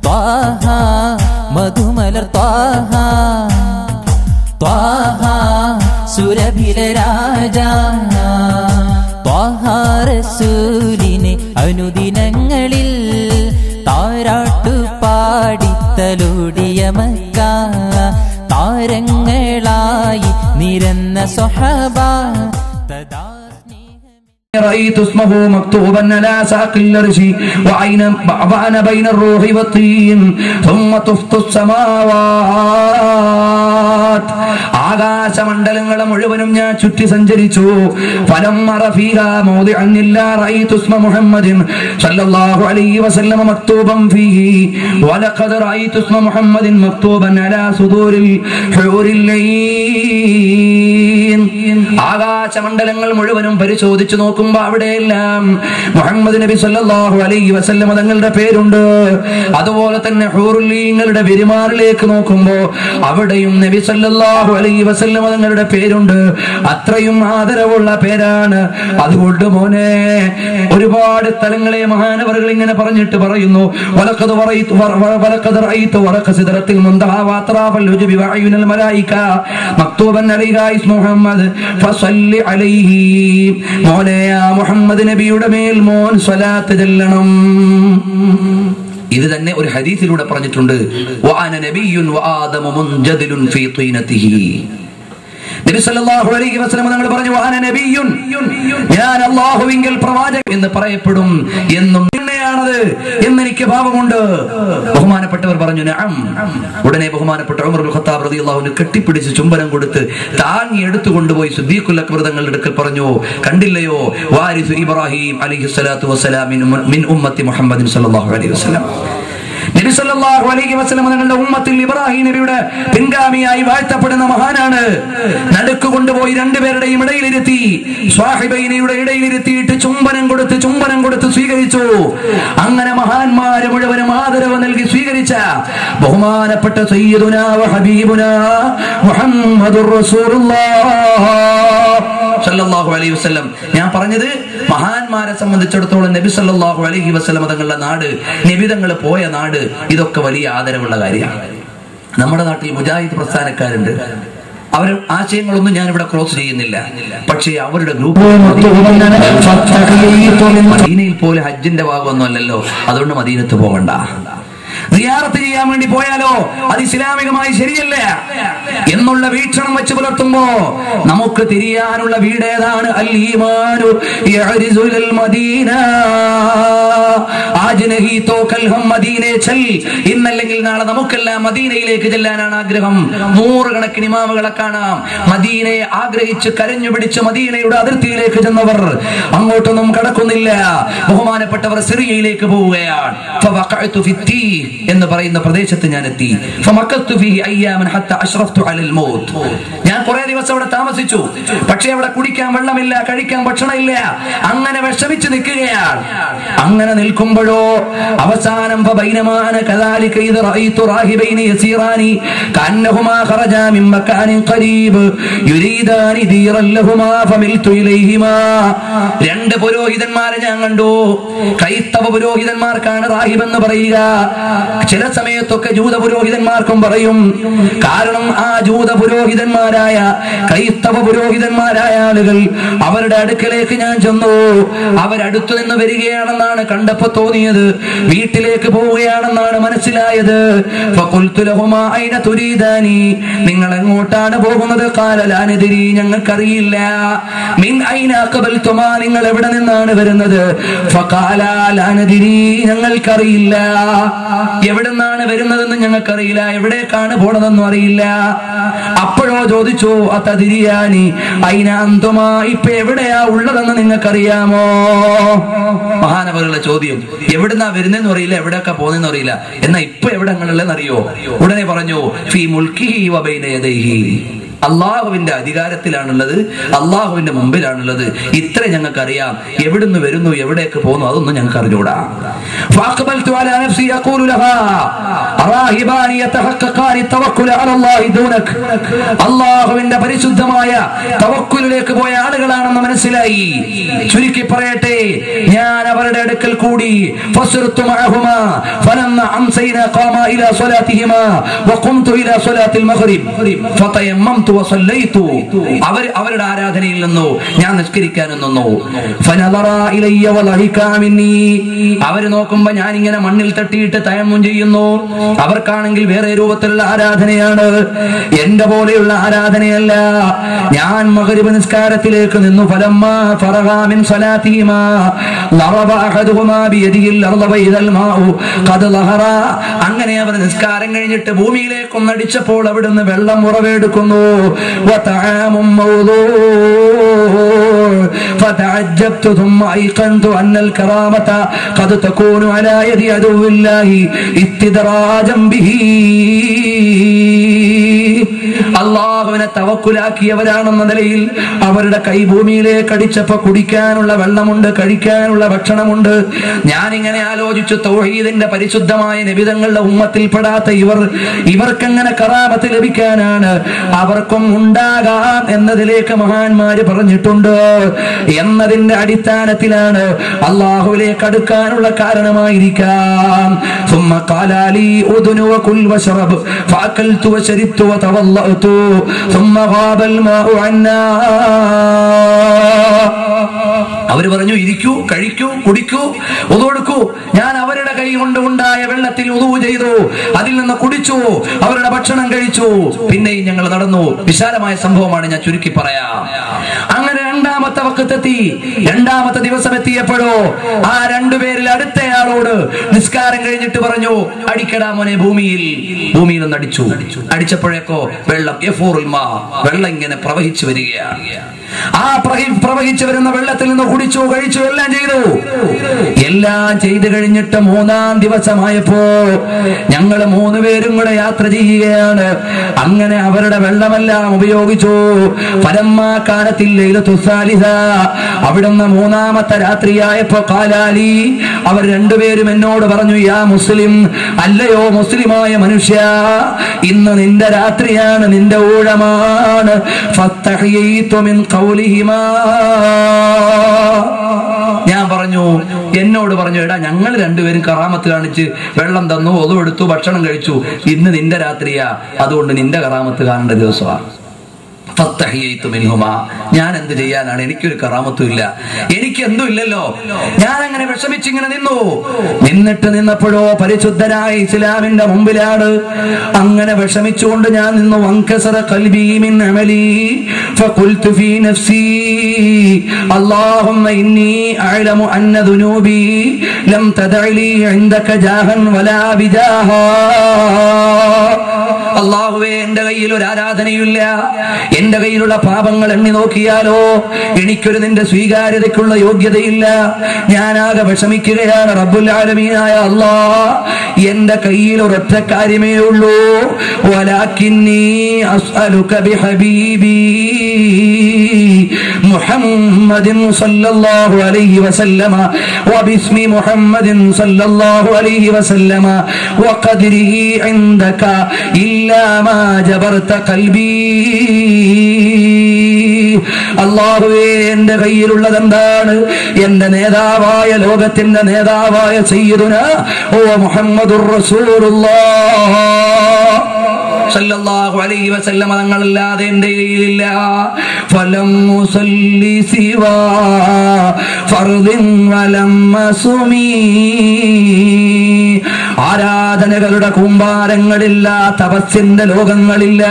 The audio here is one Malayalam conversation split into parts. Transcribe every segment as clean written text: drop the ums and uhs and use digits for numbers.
ത്വാഹ മധുമലർ ത്വാഹ ത്വാഹ സുരഭില രാജ ത്വാഹ റസൂലിനെ അനുദിനങ്ങളിൽ താരാട്ടു പാടിത്തലോടിയ മക്ക താരങ്ങളായി നിരന്ന സ്വഹബ തദാ رأيت اسمه مكتوبا على ساق الأرش وأنا بين الروح والطين ثم طفت السماوات ആകാശമണ്ഡലങ്ങളെ മുഴുവനും ഞാൻ ചുറ്റി സഞ്ചരിച്ചു ഫലം മറഫീഹ മൗദിഅൻ ഇല്ലാ റഅയ്തു ഇസ്മ മുഹമ്മദിൻ സല്ലല്ലാഹു അലൈഹി വസല്ലം മക്തൂബൻ ഫീഹി വലഖദ് റഅയ്തു ഇസ്മ മുഹമ്മദിൻ മക്തൂബൻ അലാ സുദൂരിൽ ഹൂറിൽ ലൈൻ. ആകാശമണ്ഡലങ്ങൾ മുഴുവനും പരിശോധിച്ചു നോക്കുമ്പോ അവിടെയെല്ലാം മുഹമ്മദ് നബി സല്ലല്ലാഹു അലൈഹി വസല്ലം തങ്ങളുടെ പേരുണ്ട്. അതുപോലെ തന്നെ ഹൂറുൽ ലൈങ്ങളുടെ പെരുമാറിലേക്ക് നോക്കുമ്പോ അവിടെയും നബി സല്ലല്ലാഹു അലൈഹി വസല്ലം തങ്ങളുടെ പേരുണ്ട്. അത്രയും ആദരവുള്ള പേരാണ്. അതുകൊണ്ട് മോനെ ഒരുപാട് സ്ഥലങ്ങളെ മഹാനവറുകൾ ഇങ്ങനെ പറഞ്ഞിട്ട് പറയുന്നു വലഖദ് റഅയ്തു വറഖ സിദ്റത്തിൽ മുൻതഹ വഅത്റാഫൽ ഹുജബി വഅയുനൽ മലായിക മക്തൂബൻ അലൈഹാ ഇസ്മു മുഹമ്മദ് ഫസല്ലി അലൈഹി. മോനെ ആ മുഹമ്മദ് നബിയുടെ മേൽ മോൻ സ്വലാത്ത് ചൊല്ലണം. ഇത് തന്നെ ഒരു ഹദീസിലൂടെ പറഞ്ഞിട്ടുണ്ട്. വഅന നബിയ്യുൻ വആദമു മുൻജദിലുൻ ഫീ തീനതിഹി. നബി സല്ലല്ലാഹു അലൈഹി വസല്ലം തങ്ങൾ പറഞ്ഞു വഅന നബിയ്യുൻ, ഞാൻ അല്ലാഹുവിങ്കൽ പ്രവാചകൻ എന്ന് പറയപ്പെടും എന്നും തന്നെയാണത് എന്നെനിക്ക് ഭാവമുണ്ട്. ബഹുമാനപ്പെട്ടവർ പറഞ്ഞു നഅം. ഉടനെ ബഹുമാനപ്പെട്ട ഉമർ ഇബ്നുൽ ഖത്താബ് റളിയല്ലാഹു അൻഹു കെട്ടിപ്പിടിച്ച് ചുംബനം കൊടുത്ത് താങ്ങി എടുത്തു കൊണ്ടുപോയി സിദ്ദീഖുൽ അക്ബർ തങ്ങളുടെ അടുക്കൽ പറഞ്ഞു, കണ്ടില്ലയോ വാരിസു ഇബ്രാഹിം അലൈഹിസ്സലാത്തു വസ്സലാം മിൻ ഉമ്മത്തി മുഹമ്മദിൻ സല്ലല്ലാഹു അലൈഹി വസല്ലം. നബി സല്ലല്ലാഹു അലൈഹി വസല്ലം തങ്ങളുടെ ഉമ്മത്തിൽ ഇബ്രാഹിം നബിയുടെ പിൻഗാമിയായി വാഴ്ത്തപ്പെടുന്ന മഹാനാണ്. നടുക്ക് കൊണ്ടുപോയി രണ്ടുപേരുടെയും ഇടയിലിരുത്തി, സ്വാഹിബൈനയുടെ ഇടയിലിരുത്തിയിട്ട് ചുംബനം കൊടുത്ത് സ്വീകരിച്ചു. അങ്ങനെ മഹാന്മാരെ മുഴുവനും ആദരവ് നൽകി സ്വീകരിച്ച ബഹുമാനപ്പെട്ട സയ്യിദുനാ വ ഹബീബുനാ മുഹമ്മദുർ റസൂലുള്ളാഹ് സല്ലല്ലാഹു അലൈഹി വസല്ലം. ഞാൻ പറഞ്ഞത് മഹാന്മാരെ സംബന്ധിച്ചിടത്തോളം നബി സല്ലല്ലാഹു അലൈഹി വസല്ലം തങ്ങളുടെ നാട്, നബി തങ്ങൾ പോയ നാട്, ഇതൊക്കെ വലിയ ആദരവുള്ള കാര്യമാണ്. നമ്മുടെ നാട്ടിൽ മുജാഹിദ് പ്രസ്ഥാനക്കാരുണ്ട്. അവർ ആശയങ്ങളൊന്നും ഞാൻ ഇവിടെ ക്രോസ് ചെയ്യുന്നില്ല. പക്ഷേ അവരുടെ ഗ്രൂപ്പ് മദീനയിൽ പോലെ ഹജ്ജിന്റെ ഭാഗമൊന്നും അല്ലല്ലോ. അതുകൊണ്ട് മദീനത്ത് പോകണ്ട. സിയാറത്ത് ചെയ്യാൻ വേണ്ടി പോയാലോ അത് ഇസ്ലാമികമായി ശരിയല്ല എന്നുള്ള വീക്ഷണം വെച്ച് പുലർത്തുമ്പോ നമുക്ക് തിരിയാനുള്ള വീട് ഏതാണ്? അൽ ഈമാനു യഅരിസുൽ മദീന ആജ് നഹി തോ കൽ ഹം മദീനെ ചൽ. ഇന്നല്ലെങ്കിൽ നാളെ നമുക്കെല്ലാം മദീനയിലേക്ക് ചെല്ലാനാണ് ആഗ്രഹം. നൂറുകണക്കിന് ഇമാമുകളെ കാണാം മദീനയെ ആഗ്രഹിച്ച് കരഞ്ഞു പിടിച്ച് മദീനയുടെ അതിർത്തിയിലേക്ക് ചെന്നവർ. അങ്ങോട്ടൊന്നും കടക്കുന്നില്ല. ബഹുമാനപ്പെട്ടവർ സിറിയയിലേക്ക് പോവുകയാണ്. ഫവഖഅതു ഫിത്തി എന്ന് പറയുന്ന പ്രദേശത്ത് ഞാൻ എത്തി. ഞാൻ കുറെ ദിവസം അവിടെ താമസിച്ചു. പക്ഷെ അവിടെ കുടിക്കാൻ വെള്ളമില്ല, കഴിക്കാൻ ഭക്ഷണമില്ല. അങ്ങനെ വിഷമിച്ച് നിൽക്കുകയാണ്. അങ്ങനെ നിൽക്കുമ്പോഴോ അവസാനം രണ്ട് പുരോഹിതന്മാരെ ഞാൻ കണ്ടു. ക്രൈസ്തവ പുരോഹിതന്മാർക്കാണ് റാഹിബ് എന്ന് പറയുക. ചില സമയത്തൊക്കെ ജൂത പുരോഹിതന്മാർക്കും പറയും. കാരണം ആ ജൂത പുരോഹിതന്മാരായ ക്രൈസ്തവ പുരോഹിതന്മാരായ ആളുകൾ അവരുടെ അടുക്കലേക്ക് ഞാൻ ചെന്നു. അവരടുത്തു നിന്ന് വരികയാണെന്നാണ് കണ്ടപ്പോ തോന്നിയത്. വീട്ടിലേക്ക് പോവുകയാണെന്നാണ് മനസ്സിലായത്. നിങ്ങൾ എങ്ങോട്ടാണ് പോകുന്നത്? കാലലാനെതിരി, ഞങ്ങൾക്കറിയില്ല. നിങ്ങൾ എവിടെ നിന്നാണ് വരുന്നത്? ഞങ്ങൾക്കറിയില്ല. എവിടെന്നാണ് വരുന്നതെന്ന് ഞങ്ങൾക്കറിയില്ല. എവിടേക്കാണ് പോണതെന്നും അറിയില്ല. അപ്പോഴോ ചോദിച്ചു അതതിരിയാനി അയിന അന്തുമാ, ഇപ്പൊ എവിടെയാ ഉള്ളതെന്ന് നിങ്ങൾക്കറിയാമോ? മഹാനവറുകളുടെ ചോദ്യം. എവിടുന്നാ വരുന്നതെന്ന് അറിയില്ല, എവിടെയൊക്കെ പോകുന്നതെന്ന് അറിയില്ല, എന്നാ ഇപ്പൊ എവിടെങ്ങളുള്ളതെന്ന് അറിയോ? ഉടനെ പറഞ്ഞു ഫീ മുൽക്കിഹി വ ബൈന യദൈഹി, അള്ളാഹുവിന്റെ അധികാരത്തിലാണുള്ളത്, അള്ളാഹുവിന്റെ മുമ്പിലാണുള്ളത്. ഇത്ര ഞങ്ങൾക്കറിയാം. എവിടുന്ന് വരുന്നു, എവിടേക്ക് പോകുന്നു, അതൊന്നും ഞങ്ങൾക്ക് അറിഞ്ഞൂടാ. അള്ളാഹുവിന്റെ പരിശുദ്ധമായ തവക്കുലിലേക്ക് പോയ ആളുകളാണെന്ന് മനസ്സിലായി. ചുരുക്കി പറയട്ടെ, ഞാൻ അവരുടെ അടുക്കൽ കൂടി അവരുടെ ആരാധനയിൽ നിന്നു ഞാൻ നിസ്കരിക്കാനും നിന്നു. അവര് നോക്കുമ്പോ ഞാൻ ഇങ്ങനെ മണ്ണിൽ തട്ടിയിട്ട് തയമ്മും ചെയ്യുന്നു. അവർക്കാണെങ്കിൽ വേറെ രൂപത്തിലുള്ള ആരാധനയാണ്, എന്റെ പോലെയുള്ള ആരാധനയല്ല. ഞാൻ മഗ്രിബ് നിസ്കാരത്തിലേക്ക് നിന്നു. ഫലമ്മാ ഫറഗാ മിൻ സ്വലാത്തിഹിമാ ലറബ അഹദുഹുമാ ബിയദിഹിൽ അർള വഇദൽ മാഉ ഖദ് ലഹറ. അങ്ങനെ അവർ നിസ്കാരം കഴിഞ്ഞിട്ട് ഭൂമിയിലേക്ക് ഒന്നടിച്ചപ്പോൾ അവിടുന്ന് വെള്ളം ഉറവെടുക്കുന്നു. വതആമും മൗദൂ فتعجبت ثم أيقنت أن الكرامة قد تكون على يد عدو الله استدراجا به. അള്ളാഹുവിനെ തവക്കുലാക്കിയവരാണെന്ന നിലയിൽ അവരുടെ കൈ ഭൂമിയിലേക്ക് അടിച്ചപ്പോ കുടിക്കാനുള്ള വെള്ളമുണ്ട്, കഴിക്കാനുള്ള ഭക്ഷണമുണ്ട്. ഞാനിങ്ങനെ ആലോചിച്ചു, തൗഹീദിന്റെ പരിശുദ്ധമായ നബിതങ്ങളുടെ ഉമ്മത്തിൽപ്പെടാത്ത ഇവർക്കെങ്ങനെ കറാമത്ത് ലഭിക്കാനാണ്? അവർക്കും ഉണ്ടാകാം എന്നതിലേക്ക് മഹാന്മാര് പറഞ്ഞിട്ടുണ്ട് എന്നതിന്റെ അടിസ്ഥാനത്തിലാണ് അള്ളാഹുവിലേക്ക് അടുക്കാനുള്ള കാരണമായിരിക്കാം. ثم قال لي أذن وكل وشرب فأكلت وشربت وتوضأت ثم غاب الماء عنا. അവര് പറഞ്ഞു, ഇരിക്കൂ, കഴിക്കൂ, കുടിക്കൂ, ഉദു കൊടുക്കൂ. ഞാൻ അവരുടെ കൈ കൊണ്ട് ഉണ്ടായ വെള്ളത്തിൽ ഉദു ചെയ്തു, അതിൽ നിന്ന് കുടിച്ചു, അവരുടെ ഭക്ഷണം കഴിച്ചു. പിന്നെയും ഞങ്ങൾ നടന്നു. വിശാലമായ സംഭവമാണ്, ഞാൻ ചുരുക്കി പറയാം. അങ്ങനെ രണ്ടാമത്തെ വഖത്തെത്തി. രണ്ടാമത്തെ ദിവസം എത്തിയപ്പോഴോ ആ രണ്ടുപേരിൽ അടുത്തയാളോട് നിസ്കാരം കഴിഞ്ഞിട്ട് പറഞ്ഞു, അടിക്കടാ മോനെ ഭൂമിയിൽ. ഭൂമിയിൽ നിന്ന് അടിച്ചു. അടിച്ചപ്പോഴേക്കോ വെള്ളം വെള്ളം ഇങ്ങനെ പ്രവഹിച്ചു വരികയാണ്. ആ പ്രവഹിച്ചു വരുന്ന വെള്ളത്തിൽ നിന്ന് കുടിച്ചു, കഴിച്ചു, എല്ലാം ചെയ്തു. എല്ലാം ചെയ്തു കഴിഞ്ഞിട്ട് മൂന്നാം ദിവസമായപ്പോ ഞങ്ങൾ മൂന്നുപേരും കൂടെ യാത്ര ചെയ്യുകയാണ്. അങ്ങനെ അവരുടെ വെള്ളമെല്ലാം ഉപയോഗിച്ചു. അവിടുന്ന് മൂന്നാമത്തെ രാത്രിയായപ്പോ കാലാലി അവർ രണ്ടുപേരും എന്നോട് പറഞ്ഞു, യാ മുസ്ലിം, അല്ലയോ മുസ്ലിമായ മനുഷ്യ, ഇന്ന് നിന്റെ രാത്രിയാണ്, നിന്റെ ഊഴമാണ്. ഞാൻ പറഞ്ഞു, എന്നോട് പറഞ്ഞു, എടാ ഞങ്ങൾ രണ്ടുപേരും കറാമത്ത് കാണിച്ച് വെള്ളം തന്നു, ഒതു എടുത്തു, ഭക്ഷണം കഴിച്ചു. ഇന്ന് നിന്റെ രാത്രിയാ, അതുകൊണ്ട് നിന്റെ കറാമത്ത് കാണേണ്ട ദിവസമാണ്. ഞാൻ എന്ത് ചെയ്യാനാണ്? എനിക്കൊരു കറാമത്തും ഇല്ല, എനിക്ക് എന്തും ഇല്ലല്ലോ. ഞാൻ അങ്ങനെ വിഷമിച്ചിങ്ങനെ നിന്നപ്പോഴോ പരിശുദ്ധനായ ഇസ്ലാമിന്റെ മുമ്പിലാണ്. അങ്ങനെ വിഷമിച്ചുകൊണ്ട് ഞാൻ നിന്നു. വൻകസറ ഖൽബി മിൻ അമലി ഫഖുൽതു ഫീ നഫ്സി അല്ലാഹുമ്മ ഇന്നി അഅലമു അന്ന ദുനൂബി ലം തദഅലി ഇൻദക ജാഹൻ വലാ ബിജാഹാ. അല്ലാഹുവേ, എന്റെ കയ്യിൽ ഒരു ആരാധനയില്ല, എന്റെ കയ്യിലുള്ള പാപങ്ങൾ എണ്ണി നോക്കിയാലോ എനിക്കൊരു നിന്റെ സ്വീകാര്യതയ്ക്കുള്ള യോഗ്യതയില്ല. ഞാനാകെ വിഷമിക്കുകയാണ്. റബ്ബുൽ ആലമീനായ അല്ലാഹ്, എന്റെ കയ്യിൽ ഒരൊറ്റ കാര്യമേ ഉള്ളൂ. വലാകിന്നി അസ്അലുക ബിഹബീബി മുഹമ്മദിൻ സല്ലല്ലാഹു അലൈഹി വസല്ലമ വബിസ്മി മുഹമ്മദിൻ സല്ലല്ലാഹു അലൈഹി വസല്ലമ വഖദ്രിഹി ഇൻദക ഇല്ലാ മാ ജബർത ഖൽബി. അല്ലാഹുവേ, എന്റെ കയ്യിലുള്ളത് എന്താണ്? എന്റെ നേതാവായ, ലോകത്തിന്റെ നേതാവായ സയ്യിദുനാ മുഹമ്മദുർ റസൂലുള്ളാഹ് സല്ലല്ലാഹു അലൈഹി വസല്ലം തങ്ങളല്ലാതെ എന്റെ കയ്യിലില്ല. ഫലം മുസല്ലി സിവാ ഫർദിൻ വലം മസുമി. ആരാധനകളുടെ കൂമ്പാരങ്ങളില്ല, തപസ്സിന്റെ ലോകങ്ങളില്ല.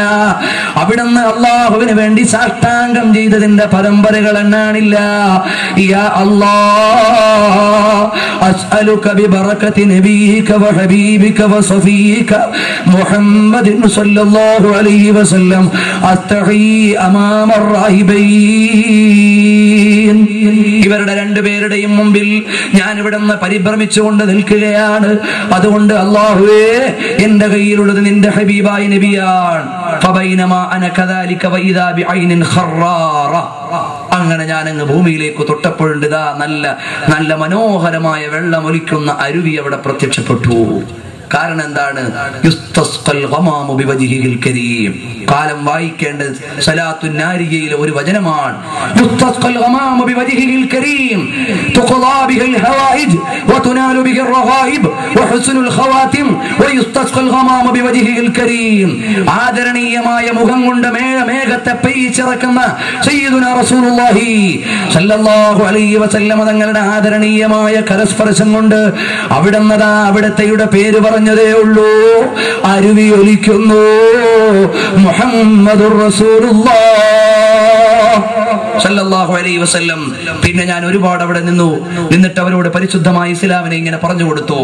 അവിടുന്ന് അള്ളാഹുവിന് വേണ്ടി സാഷ്ടാംഗം ചെയ്തതിന്റെ പരമ്പരകൾ എണ്ണാനില്ല. യാ അല്ലാഹ്, അസ്അലുക ബിബറകതി നബിയിക വഹബീബിക വസഫീക മുഹമ്മദിൻ സല്ലല്ലാഹു അലൈഹി വസല്ലം അസ്തഹി അമാമർ റാഹിബൈൻ. ഇവരുടെ രണ്ടുപേരുടെയും മുമ്പിൽ ഞാൻ ഇവിടുന്ന് പരിഭ്രമിച്ചുകൊണ്ട് നിൽക്കുകയാണ്. അതുകൊണ്ട് അതുകൊണ്ട് അല്ലാഹുവേ എന്റെ കയ്യിലുള്ളത് നിന്റെ ഹബീബായ നബിയാണ്. ഫബൈനമാ അന കദാലിക വഇദാ ബിഐനിൻ ഖറാറ. അങ്ങനെ ഞാൻ അങ്ങ് ഭൂമിയിലേക്ക് തൊട്ടപ്പോഴുണ്ട് ഇതാ നല്ല നല്ല മനോഹരമായ വെള്ളമൊലിക്കുന്ന അരുവി അവിടെ പ്രത്യക്ഷപ്പെട്ടു. കാരണം എന്താണ്? കാലം വായിക്കേണ്ട സലാത്തുൻ നാരിയയിലെ ഒരു വചനമാണ്. ആദരണീയമായ മുഖം കൊണ്ട് മേഘത്തെ പെയ്യിച്ചിറക്കുന്ന സയ്യിദുനാ റസൂലുള്ളാഹി സ്വല്ലല്ലാഹു അലൈഹി വസല്ലം തങ്ങളുടെ ആദരണീയമായ കരസ്പർശം കൊണ്ട് അവിടുത്തെയുടെ പേര് പറഞ്ഞതേ ഉള്ളൂ. അരുവി ഒലിക്കുന്നു മുഹമ്മദുർ റസൂലുള്ളാഹ് സല്ലല്ലാഹു അലൈഹി വസല്ലം. പിന്നെ ഞാൻ ഒരുപാട് അവിടെ നിന്നിട്ട് അവരോട് പരിശുദ്ധമായ ഇസ്ലാമിനെ ഇങ്ങനെ പറഞ്ഞു കൊടുത്തു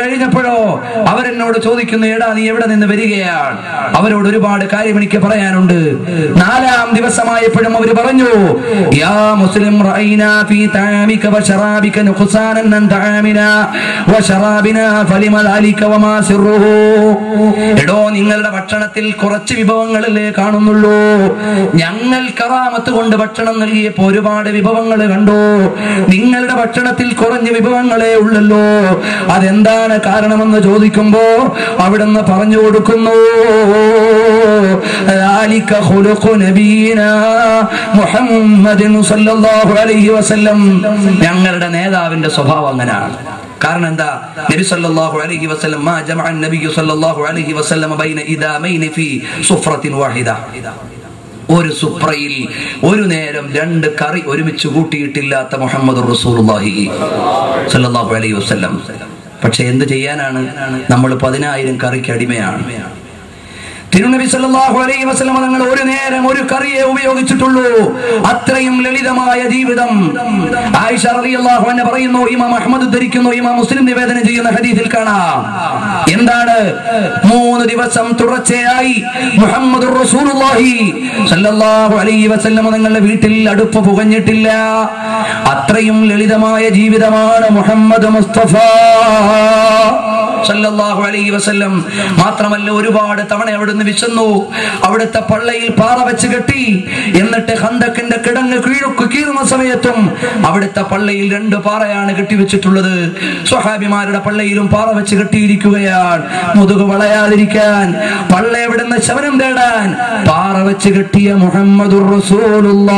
കഴിഞ്ഞപ്പോഴോ അവരെന്നോട് ചോദിക്കുന്നു, എടാ നീ എവിടെ നിന്ന് വരികയാണ്? അവരോട് ഒരുപാട് കാര്യം എനിക്ക് പറയാനുണ്ട്. 4-ാം ദിവസമായപ്പോഴും അവർ പറഞ്ഞു, യാ മുസ്ലിം റഅയ്നാ ഫീ തആമിക വശറാബിക നുഖ്സാനൻ അൻ തആമിനാ വശറാബിനാ ഫലിമ ദാലിക വമാ സിർറുഹു. എടോ നിങ്ങളുടെ ഭക്ഷണത്തിൽ കുറച്ച് വിഭവങ്ങളല്ലേ കാണുന്നുള്ളൂ. ഞങ്ങൾ കറാമത്ത് കൊണ്ട് ഭക്ഷണം നൽകിയപ്പോൾ ഒരുപാട് വിഭവങ്ങൾ കണ്ടു. നിങ്ങളുടെ ഭക്ഷണത്തിൽ കുറഞ്ഞ വിഭവങ്ങളെ ഉള്ളല്ലോ. അതെന്താണ് കാരണമെന്ന് ചോദിക്കുമ്പോ അവിടുന്ന് പറഞ്ഞു കൊടുക്കുന്നു, ഞങ്ങളുടെ നേതാവിന്റെ സ്വഭാവം അങ്ങനെയാണ്. കാരണം എന്താ? നബി സല്ലല്ലാഹു അലൈഹി വസല്ലം മാ ജമഅ നബി സല്ലല്ലാഹു അലൈഹി വസല്ലം ബൈന ഇദാമൈനി ഫീ സുഫ്രത്തിൻ വാഹിദ. ഒരു സുപ്രയിൽ ഒരു നേരം 2 കറി ഒരുമിച്ച് കൂട്ടിയിട്ടില്ലാത്ത മുഹമ്മദുർ റസൂലുള്ളാഹി സല്ലല്ലാഹു അലൈഹി വസല്ലം. പക്ഷെ എന്ത് ചെയ്യാനാണ്? നമ്മൾ 10,000 കറിക്ക് അടിമയാണ്. തിരുനബി സല്ലല്ലാഹു അലൈഹി വസല്ലം തങ്ങൾ ഒരു നേരം ഒരു കറിയെ ഉപയോഗിച്ചിട്ടുള്ളൂ. അത്രയും ലളിതമായ ജീവിതം. ആയിഷ റളിയല്ലാഹു അൻഹ പറയുന്നു, ഇമാം അഹ്മദ് ഉദ്ധരിക്കുന്നു, ഇമാം മുസ്ലിം നിവേദനം ചെയ്യുന്ന ഹദീസിൽ കാണാം. എന്താണ്? 3 ദിവസം തുടർച്ചയായി മുഹമ്മദുർ റസൂലുള്ളാഹി സല്ലല്ലാഹു അലൈഹി വസല്ലം തങ്ങളുടെ വീട്ടിൽ അടുപ്പ് പുകഞ്ഞിട്ടില്ല. അത്രയും ലളിതമായ ജീവിതമാണ് മുഹമ്മദ് മുസ്തഫ സല്ലല്ലാഹു അലൈഹി വസല്ലം. മാത്രമല്ല ഒരുപാട് തവണ അവിടുന്ന് വിശന്നു. അവിടുത്തെ പള്ളയിൽ പാറ വെച്ച് കെട്ടി. എന്നിട്ട് ഖന്തക്കിന്റെ കിടങ്ങ് കീറുന്ന സമയത്തും അവിടുത്തെ പള്ളയിൽ 2 പാറയാണ് കെട്ടിവെച്ചിട്ടുള്ളത്. സ്വഹാബിമാരുടെ പള്ളയിലും പാറ വെച്ച് കെട്ടിയിരിക്കുകയാണ്. മുതുക് വളയാതിരിക്കാൻ, പള്ള എവിടുന്ന് ശമനം തേടാൻ പാറ വെച്ച് കെട്ടിയ മുഹമ്മദുർ റസൂലുള്ളാഹ്.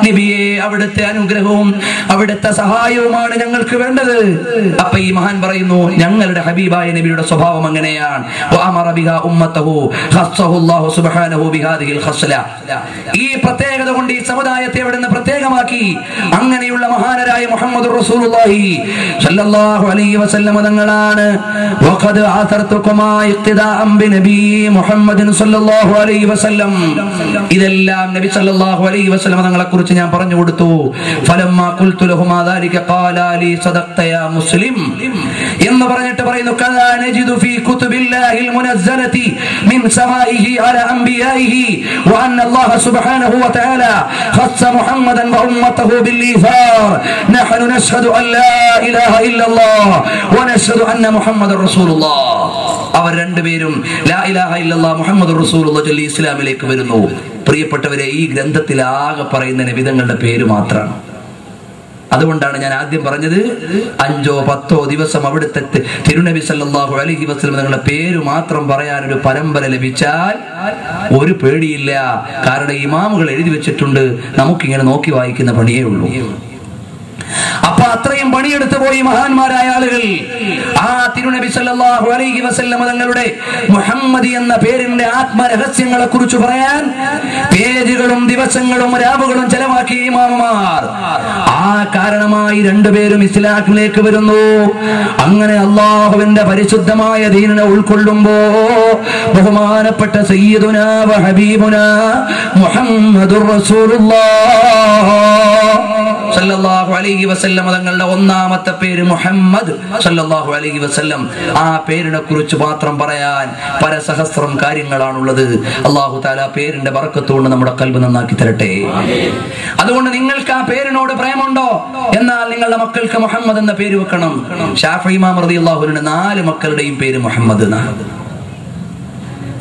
നബിയെ അവിടുത്തെ അനുഗ്രഹവും അവിടുത്തെ സഹായവുമാണ് ഞങ്ങൾക്ക് വേണ്ടത്. അപ്പൊ ഈ മഹാൻ പറയുന്നു, ഞങ്ങളുടെ ഹബീബായ നബിയുടെ സ്വഭാവം അങ്ങനെയാണ്. ഈ പ്രത്യേകത കൊണ്ട് ഈ സമുദായത്തെ അവിടുന്ന് പ്രത്യേകമാക്കി. അങ്ങനെയുള്ള മഹാനരായ മുഹമ്മദുർ റസൂലുള്ളാഹി സ്വല്ലല്ലാഹു അലൈഹി വസല്ലം തങ്ങളാണ്. വഖദ് ആതർതുകുമാ ഇഖ്തിദാഅൻ ബിനബി മുഹമ്മദിൻ സ്വല്ലല്ലാഹു അലൈഹി വസല്ലം. ഇതെല്ലാം നബി സ്വല്ലല്ലാഹു അലൈഹി വസല്ലം തങ്ങളെ കുറിച്ച് ഞാൻ പറഞ്ഞു കൊടുത്തു. ഫലമ്മാ ഖുൽതു ലഹുമാ ദാലിക ഖാലാ ലി സദഖ്ത യാ മുസ്ലിം എന്ന് പറഞ്ഞിട്ട് പറയുന്നു, കദാ നജിദു ഫീ കുതുബില്ലാഹിൽ മുനസ്സലതി മിൻ സമാഇഹി അലാ അംബിയാഇഹി വ അന്ന അല്ലാഹ സുബ്ഹാനഹു വ തആല ഖസ്സ മുഹമ്മദൻ വ ഉമ്മതഹു ബിൽ ഈസാർ. നഹ്നു നശ്ഹദു അൻ ലാ ഇലാഹ ഇല്ലല്ലാഹ് വ നശ്ഹദു അന്ന മുഹമ്മദർ റസൂലുള്ളാഹ്. അവർ രണ്ടുപേരും ലാ ഇലാഹ ഇല്ലല്ലാഹ് മുഹമ്മദുർ റസൂലുള്ളാഹ് ചൊല്ലി ഇസ്ലാമിലേക്ക് വരുന്നു. പ്രിയപ്പെട്ടവരെ, ഈ ഗ്രന്ഥത്തിൽ ആകെ പറയുന്ന നബിതങ്ങളുടെ പേര് മാത്രമാണ്. അതുകൊണ്ടാണ് ഞാൻ ആദ്യം പറഞ്ഞത്, 5-10 ദിവസം അവിടുത്തെ തിരുനബി സല്ലല്ലാഹു അലൈഹി വസല്ലം തങ്ങളുടെ പേര് മാത്രം പറയാനൊരു പരമ്പര ലഭിച്ചാൽ ഒരു പേടിയില്ല. കാരണം ഇമാമുകൾ എഴുതി വെച്ചിട്ടുണ്ട്, നമുക്കിങ്ങനെ നോക്കി വായിക്കുന്ന പണിയേ ഉള്ളൂ. അപ്പൊ അത്രയും പണിയെടുത്തു പോയി മഹാന്മാരായ ആളുകൾ. ആ തിരുനബി സല്ലല്ലാഹു അലൈഹി വസല്ലം തങ്ങളുടെ മുഹമ്മദി എന്ന പേരിന്റെ ആത്മരഹസ്യങ്ങളെ കുറിച്ച് പറയാൻ പേജുകളും ദിവസങ്ങളും രാവുകളും ചെലവാക്കിയ ഇമാമുമാർ. ആ കാരണമായി 2 പേരും ഇസ്ലാമിലേക്ക് വരുന്നു. അങ്ങനെ അല്ലാഹുവിന്റെ പരിശുദ്ധമായ ദീനിനെ ഉൾക്കൊള്ളുമ്പോ ബഹുമാനപ്പെട്ട സയ്യിദുനാ വ ഹബീബുനാ മുഹമ്മദുർ റസൂലുള്ളാഹ് സല്ലല്ലാഹു അലൈഹി വസല്ലം തങ്ങളുടെ ഒന്നാമത്തെ പേര് മുഹമ്മദ് സല്ലല്ലാഹു അലൈഹി വസല്ലം. ആ പേരിനെ കുറിച്ച് മാത്രം പറയാൻ പരസഹസ്രം കാര്യങ്ങളാണുള്ളത്. അല്ലാഹു തആല പേരിന്റെ ബർക്കത്ത് കൊണ്ട് നമ്മുടെ ഖൽബ് നന്നാക്കി തരട്ടെ. അതുകൊണ്ട് നിങ്ങൾക്ക് ആ പേരിനോട് പ്രേമുണ്ടോ എന്നാൽ നിങ്ങളുടെ മക്കൾക്ക് മുഹമ്മദ് എന്ന പേര് വെക്കണം. ശാഫിഈ ഇമാം റളിയല്ലാഹു അൻഹു 4 മക്കളുടെയും പേര് മുഹമ്മദ് എന്നാണ്.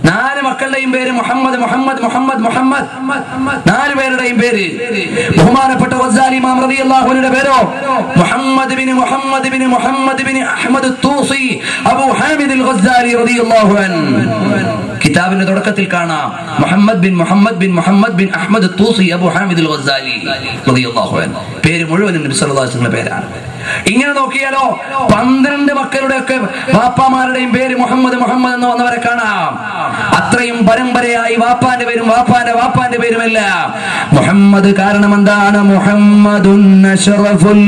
4 മക്കളുടെയും പേര് മുഹമ്മദ് മുഹമ്മദ് മുഹമ്മദ് മുഹമ്മദ്. 4 പേരുടെയും പേര്. ബഹുമാനപ്പെട്ട ഗസ്സാലി ഇമാം റളിയല്ലാഹു അൻഹുവിന്റെ പേരോ Muhammad bin Muhammad bin Muhammad bin Ahmad Tusi Abu Hamid al Ghazali റളിയല്ലാഹു അൻഹു. കിതാബിന്റെ തുടക്കത്തിൽ കാണാം Muhammad bin Muhammad bin Muhammad bin Ahmad Tusi Abu Hamid al Ghazali റളിയല്ലാഹു അൻഹു. പേര് മുഴുവനും നബി സല്ലല്ലാഹു അലൈഹി വസല്ലം പേരാണ്. ഇങ്ങനെ നോക്കിയാലോ 12 മക്കളുടെ ഒക്കെ വാപ്പാമാരുടെയും പേര് മുഹമ്മദ് മുഹമ്മദ് എന്ന് വന്നവരെ കാണാം. അത്രയും പരമ്പരയായി വാപ്പാന്റെ പേരും വാപ്പാന്റെ പേരുമല്ല മുഹമ്മദ്. കാരണം എന്താണ്? മുഹമ്മദുൻ അശ്റഫുൽ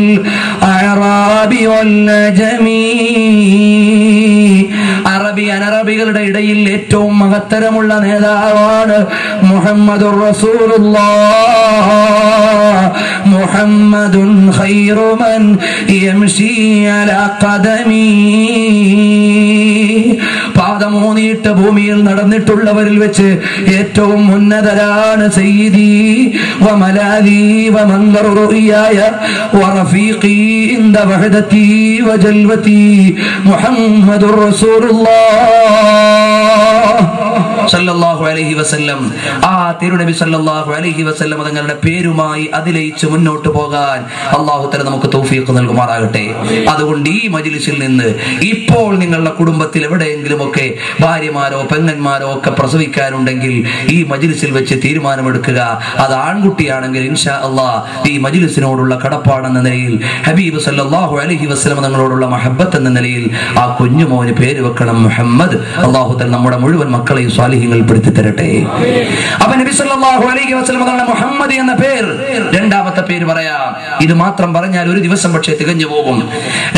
അഅറാബി വൽ അജമി. അറബി അനറബികളുടെ ഇടയിൽ ഏറ്റവും മഹത്തരമുള്ള നേതാവാണ് മുഹമ്മദുർ റസൂലുള്ളാഹ്. മുഹമ്മദുൻ ഖൈറു മൻ യംശി അലാ ഖദമി. പാദമൂന്നിയിട്ട് ഭൂമിയിൽ നടന്നിട്ടുള്ളവരിൽ വെച്ച് ഏറ്റവും ഉന്നതരാണ് സയ്യിദി വമലാദി വമൻദറു റുയായ വറഫീഖി ഇൻദ വഹദതി വജൽവതി മുഹമ്മദുർ റസൂലുള്ളാഹ് സല്ലല്ലാഹു അലൈഹി വസല്ലം. ആ തിരുനബി സല്ലല്ലാഹു അലൈഹി വസല്ലം തങ്ങളുടെ പേരുമായി അതിലയിച്ച് മുന്നോട്ട് പോകാൻ അല്ലാഹു തആല നമുക്ക് തൗഫീഖ് നൽകുമാറാകട്ടെ. അതുകൊണ്ട് ഈ മജ്ലിസിൽ നിന്ന് ഇപ്പോൾ നിങ്ങളുടെ കുടുംബത്തിൽ എവിടെയെങ്കിലും ഒക്കെ ഭാര്യമാരോ പെങ്ങന്മാരോ ഒക്കെ പ്രസവിക്കാനുണ്ടെങ്കിൽ ഈ മജ്ലിസിൽ വെച്ച് തീരുമാനമെടുക്കുക. അത് ആൺകുട്ടിയാണെങ്കിൽ ഇൻഷാ അല്ലാഹ് ഈ മജ്ലിസിനോടുള്ള കടപ്പാടെന്ന നിലയിൽ ഹബീബ് സല്ലല്ലാഹു അലൈഹി വസല്ലം തങ്ങളോടുള്ള മഹബ്ബത്ത് എന്ന നിലയിൽ ആ കുഞ്ഞുമോന് പേര് വെക്കണം മുഹമ്മദ്. അല്ലാഹു തആല നമ്മുടെ മുഴുവൻ മക്കളെയും സ്വാലിഹീങ്ങളിൽ പെടുത്തി തരട്ടെ. അപ്പോൾ നബി സല്ലല്ലാഹു അലൈഹി വസല്ലം തങ്ങളുടെ മുഹമ്മദ് എന്ന പേര്. രണ്ടാമത്തെ പേര് പറയാം. ഇത് മാത്രം പറഞ്ഞാൽ ഒരു ദിവസം പക്ഷേ തികഞ്ഞു പോകും.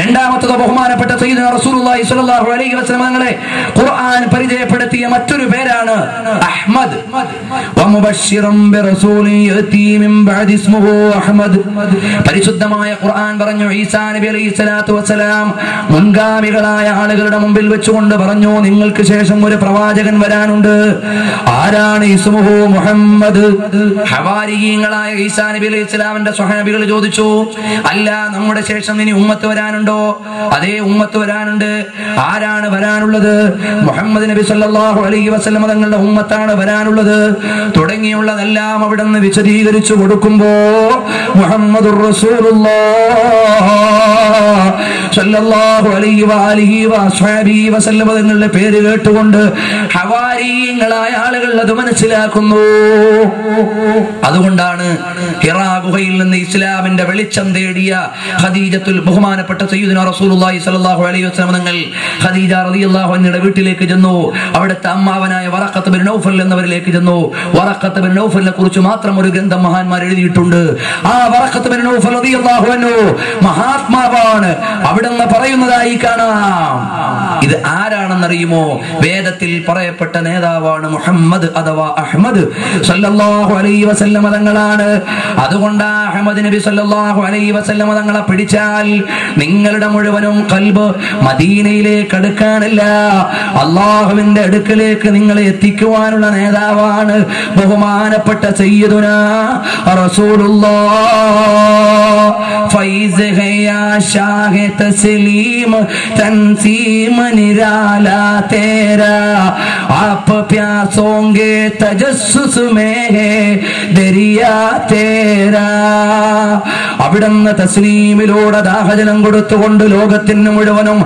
രണ്ടാമത്തത് ബഹുമാനപ്പെട്ട സയ്യിദുനാ റസൂലുള്ളാഹി സ്വല്ലല്ലാഹു അലൈഹി വസല്ലം തങ്ങളെ ഖുർആൻ പരിചയപ്പെടുത്തിയ മറ്റൊരു പേരാണ് അഹ്മദ്. വമുബശ്ശിറൻ ബിറസൂലിൻ യഅതി മിൻ ബഅദി ഇസ്മുഹു അഹ്മദ്. പരിശുദ്ധമായ ഖുർആൻ പറഞ്ഞു ഈസാ നബി അലൈഹി സ്വലാത്തു വസ്സലാം മുൻഗാമികളായ ആളുകളുടെ മുമ്പിൽ വെച്ചുകൊണ്ട് പറഞ്ഞു നിങ്ങൾക്ക് ശേഷം ഒരു പ്രവാചകൻ വരാനുണ്ട്. ആരാണ്? ഇസ്മുഹു മുഹമ്മദ്. ഹവാരിയീങ്ങളായ ഈസാ നബി അലൈഹി സ്വലാമിന്റെ സ്വഹാബികൾ ചോദിച്ചു, അല്ല നമ്മുടെ ശേഷം ഇനി ഉമ്മത്ത് വരാനുണ്ടോ? അതേ ഉമ്മത്ത് വരാനുണ്ട്. ആരാണ് വരാനുള്ളത്? മുഹമ്മദ് നബി സല്ലല്ലാഹു അലൈഹി വസല്ലം തങ്ങളുടെ ഉമ്മത്താണ് വരാനുള്ളത്. തുടങ്ങിയുള്ളതെല്ലാം അവിടെ നിന്ന് വിശദീകരിച്ചു കൊടുക്കുമ്പോ മുഹമ്മദുർ റസൂലുള്ളാഹ് സല്ലല്ലാഹു അലൈഹി വആലിഹി വഅസ്ഹാബിഹി വസല്ലം തങ്ങളുടെ പേര് കേട്ടുകൊണ്ട് ഹവാരിയീങ്ങളായ ആളുകൾ അത് മനസ്സിലാക്കുന്നു. അതുകൊണ്ടാണ് ഹിറാ ഗുഹയിൽ നിന്ന് ഇസ്ലാമിന്റെ വെളിച്ചം തേടിയ ഖദീജത്തുൽ ബഹുമാനപ്പെട്ട സയ്യിദുനാ റസൂലുള്ളാഹി സ്വല്ലല്ലാഹു അലൈഹി വസല്ലം തങ്ങൾ ഖദീജ റളിയല്ലാഹു അൻഹയുടെ വീട്ടിലേക്ക് ചെന്നു. അവിടുത്തെ അമ്മാവനായ വറഖത്ത് ബിൻ നൗഫൽ എന്നവരിലേക്ക് ചെന്നു. വറഖത്ത് ബിൻ നൗഫലിനെ കുറിച്ച് മാത്രം ഒരു ഗ്രന്ഥം മഹാന്മാർ എഴുതിയിട്ടുണ്ട്. ആ വറഖത്ത് ബിൻ നൗഫൽ റളിയല്ലാഹു അൻഹു മഹാത്മാവാണ്. അവിടുന്ന് പറയുന്നതായി കാണാം. ഇത് ആരാണെന്നറിയുമോ? വേദത്തിൽ പറയപ്പെട്ട നേതാവാണ് മുഹമ്മദ് അഥവാ അഹ്മദ് സല്ലല്ലാഹു അലൈഹി വസല്ലം തങ്ങളാണ്. അതുകൊണ്ട് അഹ്മദ് നബി സല്ലല്ലാഹു അലൈഹി വസല്ലം തങ്ങളെ പിടിച്ചാൽ നിങ്ങളുടെ മുഴുവനും ഖൽബ് മദീനയിലേക്ക് അടുക്കാനല്ല, അല്ലാഹുവിന്റെ അടുക്കലേക്ക് നിങ്ങളെ എത്തിക്കുവാനുള്ള നേതാവാണ് ബഹുമാനപ്പെട്ട സയ്യിദുനാ റസൂലുള്ളാഹ്. ഫൈസ് ഹേ യാ ഷാഹെ തസ്ലീം തൻസീം നിരാലാ തേരാ आप प्यासोंगे तजस्സുस में है दरिया तेरा. അവിടുന്ന് തസ്ലീമിലൂടെ ദാഹജലം കൊടുത്തുകൊണ്ട് ലോകത്തിന് മുഴുവനും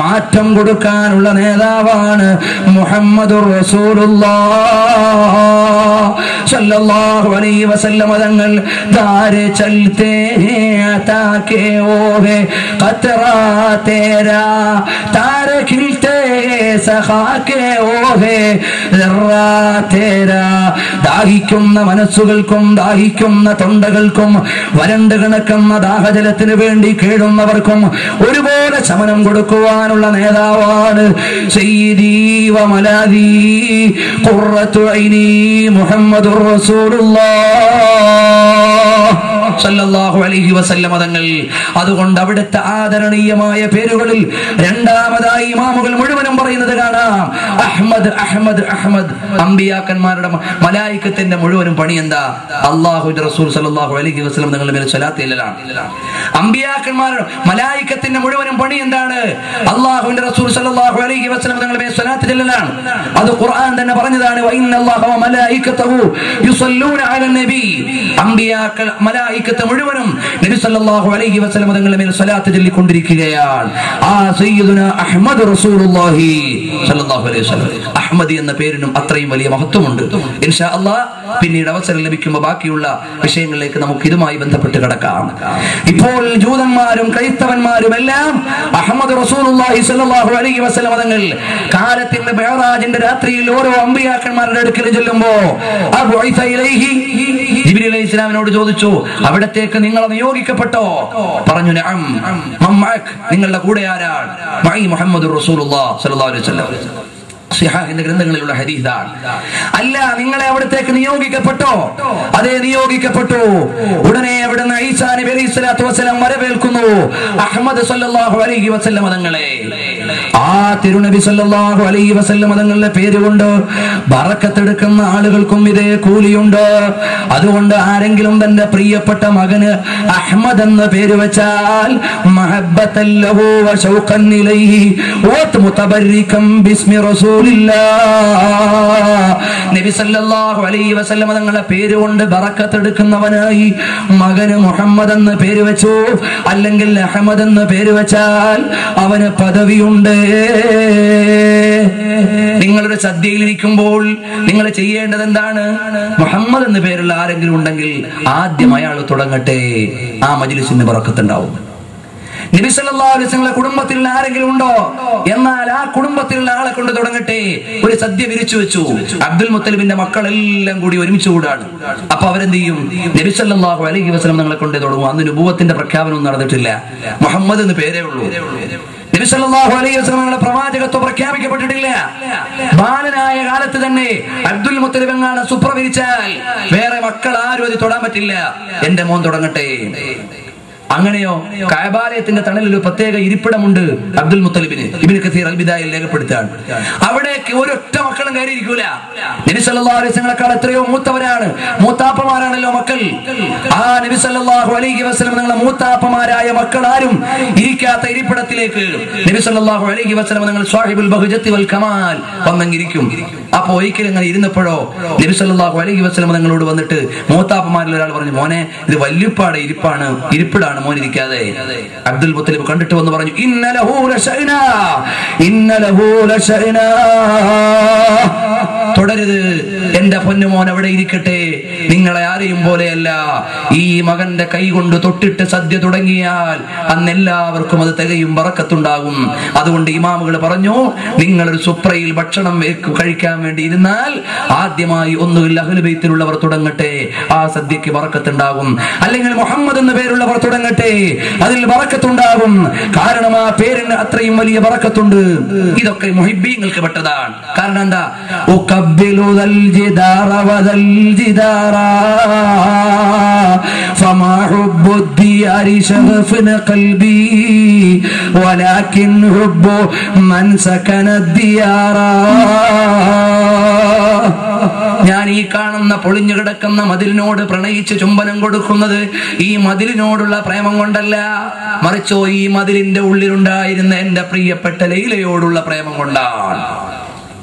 മാറ്റം കൊടുക്കാനുള്ള നേതാവാണ് മുഹമ്മദുർ റസൂലുള്ളാഹ് സല്ലല്ലാഹു അലൈഹി വസല്ലം തങ്ങൾ. ദാരെ ചൽത്തെ हैं ताके ओ है खतरा तेरा तारे खिलते सखा के ओ है जर्रा तेरा. ദാഹിക്കുന്ന മനസ്സുകൾക്കും ദാഹിക്കുന്ന തൊണ്ടകൾക്കും വരണ്ട് കിടക്കുന്ന ദാഹജലത്തിന് വേണ്ടി കേടുന്നവർക്കും ഒരുപോലെ ശമനം കൊടുക്കുവാനുള്ള നേതാവാണ് സയ്യിദി വമലാദി ഖുർറത്തു ഐനി മുഹമ്മദുർ റസൂലുള്ളാഹ് സല്ലല്ലാഹു അലൈഹി വസല്ലം തങ്ങൾ. അതുകൊണ്ട് അവിടുത്തെ ആദരണീയമായ പേരുകളിൽ രണ്ടാമതായി ഇമാമുകൾ മുഴുവനും പറയുന്നത് കാണാം, അഹ്മദ് അഹ്മദ് അഹ്മദ്. അമ്പിയാക്കന്മാരുടെ മലായികത്തിന്റെ മുഴുവനും പണി എന്താ? അല്ലാഹുവിന്റെ റസൂൽ സല്ലല്ലാഹു അലൈഹി വസല്ലം തങ്ങളുടെ മേൽ സ്വലാത്ത് ചെല്ലലാണ്. അമ്പിയാക്കന്മാരുടെ മലായികത്തിന്റെ മുഴുവനും പണി എന്താണ്? അല്ലാഹുവിന്റെ റസൂൽ സല്ലല്ലാഹു അലൈഹി വസല്ലം തങ്ങളുടെ മേൽ സ്വലാത്ത് ചെല്ലലാണ്. അത് ഖുർആൻ തന്നെ പറഞ്ഞതാണ്, വഇന്നല്ലാഹ വമലായികതഹു യുസല്ലൂന അലൻ നബി. അമ്പിയാക്കൾ മലായികത്ത് മുഴുവനും നബി സല്ലല്ലാഹു അലൈഹി വസല്ലം തങ്ങളുടെ മേൽ സ്വലാത്ത് ചൊല്ലിക്കൊണ്ടിരിക്കുകയാണ്. ആ സയ്യിദുനാ അഹ്മദ് റസൂലുള്ളാഹി സല്ലല്ലാഹു അലൈഹി വസല്ലം. അഹ്മദി എന്ന പേരിനും അത്രയും വലിയ മഹത്വമുണ്ട്. ഇൻഷാ അല്ലാഹ് പിന്നീട് അവസരം ലഭിക്കുമ്പോൾ ബാക്കിയുള്ള വിഷയങ്ങളിലേക്ക് നമുക്ക് ഇതുമായി ബന്ധപ്പെട്ട് കിടക്കാം. ഇപ്പോൾ ജൂതന്മാരും ക്രൈസ്തവന്മാരും എല്ലാം അഹ്മദ് റസൂലുള്ളാഹി സ്വല്ലല്ലാഹു അലൈഹി വസല്ലം തങ്ങൾ കാലത്തിന്റെ മിഅ്റാജിന്റെ രാത്രിയിൽ ഓരോ അമ്പിയാക്കന്മാരുടെ അടുക്കൽ ചെല്ലുമ്പോ അബുഇസ ഇലൈഹി, ജിബ്രീൽ അലൈഹിസ്സലാമിനോട് ചോദിച്ചു, അവിടത്തേക്ക് നിങ്ങൾ നിയോഗിക്കപ്പെട്ടോ? പറഞ്ഞു, നഅം. മഅക്, നിങ്ങളുടെ കൂടെ ആരാണ്? മഅി മുഹമ്മദുർ റസൂലുള്ളാഹി സ്വല്ലല്ലാഹു അലൈഹി വസല്ലം. സിഹാഹിന്റെ ഗ്രന്ഥങ്ങളിലുള്ള ഹദീസാണ്. അല്ല, നിങ്ങളെ അവിടത്തേക്ക് നിയോഗിക്കപ്പെട്ടോ? അതേ, നിയോഗിക്കപ്പെട്ടു. ഉടനെ അവിടുന്ന് ഈസാ നബി അലൈഹി സ്വലാത്തു വസ്സലാം വരവേൽക്കുന്നു അഹ്മദ് സല്ലല്ലാഹു അലൈഹി വസല്ലം തങ്ങളെ. ആ തിരുനബി സല്ലല്ലാഹു അലൈഹി വസല്ലം തങ്ങളുടെ പേരുകൊണ്ട് ബറക്കത്തെടുക്കുന്ന ആളുകൾക്കും ഇതേ കൂലിയുണ്ട്. അതുകൊണ്ട് ആരെങ്കിലും തന്റെ പ്രിയപ്പെട്ട മകന് അഹ്മദ് എന്ന പേര് വെച്ചാൽ മഹബ്ബത്തൻ ലഹു വ ശൗഖൻ ഇലൈഹി വ മുതബർരികം ബിസ്മി നബി സല്ലല്ലാഹു അലൈഹി വസല്ലം തങ്ങളുടെ പേരുകൊണ്ട് ബറക്കത്തെടുക്കുന്നവനായി മകന് മുഹമ്മദ് എന്ന് പേര് വെച്ചു, അല്ലെങ്കിൽ അഹ്മദ് എന്ന് പേര് വെച്ചാൽ അവന് പദവിയുണ്ട്. നിങ്ങളുടെ സദ്യയിലിരിക്കുമ്പോൾ നിങ്ങൾ ചെയ്യേണ്ടത് എന്താണ്? മുഹമ്മദ് എന്ന് പേരുള്ള ആരെങ്കിലും ഉണ്ടെങ്കിൽ ആദ്യം അയാൾ തുടങ്ങട്ടെ, ആ മജ്ലിസിന് ബറക്കത്തുണ്ടാവും. നബി സല്ലല്ലാഹു അലൈഹി വസല്ലം കുടുംബത്തിലുള്ള ആരെങ്കിലും ഉണ്ടോ? എന്നാൽ ആ കുടുംബത്തിലുള്ള ആളെ കൊണ്ട് തുടങ്ങട്ടെ. ഒരു സദ്യ വിരിച്ചു വെച്ചു. അബ്ദുൽ മുത്തലിബിന്റെ മക്കളെല്ലാം കൂടി ഒരുമിച്ച് കൂടാണ്. അപ്പൊ അവരെന്ത് ചെയ്യും? നബി സല്ലല്ലാഹു അലൈഹി വസല്ലം തങ്ങളെ കൊണ്ട് തുടങ്ങും. അന്ന് നുബുവത്തിന്റെ പ്രഖ്യാപനം നടന്നിട്ടില്ല, മുഹമ്മദ് എന്ന് പേരേ ഉള്ളൂ. നബി സല്ലല്ലാഹു അലൈഹി വസല്ലം തങ്ങളുടെ പ്രവാചകത്വം പ്രഖ്യാപിക്കപ്പെട്ടിട്ടില്ല. ബാലനായ കാലത്ത് തന്നെ അബ്ദുൽ മുത്തലിബ് എങ്ങാണ് സുപ്ര വിരിച്ചാൽ വേറെ മക്കൾ ആരും അത് തൊടാൻ പറ്റില്ല, എന്റെ മോൻ തുടങ്ങട്ടെ. അങ്ങനെയോ കഅബാലയത്തിന്റെ തണലിൽ ഒരു പ്രത്യേക ഇരിപ്പിടമുണ്ട് അബ്ദുൽ മുത്തലിബിന്. ഇബ്നു കസീർ അൽ ബിദായയിൽ രേഖപ്പെടുത്തുകയാണ്. അവിടേക്ക് ഒരൊറ്റ മക്കളും കയറിയിരിക്കൂല. നബി സല്ലല്ലാഹു അലൈഹി വസല്ലം എത്രയോ മൂത്തവരാണ്, മൂത്താപ്പമാരാണല്ലോ മക്കൾ. ആ നബി സല്ലല്ലാഹു അലൈഹി വസല്ലം തങ്ങളുടെ മൂത്താപ്പമാരായ മക്കൾ ആരും ഇരിക്കാത്ത ഇരിപ്പിടത്തിലേക്ക് നബി സല്ലല്ലാഹു അലൈഹി വസല്ലം തങ്ങൾ സ്വാഹിബുൽ ബഹ്ജത്തി വൽ കമാൽ വന്നെങ്കിരിക്കും. അപ്പൊ ഒരിക്കലും അങ്ങനെ ഇരുന്നപ്പോഴോ നബി സല്ലല്ലാഹു അലൈഹി വസല്ലം തങ്ങളോട് വന്നിട്ട് മൂത്താപ്പമാരിൽ ഒരാൾ പറഞ്ഞു, മോനെ ഇത് വല്യുപ്പാടെ ഇരിപ്പിടാണ്, മോൻ ഇരിക്കാതെ. അബ്ദുൽ മുത്തലിബ് കണ്ടിട്ട് വന്ന് പറഞ്ഞു, ഇന്നലഹു ലശഅനാ, ഇന്നലഹു ലശഅനാ. തുടരുത്, എന്റെ പൊന്നുമോൻ അവിടെ ഇരിക്കട്ടെ. നിങ്ങളെ ആരെയും പോലെയല്ല. ഈ മകന്റെ കൈ കൊണ്ട് തൊട്ടിട്ട് സദ്യ തുടങ്ങിയാൽ അന്ന് എല്ലാവർക്കും അത് തികയും, ബറക്കത്തുണ്ടാകും. അതുകൊണ്ട് ഇമാമുകൾ പറഞ്ഞു, നിങ്ങളൊരു സുപ്രയിൽ ഭക്ഷണം കഴിക്കാൻ വേണ്ടി ഇരുന്നാൽ ആദ്യമായി ഒന്നുകിൽ അഹ്ലു ബൈത്തിലുള്ളവർ തുടങ്ങട്ടെ, ആ സദ്യക്ക് ബറക്കത്തുണ്ടാകും. അല്ലെങ്കിൽ മുഹമ്മദ് എന്ന പേരുള്ളവർ തുടങ്ങട്ടെ, അതിൽ ബറക്കത്തുണ്ടാകും. കാരണം ആ പേരിന് അത്രയും വലിയ ബറക്കത്തുണ്ട്. ഇതൊക്കെ മുഹിബ്ബീങ്ങൾക്ക് പെട്ടതാണ്. കാരണം എന്താ? ഞാൻ ഈ കാണുന്ന പൊളിഞ്ഞു കിടക്കുന്ന മതിലിനോട് പ്രണയിച്ച് ചുംബനം കൊടുക്കുന്നത് ഈ മതിലിനോടുള്ള പ്രേമം കൊണ്ടല്ല, മറിച്ചോ ഈ മതിലിന്റെ ഉള്ളിലുണ്ടായിരുന്ന എന്റെ പ്രിയപ്പെട്ട ലൈലയോടുള്ള പ്രേമം കൊണ്ടാണ്.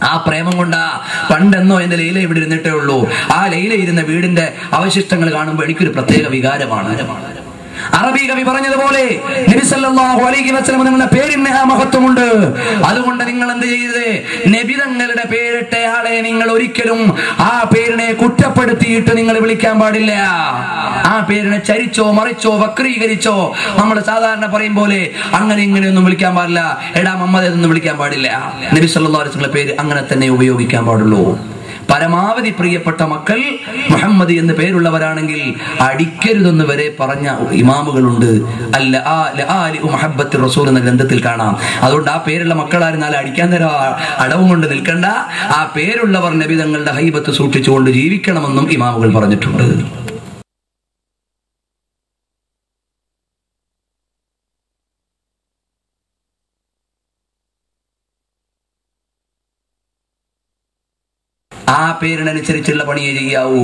ആ പ്രേമം കൊണ്ടാ പണ്ടെന്നോ എന്റെ ലൈല ഇവിടെ ഇരുന്നിട്ടേ ഉള്ളൂ. ആ ലൈല ഇരുന്ന വീടിന്റെ അവശിഷ്ടങ്ങൾ കാണുമ്പോൾ എനിക്കൊരു പ്രത്യേക വികാരമാണ്. അറബി കവി പറഞ്ഞതുപോലെ നബി സല്ലല്ലാഹു അലൈഹി വസല്ലം തങ്ങളുടെ പേരിന് ആ മഹത്വമുണ്ട്. അതുകൊണ്ട് നിങ്ങൾ എന്ത് ചെയ്യരുത്? നബി തങ്ങളുടെ പേരിട്ടയാളെ നിങ്ങൾ ഒരിക്കലും ആ പേരിനെ കുറ്റപ്പെടുത്തിയിട്ട് നിങ്ങൾ വിളിക്കാൻ പാടില്ല. ആ പേരിനെ ചരിച്ചോ മറിച്ചോ വക്രീകരിച്ചോ നമ്മൾ സാധാരണ പറയും പോലെ അങ്ങനെ ഇങ്ങനെയൊന്നും വിളിക്കാൻ പാടില്ല. എടാ മുഹമ്മദ് എന്നൊന്നും വിളിക്കാൻ പാടില്ല. നബി സല്ലല്ലാഹു അലൈഹി വസല്ലം പേര് അങ്ങനെ തന്നെ ഉപയോഗിക്കാൻ പാടുള്ളൂ. പരമാവധി പ്രിയപ്പെട്ട മക്കൾ മുഹമ്മദ് എന്ന് പേരുള്ളവരാണെങ്കിൽ അടിക്കരുതെന്ന് വരെ പറഞ്ഞ ഇമാമുകളുണ്ട്. മുഹബ്ബത്തുർ റസൂൽ എന്ന ഗ്രന്ഥത്തിൽ കാണാം. അതുകൊണ്ട് ആ പേരുള്ള മക്കളായിരുന്നാലും അടിക്കാൻ തരാ അടവും കൊണ്ട് നിൽക്കണ്ട. ആ പേരുള്ളവർ നബി തങ്ങളുടെ ഹൈബത്ത് സൂക്ഷിച്ചുകൊണ്ട് ജീവിക്കണമെന്നും ഇമാമുകൾ പറഞ്ഞിട്ടുണ്ട്. ആ പേരിനനുസരിച്ചുള്ള പണിയെ ചെയ്യാവൂ.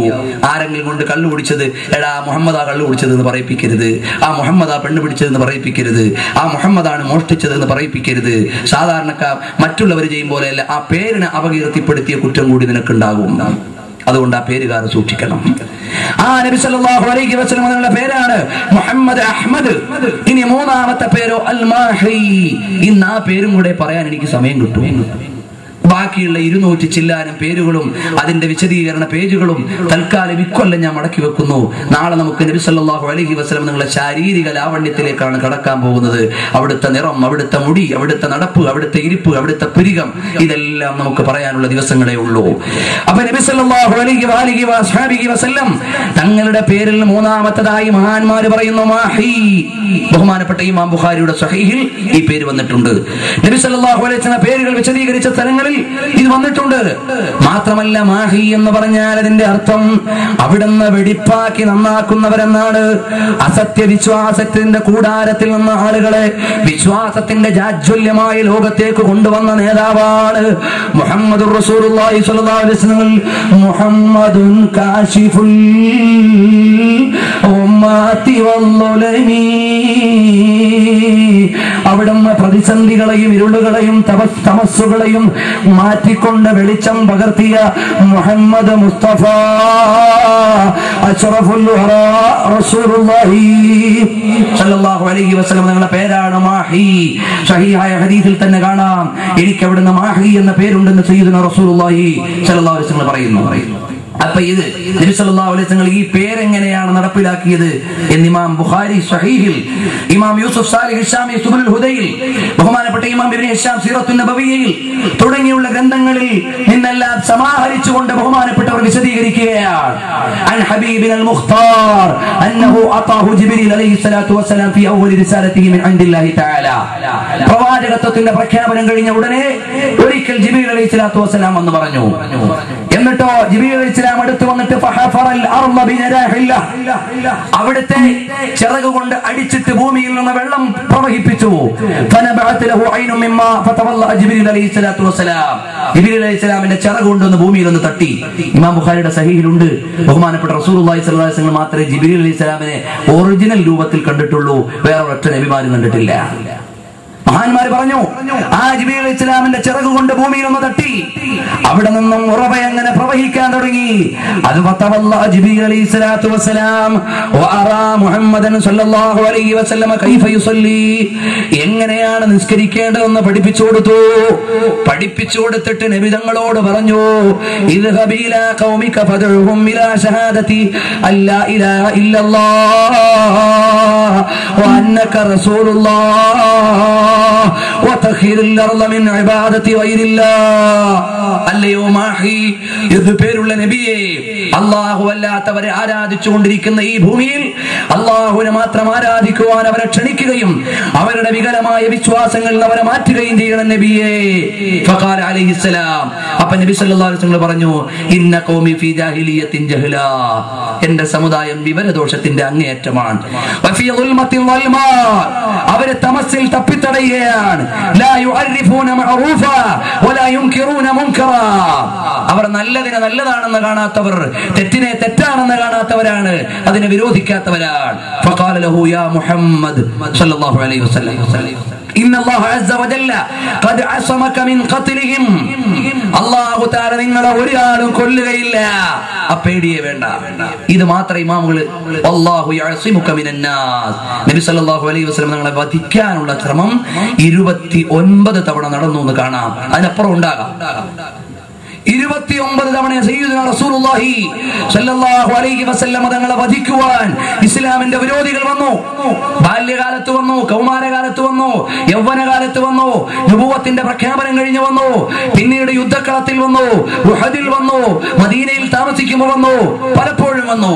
ആരെങ്കിലും കൊണ്ട് കള്ളു കുടിച്ചത്, എടാ മുഹമ്മദാ കള്ളു കുടിച്ചത് എന്ന് പറയിപ്പിക്കരുത്. ആ മുഹമ്മദാ പെണ്ണ് പിടിച്ചതെന്ന് പറയിപ്പിക്കരുത്. ആ മുഹമ്മദാണ് മോഷ്ടിച്ചതെന്ന് പറയിപ്പിക്കരുത്. സാധാരണക്കാർ മറ്റുള്ളവർ ചെയ്യും പോലെയല്ല. ആ പേരിനെ അപകീർത്തിപ്പെടുത്തിയ കുറ്റം കൂടി നിനക്കുണ്ടാകും. അതുകൊണ്ട് ആ പേരുകാർ സൂക്ഷിക്കണം. ആ നബി സല്ലല്ലാഹു അലൈഹി വസല്ലം തങ്ങളുടെ പേരാണ് മുഹമ്മദ് അഹ്മദ്. ഇനി മൂന്നാമത്തെ പേരോ അൽ മാഹി. ഇന്ന് ആ പേരും കൂടെ പറയാൻ എനിക്ക് സമയം കിട്ടും. ബാക്കിയുള്ള 200 ചില്ലാനും പേരുകളും അതിന്റെ വിശദീകരണ പേജുകളും തൽക്കാലം ഇക്കൊല്ലം ഞാൻ മടക്കി വെക്കുന്നു. നാളെ നമുക്ക് നബി സല്ലല്ലാഹു അലൈഹി വസല്ലം നിങ്ങളുടെ ശാരീരിക ലാവണ്യത്തിലേക്കാണ് കടക്കാൻ പോകുന്നത്. അവിടുത്തെ നിറം, അവിടുത്തെ മുടി, അവിടുത്തെ നടപ്പ്, അവിടുത്തെ ഇരിപ്പ്, അവിടുത്തെ പുരികം, ഇതെല്ലാം നമുക്ക് പറയാനുള്ള ദിവസങ്ങളേ ഉള്ളൂ. അപ്പൊ നബി സല്ലല്ലാഹു അലൈഹി വസല്ലം തങ്ങളുടെ പേരിൽ മൂന്നാമത്തേതായി മഹാന്മാര് പറയുന്നു മാഹി. ബഹുമാനപ്പെട്ട ഇമാം ബുഖാരിയുടെ സ്വഹീഹിൽ ഈ പേര് വന്നിട്ടുണ്ട്. നബി സല്ലല്ലാഹു അലൈഹി വസല്ലം പേരുകൾ വിശദീകരിച്ച സ്ഥലങ്ങളിൽ ഇത് വന്നിട്ടുണ്ട്. മാത്രമല്ല മാഹി എന്ന് പറഞ്ഞാൽ അതിന്റെ അർത്ഥം അവിടുന്ന് വെടിപ്പാക്കി നന്നാക്കുന്നവരെന്നാണ്. അസത്യ വിശ്വാസത്തിന്റെ കൂടാരത്തിൽ നിന്ന ആളുകളെ വിശ്വാസത്തിന്റെ ജാജ്വല്യമായ ലോകത്തേക്ക് കൊണ്ടുവന്ന നേതാവാണ് മുഹമ്മദുർ റസൂലുള്ളാഹി സ്വല്ലല്ലാഹു അലൈഹി വസല്ലം. മുഹമ്മദുൻ കാശിഫുൽ ഉമ്മത്തി വല്ലുലമി. അവിടുന്ന് പ്രതിസന്ധികളെയും ഇരുളുകളെയും തമസ്സുകളെയും മാറ്റിക്കൊണ്ട് വെളിച്ചം പകർത്തിയ മുഹമ്മദ് മുസ്തഫ അഷ്റഫുൽ വറാ റസൂലുള്ളാഹി സ്വല്ലല്ലാഹു അലൈഹി വസല്ലം തങ്ങളുടെ പേരാണ് മാഹി. സ്വഹീഹായ ഹദീസിൽ തന്നെ കാണാം, എനിക്ക് അവിടുന്ന് മാഹി എന്ന പേരുണ്ടെന്ന് സയ്യിദുനാ റസൂലുള്ളാഹി സ്വല്ലല്ലാഹു അലൈഹി വസല്ലം പറയുന്നു. അപ്പൊ ഇത് നബി സല്ലല്ലാഹു അലൈഹി വസല്ലം ഈ പേരെങ്ങനെയാണ് നടപ്പിലാക്കിയത് എന്ന് ഇമാം ബുഖാരി സ്വഹീഹിൽ, ഇമാം യൂസുഫ് സാലിഹ് ഹിശാമി സുബുലുൽ ഹുദയിൽ, ബഹുമാനപ്പെട്ട ഇമാം ഇബ്നു ഹിശാം സീറത്തുൻ നബവിയിൽ തുടങ്ങിയുള്ള ഗ്രന്ഥങ്ങളിൽ നിന്നെല്ലാം സമാഹരിച്ചുകൊണ്ട് ബഹുമാനപ്പെട്ടവർ വിശദീകരിക്കുകയാണ്. അൻ ഹബീബിനൽ മുഖ്താർ അന്നഹു അതാഹു ജിബ്രീൽ അലൈഹി സ്വലാത്തു വസ്സലാം ഫി അവ്വലി റിസാലത്തിഹി മിൻ ഇൻദില്ലാഹി തആല. പ്രവാചകത്വത്തിന്റെ പ്രഖ്യാപനം കഴിഞ്ഞ ഉടനെ ഒരിക്കൽ ജിബ്രീൽ അലൈഹി സ്വലാത്തു വസ്സലാം എന്ന് പറഞ്ഞു. എന്നിട്ടോ ജിബ്രീൽ അലൈഹി സ്വലാം അടുത്ത് വന്നിട്ട് ഫഹഫറൽ അർള ബിനരാഹില്ല, അവിടുത്തെ ചിറക് കൊണ്ട് അടിച്ചിട്ട് ഭൂമിയിൽ നിന്ന് വെള്ളം പ്രവഹിപ്പിച്ചു. ഫനബഅത ലഹു ഐനുൻ മിമ്മാ ഫതവല്ല ജിബ്രീൽ അലൈഹി സ്വലാത്തു വസ്സലാം. ജിബ്രീൽ അലൈഹി സ്വലാമിന്റെ ചിറക് കൊണ്ടൊന്ന് ഭൂമിയിൽ ഒന്ന് തട്ടി. ഇമാം ബുഖാരിയുടെ സഹീഹിലുണ്ട്, ബഹുമാനപ്പെട്ട റസൂലുള്ളാഹി സ്വല്ലല്ലാഹു അലൈഹി വസല്ലം മാത്രമേ ജിബ്രീൽ അലൈഹി സ്വലാമിനെ ഒറിജിനൽ രൂപത്തിൽ കണ്ടിട്ടുള്ളൂ, വേറെ ഒറ്റ നബിമാരും കണ്ടിട്ടില്ല. മഹാന്മാര് പറഞ്ഞു, ആ ജിബ്രീൽ അലൈഹി സ്വലാമിന്റെ ചിറക് കൊണ്ട് ഭൂമിയിൽ ഒന്ന് തട്ടി. അവിടെ നിന്നും ഉറവ അങ്ങനെ പ്രവഹിക്കാൻ തുടങ്ങി. അത് ഫതവല്ല ജിബ്രീൽ അലൈഹി സ്വലാത്തു വസ്സലാം വഅറാ മുഹമ്മദൻ സ്വല്ലല്ലാഹു അലൈഹി വസല്ലം കൈഫ യുസല്ലി, എങ്ങനെയാണ് നിസ്കരിക്കേണ്ടതെന്ന് പഠിപ്പിച്ചു കൊടുത്തു. പഠിപ്പിച്ചു കൊടുത്തിട്ട് നബി തങ്ങളോട് പറഞ്ഞു, ഇദ്ഹബി ഇലാ ഖൗമിക ഫദ്ഉഹും ഇലാ ഷഹാദതി അല്ലാ ഇലാഹ ഇല്ലല്ലാഹ് വ അന്നക റസൂലുള്ളാഹ് അല്ലയോ മാഹി, ഇത് പേരുള്ള നബിയെ, അല്ലാഹു അല്ലാത്തവരെ ആരാധിച്ചുകൊണ്ടിരിക്കുന്ന ഈ ഭൂമിയിൽ അല്ലാഹുവിനെ മാത്രം ആരാധിക്കുവാൻ അവരെ ക്ഷണിക്കുകയും അവരുടെ വികലമായ വിശ്വാസങ്ങളിൽ അവരെ മാറ്റുകയും ചെയ്യണം നബിയെ. ഫഖാല അലൈഹിസ്സലാം, അപ്പോൾ നബി സല്ലല്ലാഹു അലൈഹി വസല്ലം പറഞ്ഞു, ഇന്ന ഖൗമി ഫീ ജാഹിലിയത്തിൻ ജഹ്ലാ, എന്റെ സമുദായം വിവരദോഷത്തിന്റെ അങ്ങേയറ്റമാണ്. വഫീ ദുൽമത്തിൻ വൽമാ, അവരെ തമസ്സിൽ തപ്പിത്തടയുകയാണ്. ലാ യുഅരിഫൂന മഅറൂഫാ വലാ യുൻകിറൂന മുൻകറാ, അവർ നല്ലതിനെ നല്ലതാണെന്ന് കാണാത്തവർ, തെറ്റിനെ തെറ്റാണെന്ന് കാണാത്തവരാണ്, അതിനെ വിരോധിക്കാത്തവരാണ്. ഫഖാല ലഹു യാ മുഹമ്മദ് സല്ലല്ലാഹു അലൈഹി വസല്ലം, ഇന്നല്ലാഹു അസ്സ വജല്ല ഖദ് അസമക മിൻ ഖത്ലിഹിം, അല്ലാഹു തആല നിങ്ങളെ ഒരാളും കൊല്ലുകയില്ല, പേടിയേ വേണ്ട. ഇത് മാത്രം ഇമാമുകൾ അല്ലാഹു യഅസിമുക മിനന്നാസ്, നബി സല്ലല്ലാഹു അലൈഹി വസല്ലം നിങ്ങളെ വധിക്കാനുള്ള ശ്രമം 29 തവണ നടന്നു എന്ന് കാണാം. അതിനപ്പുറം ഉണ്ടാകാം. 29 തവണ സയ്യിദുനാ റസൂലുള്ളാഹി സ്വല്ലല്ലാഹു അലൈഹി വസല്ലം തങ്ങളെ വധിക്കുവാൻ ഇസ്ലാമിന്റെ വിരോധികൾ വന്നു. ബാല്യകാലത്ത് വന്നു, കൗമാരകാലത്ത് വന്നു, യൗവനകാലത്ത് വന്നു, നബുവത്തിന്റെ പ്രഖ്യാപനം കഴിഞ്ഞു വന്നു, പിന്നീട് യുദ്ധക്കളത്തിൽ വന്നു, ഉഹദിൽ വന്നു, മദീനയിൽ താമസിക്കുമ്പോൾ വന്നു, പലപ്പോഴും വന്നു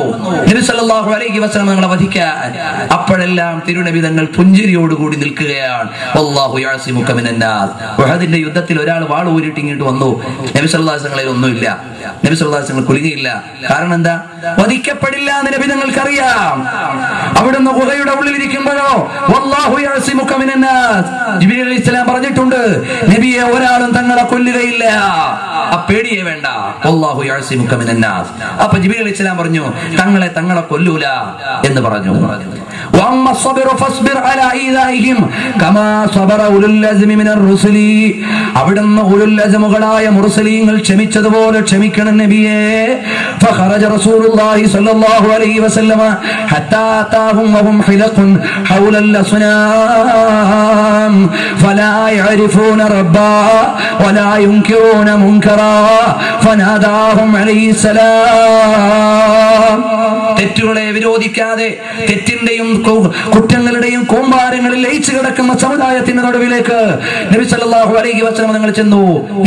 നബി സല്ലല്ലാഹു അലൈഹി വസല്ലം തങ്ങളെ വധിക്കാൻ. അപ്പോഴെല്ലാം തിരുനബി തങ്ങൾ പുഞ്ചിരിയോടുകൂടി നിൽക്കുകയാണ്. വല്ലാഹു യഅസിമുക മിനന്നാസ്. ഉഹദിന്റെ യുദ്ധത്തിൽ ഒരാൾ വാൾ ഊരിട്ട് ഇങ്ങോട്ട് വന്നു, നബി സല്ലല്ലാഹു ഒന്നുമില്ല, നബി സല്ലല്ലാഹു അലൈഹി വസല്ലം കുലുങ്ങിയില്ല. കാരണം എന്താ? വധിക്കപ്പെടില്ല എന്ന് നബി തങ്ങൾക്കറിയാം. അവിടുന്ന് ഗുഹയുടെ ഉള്ളിലിരിക്കുമ്പോഴോ വല്ലാഹു യഅസിമുക മിനന്നാസ്, ജിബ്രീൽ അലൈഹിസ്സലാം പറഞ്ഞിട്ടുണ്ട്, നബിയെ ഒരാളും തങ്ങളെ കൊല്ലുകയില്ല. ആ പേടിയെ വേണ്ട. വല്ലാഹു യഅസിമുക മിനന്നാസ്. അപ്പോൾ ജിബ്രീൽ അലൈഹിസ്സലാം പറഞ്ഞു തങ്ങളെ കൊല്ലൂല എന്ന് പറഞ്ഞു. വഅമ്മ الصبر فاصبر على إيذائهم كما صبر أولو العزم من الرسل. അവിടുന്ന് ഉലുൽ അസ്മുകളായ മുർസലീങ്ങൾ ക്ഷമിച്ചതുപോലെ ക്ഷമിക്കണം നബിയേ. فخرج رسول الله صلى الله عليه وسلم حتى أتاهم وهم حلق حول الأصنام فلا يعرفون ربا ولا ينكرون منكرا فناداهم عليه السلام. തെറ്റുകളെ വിരോധിക്കാതെ തെറ്റിന്റെയും കുറ്റങ്ങളുടെയും കൂമ്പാരങ്ങളിൽ ലയിച്ചു കിടക്കുന്ന സമുദായത്തിന്റെ നടുവിലേക്ക് നബി സല്ലല്ലാഹു അലൈഹി വസല്ലം തങ്ങൾ ചെന്നു.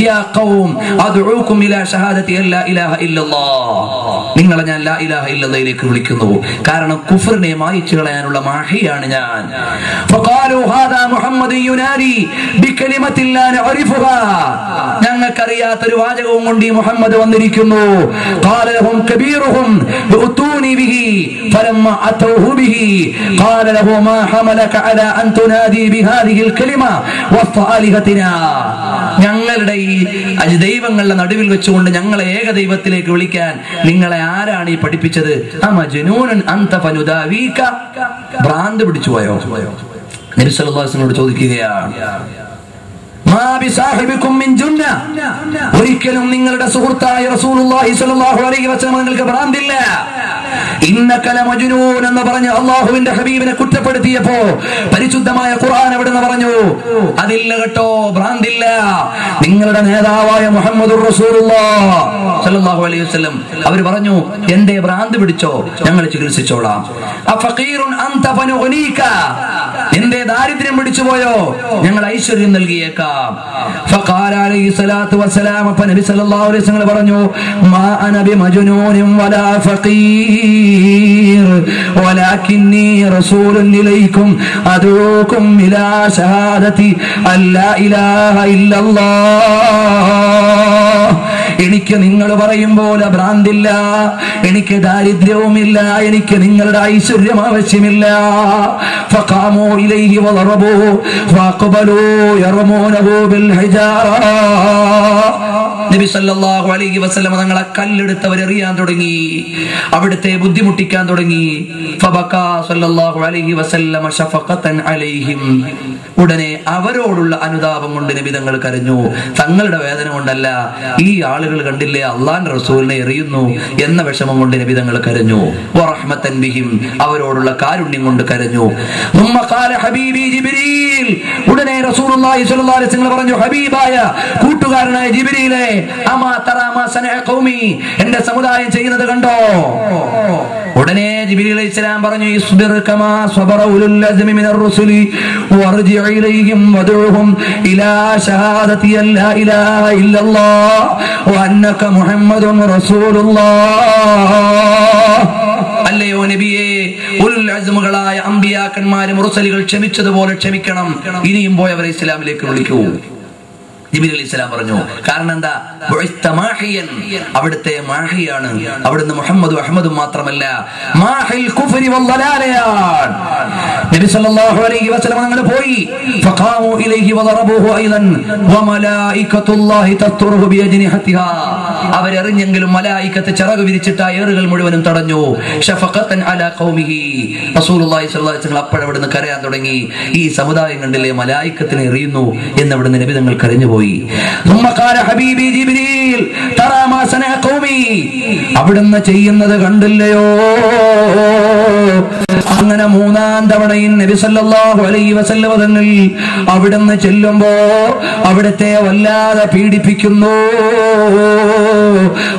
യാ ഖൗം അദ്ഉകും ഇലാ ഷഹാദത്തി അല്ലാ ഇലാഹ ഇല്ലല്ലാഹ്. നിങ്ങളെ ഞാൻ ലാ ഇലാഹ ഇല്ലല്ലാഹിലേക്ക് വിളിക്കുന്നു. കാരണം കുഫറിനെ മായിച്ചു കളയാനുള്ള മാഹിയാണ് ഞാൻ. ഫഖാലു ഹാദാ മുഹമ്മദ് യുനാദി ബികലിമത്തി ലാ നഅരിഫുഹാ. ഞങ്ങൾക്കറിയാത്തൊരു വാചകവും കൊണ്ട് ഈ മുഹമ്മദ് വന്നിരിക്കുന്നു. ഖാല ലഹും കബീറുഹും ഉതൂനി ബിഹി ഫലമ്മ അതൂഹു ബിഹി ഖാല ലഹു മാ ഹമലക അലാ അൻ തുനാദി ബിഹാദിഹിൽ കലിമ വസ്ത ആലിഹതിനാ. ഞങ്ങളുടെ ഈ ദൈവങ്ങളുടെ നടുവിൽ വെച്ചുകൊണ്ട് ഞങ്ങളെ ഏക ദൈവത്തിലേക്ക് വിളിക്കാൻ നിങ്ങളെ ആരാണ് ഈ പഠിപ്പിച്ചത്? അമജ്നൂനൻ അൻത ഫനുദാവീക. ഭ്രാന്ത് പിടിച്ചു പോയോ? നബി സല്ലല്ലാഹു അലൈഹി വസല്ലം ചോദിക്കുകയാണ്, ഒരിക്കലും നിങ്ങളുടെ സുഹൃത്തായ റസൂലുള്ളാഹി സ്വല്ലല്ലാഹു അലൈഹി വസല്ലം നിങ്ങൾക്ക് ഭ്രാന്തില്ല. ഇന്നക ലമജ്നൂൻ എന്ന് പറഞ്ഞ് അല്ലാഹുവിന്റെ ഹബീബിനെ കുറ്റപ്പെടുത്തിയപ്പോ പരിശുദ്ധമായ ഖുർആൻ എവിടെന്ന് പറഞ്ഞു? അതില്ല കേട്ടോ, ഭ്രാന്തില്ല. നിങ്ങളുടെ നേതാവായ മുഹമ്മദുർ റസൂലുള്ളാഹി സ്വല്ലല്ലാഹു അലൈഹി വസല്ലം അവർ പറഞ്ഞു, എന്തേ ഭ്രാന്ത് പിടിച്ചോ, ഞങ്ങൾ ചികിത്സിച്ചോളാം. അഫഖീറുൻ അൻത ഫനുഗ്നീക. എന്തേ ദാരിദ്ര്യം പിടിച്ചുപോയോ, ഞങ്ങൾ ഐശ്വര്യം നൽകിയേക്കാം. ഫഖാല അലൈഹി സ്വലാത്തു വസ്സലാം, നബി സല്ലല്ലാഹു അലൈഹി വസല്ലം പറഞ്ഞു, മാ അന ബിമജ്നൂനിൻ വലാ ഫഖീർ വലാകിന്നി റസൂലുൻ ഇലൈക്കും അദൂകും ഇലാ ഷഹാദതി അല്ലാ ഇലാഹ ഇല്ലല്ലാഹ്. എനിക്ക് നിങ്ങൾ പറയും പോലെ ഭ്രാന്തില്ല, എനിക്ക് ദാരിദ്ര്യവുമില്ല, എനിക്ക് നിങ്ങളുടെ ഐശ്വര്യം ആവശ്യമില്ല. ഫഖാമൂ ഇലൈഹി വളറബൂ ഫഅഖബലൂ യർമൂനഹു ബിൽ ഹിജാറ. നബി സല്ലല്ലാഹു അലൈഹി വസല്ലം തങ്ങളെ കല്ലെടുത്തവർ എറിയാൻ തുടങ്ങി, അവിടുത്തെ ബുദ്ധിമുട്ടിക്കാൻ തുടങ്ങി. ഫബകാ സല്ലല്ലാഹു അലൈഹി വസല്ലം ശഫഖതൻ അലൈഹിം. ഉടനെ അവരോടുള്ള അനുതാപം കൊണ്ട് നബി തങ്ങൾ കരഞ്ഞു. തങ്ങളുടെ വേദന കൊണ്ടല്ല, ഈ ആളുകൾ കണ്ടില്ലേ അള്ളാന്റെ റസൂലിനെ എറിയുന്നു എന്ന വിഷമം കൊണ്ട് നബി തങ്ങൾ കരഞ്ഞു. വറഹ്മതൻ ബിഹിം, അവരോടുള്ള കാരുണ്യം കൊണ്ട് കരഞ്ഞു. ثم قال حبيبي ജിബ്രീൽ. ഉടനെ റസൂലുള്ളാഹി സ്വല്ലല്ലാഹു അലൈഹി വസല്ലം പറഞ്ഞു, ഹബീബായ കൂട്ടുകാരനായ ജിബ്രീലേ, അമാ തറാ മാ സനഅ ഖൗമി, എന്റെ സമുദായം ചെയ്യുന്നത് കണ്ടോ? ഉടനെ ജിബ്രീൽ അലൈഹിസ്സലാം പറഞ്ഞു, ഇസ്ബിർ കമാ സബറ ഉലുൽ അസ്മി മിനർ റുസുലി വർജി ഇലൈഹിം വദഉഹും ഇലാ ഷഹാദതി അല്ലാ ഇലാഹ ഇല്ലല്ലാഹ് വഅന്നക മുഹമ്മദുൻ റസൂലുള്ളാഹ്. അല്ലയോ നബിയേ, ഉലുൽ അസ്മുകളായ അമ്പിയാക്കന്മാരും മുർസലുകൾ ക്ഷമിച്ചതുപോലെ ക്ഷമിക്കണം. ഇനിയും പോയവരെ ഇസ്ലാമിലേക്ക് വിളിക്കൂ. ജിബ്രീൽ അലൈഹിസ്സലാം പറഞ്ഞു, കാരണം എന്താ? അവിടുത്തെ മാഹിയാണ്. അവിടുന്ന് മുഹമ്മദും അഹ്മദും മാത്രമല്ല, മാഹിൽ കുഫ്രി വൽ ദലാലയാണ്. നബി സല്ലല്ലാഹു അലൈഹി വസല്ലം തങ്ങൾ പോയി. ഫഖാമു ഇലൈഹി വദറബൂഹു അയ്ളൻ വമലായികത്തുല്ലാഹി തത്റുഹു ബിയജ്നിഹതിഹാ. അവരെറിഞ്ഞെങ്കിലും മലായികത്ത് ചിറക് വിരിച്ചിട്ട് ആ ഏറുകൾ മുഴുവനും തടഞ്ഞു. ഷഫഖതൻ അലാ ഖൗമിഹി. റസൂലുള്ളാഹി സ്വല്ലല്ലാഹു അലൈഹി വസല്ലം അപ്പോഴവിടുന്ന് കരയാൻ തുടങ്ങി. ഈ സമുദായം കണ്ടില്ലേ മലായികത്തിനെ എറിയുന്നു എന്ന് അവിടുന്ന് നബി തങ്ങൾ കരഞ്ഞു പോയി. അവിടുന്ന് ചെയ്യുന്നത് കണ്ടില്ലയോ? അങ്ങനെ മൂന്നാം തവണയും നബി സല്ലല്ലാഹു അലൈഹി വസല്ലം തങ്ങൾ അവിടുന്ന് ചെല്ലുമ്പോ അവിടുത്തെ വല്ലാതെ പീഡിപ്പിക്കുന്നു.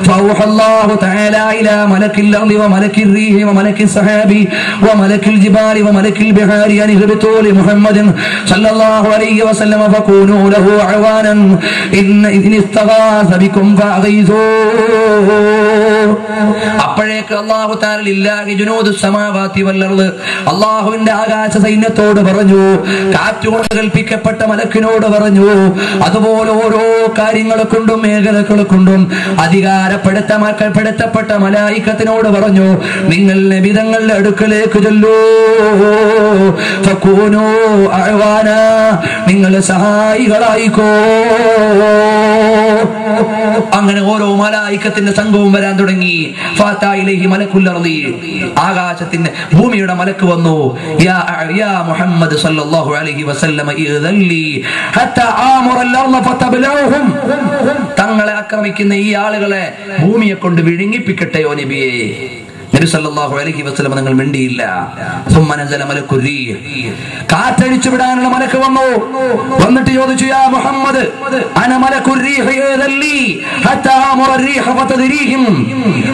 ഫൗഹല്ലാഹു തആല ഇലാ മലക്കിൽ അർളി വമലക്കിർ റീഹി വമലക്കിസ് സഹാബി വമലക്കിൽ ജിബാലി വമലക്കിൽ ബിഹാരി അൻ ഇഹ്ബിതു ലി മുഹമ്മദിൻ സല്ലല്ലാഹു അലൈഹി വസല്ലം ഫകൂനൂ ലഹു അവാനൻ ഇന്ന ഇൻ ഇസ്തഗാസ ബികും ഫഅഗീസൂ. അപ്പോഴേക്ക് അല്ലാഹു തആല ലില്ലാഹി ജുനൂദുസ് സമാവാതി വൽ അർള്, അല്ലാഹുവിന്റെ ആകാശ സൈന്യത്തോട് പറഞ്ഞു, കാറ്റുകൊണ്ട് കൽപ്പിക്കപ്പെട്ട മലക്കിനോട് പറഞ്ഞു, അതുപോലെ ഓരോ കാര്യങ്ങളെ കൊണ്ടും മേഖലകളെ കൊണ്ടും അധികാരപ്പെടുത്തപ്പെട്ട മലായികത്തിനോട് പറഞ്ഞു, നിങ്ങൾ നബി തങ്ങളുടെ അടുക്കലേക്ക് ചെല്ലൂ. ഫകൂനൂ അഅവാന, നിങ്ങൾ സഹായികളായിക്കോ. അങ്ങനെ ഓരോ മലായിക്കത്തിന്റെ സംഘവും വരാൻ തുടങ്ങി. ഫാതാ ഇലൈഹി മലക്കുൽ അർളി, ആകാശത്തിന്റെ ഭൂമിയുടെ മലക്ക് വന്നു. യാ മുഹമ്മദ് സല്ലല്ലാഹു അലൈഹി വസല്ലം ഇദല്ലി ഹത്താ ആമുറൽ അർള ഫതബ്ലഉഹും, തങ്ങളെ ആക്രമിക്കുന്ന ഈ ആളുകളെ ഭൂമിയെ കൊണ്ട് വിഴുങ്ങിപ്പിക്കട്ടെയോ നബിയേ. നബി സല്ലല്ലാഹു അലൈഹി വസല്ലം തങ്ങൾ മിണ്ടിയില്ല. സുമ്മ നസല മലക്കുർ റീഹ്, കാറ്റടിച്ചു വിടാനുള്ള മലക്ക് വന്നു. വന്നിട്ട് ചോദിച്ചു, യാ മുഹമ്മദ് അന മലക്കുർ റീഹ് യദല്ലി ഹത്താ അമറ റീഹ ഫതദ്രീഹിം,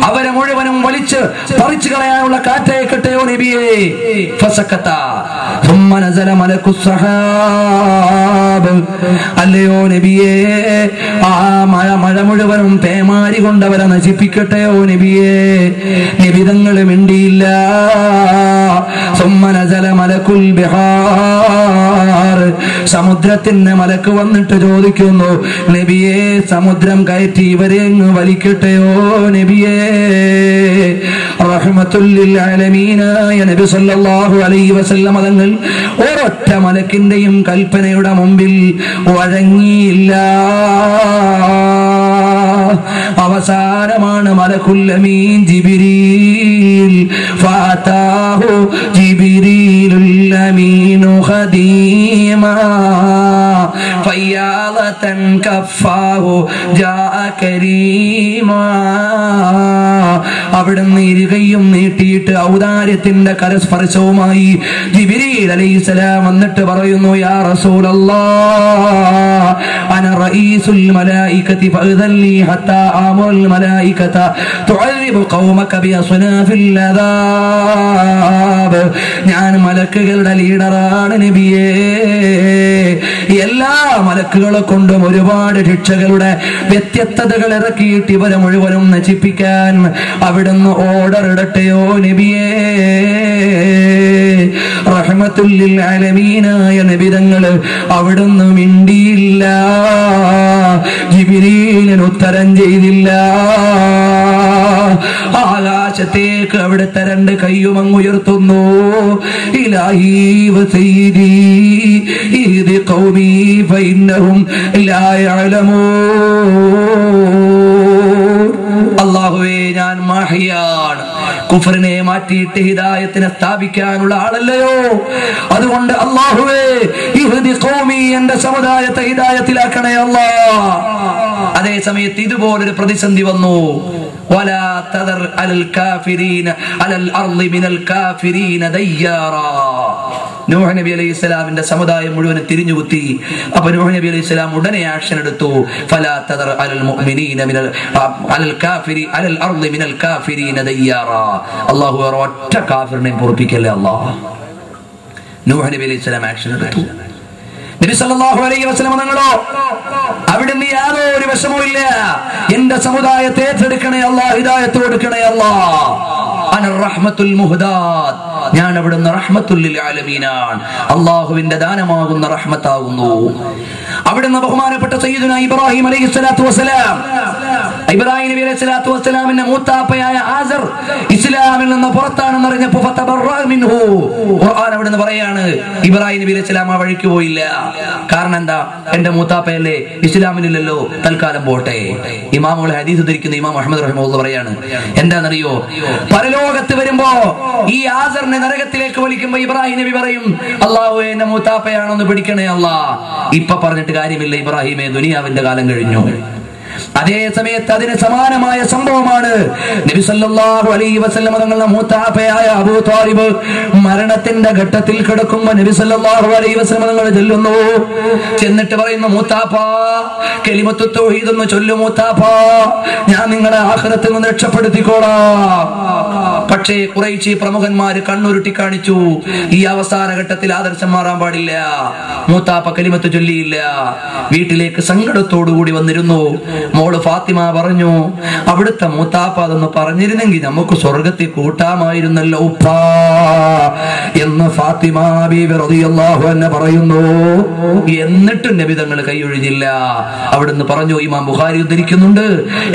അവരെ മുഴുവനും വലിച്ച് പറിച്ചു കളയാനുള്ള കാറ്റയക്കട്ടെയോ നബിയേ. ഫസക്കത സുമ്മ നസല മലക്കുസ് സഹാബ്, അല്ലയോ നബിയേ ആ മഴ മുഴുവനും പേമാരി കൊണ്ടവരെ നശിപ്പിക്കട്ടെയോ നബിയേ. നിബിതങ്ങൾ മിണ്ടിയില്ല. സുമ്മ നസല മലക്കുൽ ബിഹാർ, സമുദ്രത്തിന്റെ മലക്ക് വന്നിട്ട് ചോദിക്കുന്നു, നബിയേ സമുദ്രം കയറ്റി ഇവരെ അങ്ങ് വലിക്കട്ടെയോ നബിയേ. റഹ്മത്തുൽ ലിൽ ആലമീനായ നബി സല്ലല്ലാഹു അലൈഹി വസല്ലം തങ്ങൾ ഒരൊറ്റ മലക്കിന്റെയും കൽപ്പനയുടെ മുമ്പിൽ വഴങ്ങിയില്ല. അവസാനമാണ് മലക്കുൽ അമീൻ ജിബ്രീൽ. ഫാതാഹു ജിബ്രീലുൽ അമീനു ഖദീമാ ഫയ്യാദതൻ കഫാഹു ജാഅ കരീമാ. അവിടുന്ന് ഇരുകൈയും നീട്ടിയിട്ട് ഔദാര്യത്തിന്റെ കരസ്പർശവുമായി ജിബ്രീൽ അലൈഹിസ്സലാം വന്നിട്ട് പറയുന്നു, യാ റസൂലല്ലാഹ് അന റഈസുൽ മലായികതി ഫഅദല്ലി ഹത്താ ആമുൽ മലായികത തുഅദിബു ഖൗമക ബിഅസ്നാഫിൽ അദാബ്. ഞാൻ മലക്കുകളുടെ ലീഡറാണ് നബിയേ. എല്ലാ മലക്കുകളെ കൊണ്ടും ഒരുപാട് ശിക്ഷകളുടെ വ്യത്യസ്തതകൾ ഇറക്കിയിട്ട് ഇവരെ മുഴുവനും നശിപ്പിക്കാൻ അവിടുന്ന് ഓർഡർ ഇടട്ടെയോ നബിയേ. റഹ്മത്തുൽ ലിൽ ആലമീനായ നബി തങ്ങൾ അവിടുന്ന് മിണ്ടിയില്ല. ജിബ്രീലിന് ഉത്തരം ചെയ്തില്ല. ആകാശത്തേക്ക് അവിടുത്തെ രണ്ട് കൈയും അങ്ങ് ഉയർത്തുന്നു. ഇലാഹി വസയ്യിദി ഇഹ്ദി ഖൗമി ഫഇന്നഹും ലാ യഅലമൂൻ. അല്ലാഹുവേ ഞാൻ മാഹിയാണ്, കുഫറിനെ മാറ്റിയിട്ട് ഹിദായത്തിനെ സ്ഥാപിക്കാനുള്ള ആളല്ലയോ. അതുകൊണ്ട് അല്ലാഹുവേ ഇഹ്ദി ഖൗമി, എന്റെ സമുദായത്തെ ഹിദായത്തിലാക്കണേ അല്ലാഹ്. അതേ സമയത്ത് ഇതുപോലൊരു പ്രതിസന്ധി വന്നു. ولا تذر على الكافرين على الارض من الكافرين ديارا. നൂഹ് നബി അലൈഹിസ്സലാമിന്റെ സമുദായം മുഴുവൻ തിരിഞ്ഞുകുത്തി. അപ്പോൾ നൂഹ് നബി അലൈഹിസ്സലാം ഉടനെ ആക്ഷൻ എടുത്തു. ഫലാ തദർ അലൽ മുഅ്മിനീന മിനൽ അലൽ കാഫിരി അലൽ അർളി മിനൽ കാഫിരീന ദയ്യാറാ. അല്ലാഹു ഒറ്റ കാഫിറിനെ പൊറുപ്പിക്കല്ലേ അല്ലാഹ്. നൂഹ് നബി അലൈഹിസ്സലാം ആക്ഷൻ എടുത്തു. നബി സല്ലല്ലാഹു അലൈഹി വസല്ലം തങ്ങളോ അവിടുന്ന് യാതൊരു വിഷമവുമില്ല. എന്റെ സമുദായത്തെ ഏറ്റെടുക്കണേ അല്ലാഹ്, ഹിദായത്ത് കൊടുക്കണേ അല്ലാഹ്. അന റഹ്മത്തുൽ മുഹ്ദാദ്, ഞാൻ അവിടുന്ന് റഹ്മത്തുൽ ലിൽ ആലമീനാണ്, അല്ലാഹുവിന്റെ ദാനമാകുന്ന റഹ്മത്താകുന്നു. അവിടുന്ന് ബഹുമാനപ്പെട്ട സയ്യിദുനാ ഇബ്രാഹിം അലൈഹിസ്സലാത്തു വസ്സലാം, ഇബ്രാഹിം നബി അലൈഹിസ്സലാത്തു വസ്സലാമിന്റെ മൂത്താപ്പയായ ആസർ ഇസ്ലാമിൽ നിന്ന് പുറത്താണെന്ന് അറിഞ്ഞപ്പോൾ ഫതബറഅ മിൻഹു, ഖുർആൻ അവിടുന്ന് പറയാണ് ഇബ്രാഹിം നബി അലൈഹിസ്സലാം ആ വഴിക്ക് പോയില്ല. കാരണം എന്താ? എന്റെ മൂത്താപ്പയല്ലേ, ഇസ്ലാമിലില്ലല്ലോ, തൽക്കാലം പോട്ടെ. ഇമാമുൽ ഹദീസ് ഉദ്ധരിക്കുന്ന ഇമാം അഹ്മദ് റഹിമഹുല്ലാഹ് പറയാണ്, എന്താണെന്നറിയോ, പരലോകത്ത് വരുമ്പോ ഈ ആസറിനെ നരകത്തിലേക്ക് വലിക്കുമ്പോ ഇബ്രാഹിം നബി പറയും, അല്ലാഹുവേ എന്റെ മൂത്താപ്പയാണോന്ന് പിടിക്കണേ അല്ലാഹ്. ഇപ്പൊ പറഞ്ഞിട്ട് കാര്യമില്ല, ഇബ്രാഹിമേ ദുനിയാവിന്റെ കാലം കഴിഞ്ഞു. അതേ സമയത്ത് അതിന് സമാനമായ സംഭവമാണ് നബി സല്ലല്ലാഹു അലൈഹി വസല്ലം തങ്ങളുടെ മൂത്താപ്പയായ അബൂ ത്വാലിബ് മരണത്തിന്റെ ഘട്ടത്തിൽ കിടക്കുമ്പോ നബി സല്ലല്ലാഹു അലൈഹി വസല്ലം തങ്ങൾ ചെല്ലുന്നു. ചെന്നിട്ട് പറയുന്നു, മൂത്താപ്പ കലിമത്തു തൗഹീദ് എന്ന് ചൊല്ലു മൂത്താപ്പ, ഞാൻ നിങ്ങളെ ആഖിറത്തിൽ നിന്ന് രക്ഷപ്പെടുത്തിക്കോളാം. പക്ഷേ ഖുറൈശി പ്രമുഖന്മാര് കണ്ണുരുട്ടി കാണിച്ചു, ഈ അവസാന ഘട്ടത്തിൽ ആദർശം മാറാൻ പാടില്ല. മൂത്താപ്പ കലിമത്ത് ചൊല്ലിയില്ല. വീട്ടിലേക്ക് സങ്കടത്തോടുകൂടി വന്നിരുന്നു. മോള് ഫാത്തിമ പറഞ്ഞു, അവിടുത്തെ മൂത്താപ്പ അതൊന്ന് പറഞ്ഞിരുന്നെങ്കിൽ നമുക്ക് സ്വർഗത്തിൽ കൂട്ടാമായിരുന്നല്ലോ ഉപ്പാ എന്ന് ഫാത്തിമ ബീവി റളിയല്ലാഹു അൻഹ പറയുന്നു. എന്നിട്ട് നബി തങ്ങൾ കൈയൊഴിഞ്ഞില്ല. അവിടുന്ന് പറഞ്ഞു, ഇമാം ബുഖാരി ഉദ്ധരിക്കുന്നുണ്ട്,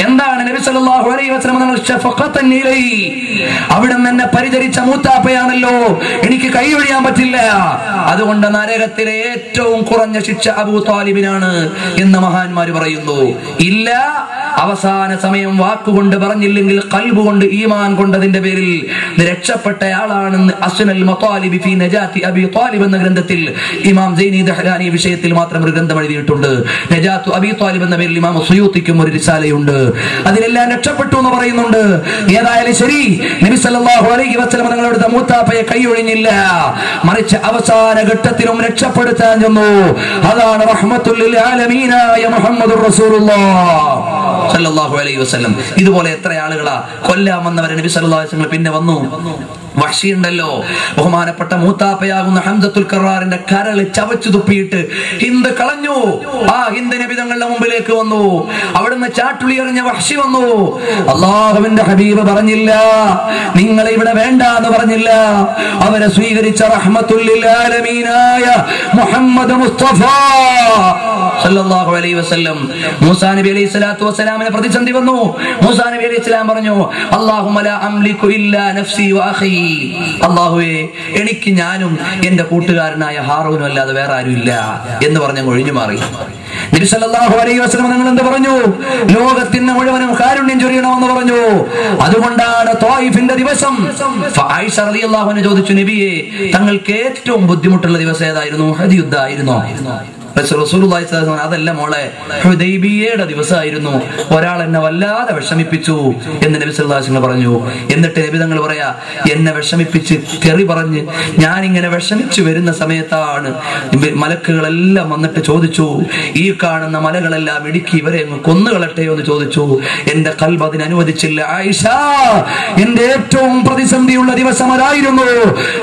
എന്താണ് നബി സല്ലല്ലാഹു അലൈഹി വസല്ലം തങ്ങൾ ശഫഖതൻ ഇലൈ, അവിടുന്ന് എന്നെ പരിചരിച്ച മൂത്താപ്പയാണല്ലോ, എനിക്ക് കൈയൊഴിയാൻ പറ്റില്ല, അതുകൊണ്ട് നരകത്തിലെ ഏറ്റവും കുറഞ്ഞ ശിക്ഷ അബൂ താലിബിനാണ് എന്ന് മഹാന്മാര് പറയുന്നു. ഇല്ല, അവസാന സമയം വാക്കുകൊണ്ട് പറഞ്ഞില്ലെങ്കിൽ ഖൽബ് കൊണ്ട് ഈമാൻ കൊണ്ടതിന്റെ പേരിൽ രക്ഷപ്പെട്ടയാളാണെന്ന് അസ്നൽ മതാലിബി ഫീ നജാത്തി അബി താലിബ് എന്ന ഗ്രന്ഥത്തിൽ ഇമാം സൈനി ദഹ്ലാനി വിഷയത്തിൽ മാത്രം ഒരു ഗ്രന്ഥം എഴുതിയിട്ടുണ്ട്. നജാത്തു അബി താലിബ് എന്ന പേരിൽ ഇമാം സുയൂത്തിക്കും ഒരു റിസാലയുണ്ട്. അതിലെല്ലാം രക്ഷപ്പെട്ടു എന്ന് പറയുന്നുണ്ട്. ഏതായാലും ശരി, നബി സല്ലല്ലാഹു അലൈഹി വസല്ലം തങ്ങളുടെ മൂത്താപ്പയെ കൈയൊഴിഞ്ഞില്ല, മറിച്ച് അവസാന ഘട്ടത്തിലും രക്ഷപ്പെടുത്താൻ ചെന്നു. അതാണ് റഹ്മത്തുൽ ലിൽ ആലമീനായ മുഹമ്മദുർ റസൂലുള്ളാഹ് സല്ലല്ലാഹു അലൈഹി വസല്ലം. ഇതുപോലെ എത്ര ആളുകളാ കൊല്ലാൻ വന്നവരെ നബി സല്ലല്ലാഹു അലൈഹി വസല്ലം പിന്നെ വന്നു. വഹ്ശി ഉണ്ടല്ലോ, ബഹുമാനപ്പെട്ട മൂത്താപ്പയാകുന്ന ഹംസത്തുൽ കറാറിന്റെ കരള് ചവച്ചു തുപ്പിയിട്ട് ഹിന്ദ് കളഞ്ഞു. ആ ഹിന്ദ് നബി തങ്ങളുടെ മുമ്പിലേക്ക് വന്നു. അവിടുന്ന് ചാട്ടുളി എറിഞ്ഞ വഹ്ശി വന്നു. അല്ലാഹുവിന്റെ ഹബീബ് പറഞ്ഞില്ല, നിങ്ങളെ ഇവിടെ വേണ്ട എന്ന് പറഞ്ഞില്ല. അവരെ സ്വീകരിച്ച റഹ്മത്തുൽ ലിൽ ആലമീനായ മുഹമ്മദ് മുസ്തഫ സല്ലല്ലാഹു അലൈഹി വസല്ലം. മൂസാ നബി അലൈഹി സ്വലാത്തു വസ്സലാമിനെ പ്രതിസന്ധി വന്നു. മൂസാ നബി അലൈഹി സ്വലാം പറഞ്ഞു, അല്ലാഹുമ്മ ലാ അംലികു ഇല്ലാ നഫ്സി വ അഖീ, അല്ലാഹുവേ എനിക്ക് ഞാനും എന്റെ കൂട്ടുകാരനായ ഹാറൂനും അല്ലാതെ വേറെ ആരും ഇല്ല എന്ന് പറഞ്ഞ് ഒഴിഞ്ഞു മാറി. നബി സല്ലല്ലാഹു അലൈഹി വസല്ലം നിങ്ങൾ എന്ത് പറഞ്ഞു? ലോകത്തിന് മുഴുവനും കാരുണ്യം ചൊരിയണമെന്ന് പറഞ്ഞു. അതുകൊണ്ടാണ് ത്വായിഫിന്റെ ദിവസം ആയിഷ റളിയല്ലാഹു അൻഹ ചോദിച്ചു, നബിയെ തങ്ങൾക്ക് ഏറ്റവും ബുദ്ധിമുട്ടുള്ള ദിവസം ഏതായിരുന്നു? ഉഹദ് യുദ്ധമായിരുന്നോ? റസൂലുള്ളാഹി സ്വല്ലല്ലാഹു അലൈഹി വസല്ലം അതല്ല മോളെ, ഹുദൈബിയയുടെ ദിവസമായിരുന്നു, ഒരാൾ എന്നെ വല്ലാതെ വിഷമിപ്പിച്ചു എന്ന് നബി സല്ലല്ലാഹു അലൈഹി വസല്ലം പറഞ്ഞു. എന്നിട്ട് നബി തങ്ങൾ പറയാ, എന്നെ വിഷമിപ്പിച്ച് തെറി പറഞ്ഞ് ഞാനിങ്ങനെ വിഷമിച്ചു വരുന്ന സമയത്താണ് മലക്കുകളെല്ലാം വന്നിട്ട് ചോദിച്ചു, ഈ കാണുന്ന മലകളെല്ലാം ഇടുക്കി ഇവരെ അങ്ങ് കൊന്നുകളട്ടെയോ എന്ന് ചോദിച്ചു. എന്റെ ഖൽബ് അതിന് അനുവദിച്ചില്ല. ആയിഷ, എന്റെ ഏറ്റവും പ്രതിസന്ധിയുള്ള ദിവസം അതായിരുന്നു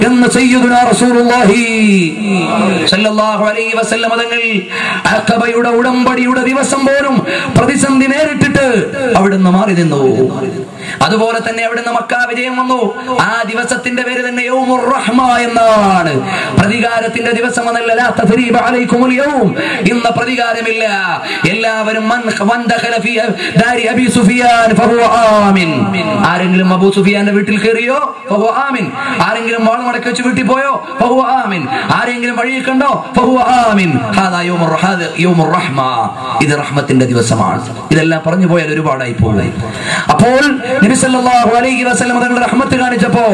എന്ന് സയ്യിദുനാ റസൂലുള്ളാഹി സ്വല്ലല്ലാഹു അലൈഹി വസല്ലം തങ്ങൾ അഖബയുടെ ഉടമ്പടിയുടെ ദിവസം പോലും പ്രതിസന്ധി നേരിട്ടിട്ട് അവിടുന്ന് മാറി നിന്നു. അതുപോലെ തന്നെ അവിടുന്ന് മക്ക വിജയം വന്നു. ആ ദിവസത്തിന്റെ പേര് തന്നെ യൗമുർ റഹ്മ എന്നാണ്. പ്രതികാരത്തിന്റെ ദിവസം എന്നല്ല, ലാ തസ്രീബ അലൈക്കുമുൽ യൗം, ഇന്ന് പ്രതികാരമില്ല. എല്ലാവരും മൻ ദഖല ഫീ ദാരി അബീ സുഫിയാൻ ഫഹുവ ആമിൻ. ആരെങ്കിലും അബൂ സുഫിയാന്റെ വീട്ടിൽ കയറിയോ ഫഹുവ ആമിൻ. ആരെങ്കിലും വാൾ മടക്കി വെച്ച് വീട്ടിൽ പോയോ ഫഹുവ ആമിൻ. ആരെങ്കിലും വഴിയിൽ കണ്ടോ ഫഹുവ ആമിൻ. ഹാദാ യൗമുർ റഹ്മ, ഇത് റഹ്മത്തിന്റെ ദിവസമാണ്. ഇതെല്ലാം പറഞ്ഞു പോയാൽ ഒരുപാടായി പോകും. അപ്പോൾ നബി സല്ലല്ലാഹു അലൈഹി വസല്ലം തങ്ങളുടെ റഹ്മത്ത് കാണിച്ചപ്പോ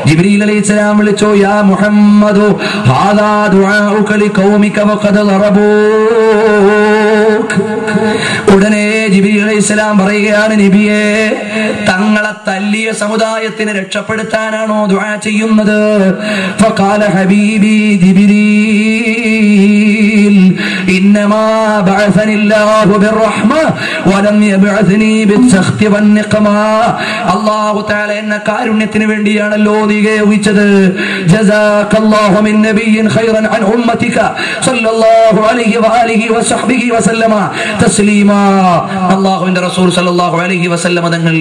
ജിബ്രീൽ അലൈഹിസ്സലാം വിളിച്ചു, യാ മുഹമ്മദു ഹാദാ ദുആഉക ലിഖൗമിക വഖദ് ദറബൂക. ഉടനെ ജിബ്രീൽ അലൈഹിസ്സലാം പറയുകയാണ്, നബിയേ തങ്ങളെ തല്ലിയ സമുദായത്തിനെ രക്ഷപ്പെടുത്താനാണോ ദുആ ചെയ്യുന്നത്? ഫഖാല ഹബീബി ജിബ്രീൽ ഇന്നമാ ബഅസനില്ലാഹു ബിർറഹ്മ വലം യബ്അസ്നി ബിസ്സഖ്തി വന്നിഖമ. അല്ലാഹു തആല എന്നെ കാരുണ്യത്തിന് വേണ്ടിയാണല്ലോ നിയോഗിച്ചത്. ജസാകല്ലാഹു മിൻ നബിയ്യിൻ ഖൈറൻ അൻ ഉമ്മതിക സല്ലല്ലാഹു അലൈഹി വആലിഹി വസഹ്ബിഹി വസല്ലമ തസ്ലീമാ. അല്ലാഹുവിന്റെ റസൂൽ സല്ലല്ലാഹു അലൈഹി വസല്ലമ തങ്ങൾ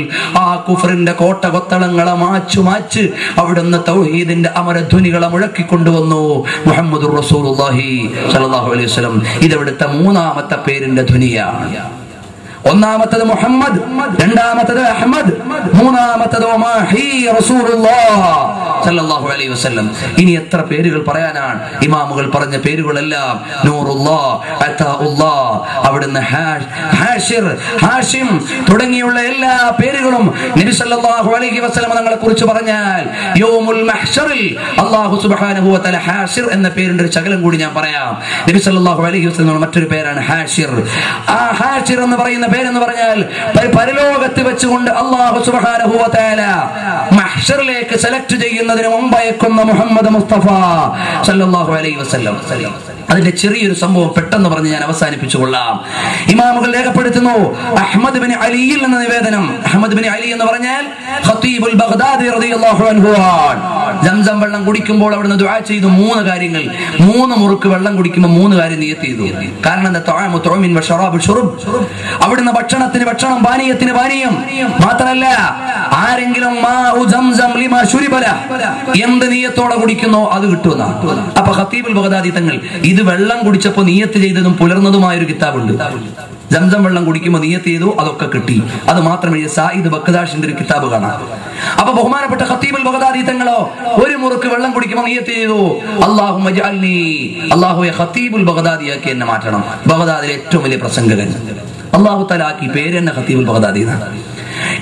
ആ കുഫറിന്റെ കോട്ട കൊത്തളങ്ങളെ മാച്ച് അവിടുന്ന് തൗഹീദിന്റെ അമരധ്വനികളെ മുഴക്കിക്കൊണ്ടുവന്നു. മുഹമ്മദുർ റസൂലുള്ളാഹി സല്ലല്ലാഹു അലൈഹി വസല്ലം. ഇതവിടുത്തെ മൂന്നാമത്തെ പേരിന്റെ ധ്വനിയാണ്. ഒന്നാമത്തത് മുഹമ്മദ്, രണ്ടാമത്തത് അഹ്മദ്, മൂന്നാമത്തത് മാഹി റസൂലുള്ളാഹ് സല്ലല്ലാഹു അലൈഹി വസല്ലം. ഇനി എത്ര പേരുകൾ പറയാനാണ്? ഇമാമുകൾ പറഞ്ഞ പേരുകളെല്ലാം നൂറുല്ലാഹ്, അതാഉല്ലാഹ്, അവിടുന്ന് ഹാഷിർ, ഹാഷിം തുടങ്ങിയുള്ള എല്ലാ പേരുകളും നബി സല്ലല്ലാഹു അലൈഹി വസല്ലം തങ്ങളെ കുറിച്ച് പറഞ്ഞാൽ യൗമുൽ മഹ്ശറിൽ അല്ലാഹു സുബ്ഹാനഹു വ തആല ഹാഷിർ എന്ന പേരിന്റെ ഒരു ശകലം കൂടി ഞാൻ പറയാം. നബി സല്ലല്ലാഹു അലൈഹി വസല്ലം മറ്റൊരു പേരാണ് ഹാഷിർ. ആ ഹാഷിർ എന്ന് പറയുന്ന പേരെന്ന് പറഞ്ഞാൽ പരലോകത്ത് വെച്ചുകൊണ്ട് അല്ലാഹു സുബ്ഹാനഹു വ തആല മഹ്ശറിലേക്ക് സെലക്ട് ചെയ്യുന്നതിന് മുമ്പ് അയക്കുന്ന മുഹമ്മദ് മുസ്തഫ സല്ലല്ലാഹു അലൈഹി വസല്ലം. അതിന്റെ ചെറിയൊരു സംഭവം പെട്ടെന്ന് പറഞ്ഞ് ഞാൻ അവസാനിപ്പിച്ചുകൊള്ളാം. ഇമാമുകൾ രേഖപ്പെടുത്തുന്നു, അഹ്മദ് ബിൻ അലിയിൽ എന്ന നിവേദനം. അഹ്മദ് ബിൻ അലി എന്ന് പറഞ്ഞാൽ ഖതീബുൽ ബഗ്ദാദി റളിയല്ലാഹു അൻഹു. സംസം വെള്ളം കുടിക്കുമ്പോൾ അവിടുന്ന് ദുആ ചെയ്തു 3 കാര്യങ്ങൾ. 3 മുറുക്ക് വെള്ളം കുടിക്കുമ്പോൾ 3 കാര്യം നിയത്ത് ചെയ്തു. കാരണം എന്താ? തഅമു തുഅമിൻ വശറാബു ശുറുബ്. അവിടുന്ന് ഭക്ഷണത്തിന് ഭക്ഷണം, പാനീയത്തിന് പാനീയം. മാത്രമല്ല ആരെങ്കിലും മാഉ സംസം ലിമാ ശുരിബല, എന്ത് നിയത്തോടെ കുടിക്കുന്നോ അത് കിട്ടുന്ന. അപ്പൊ ഖതീബുൽ ബഗ്ദാദി തങ്ങൾ ഇത് വെള്ളം കുടിച്ചപ്പോ നിയത്ത് ചെയ്തതും പുലർന്നതുമായ ഒരു കിതാബുണ്ട്. സംസം വെള്ളം കുടിക്കുമ്പോൾ നിയത്ത് ചെയ്തു, അതൊക്കെ കിട്ടി. അത് മാത്രമേ സായിദ് ബഗ്ദാദിന്റെ ഒരു കിതാബ് കാണാം. അപ്പൊ ബഹുമാനപ്പെട്ട ഖതീബുൽ ബഗ്ദാദി തങ്ങളോ ഒരു മുറുക്ക് വെള്ളം കുടിക്കുമ്പോൾ നിയത്ത് ചെയ്തു, അല്ലാഹുമ്മ ജഅൽനി, അല്ലാഹുവേ ഖതീബുൽ ബഗ്ദാദിയാക്കി എന്നെ മാറ്റണം. ബഗ്ദാദിലെ ഏറ്റവും വലിയ പ്രസംഗകൻ അല്ലാഹു തആല ആക്കി പേര് തന്നെ ഖതീബുൽ ബഗ്ദാദി.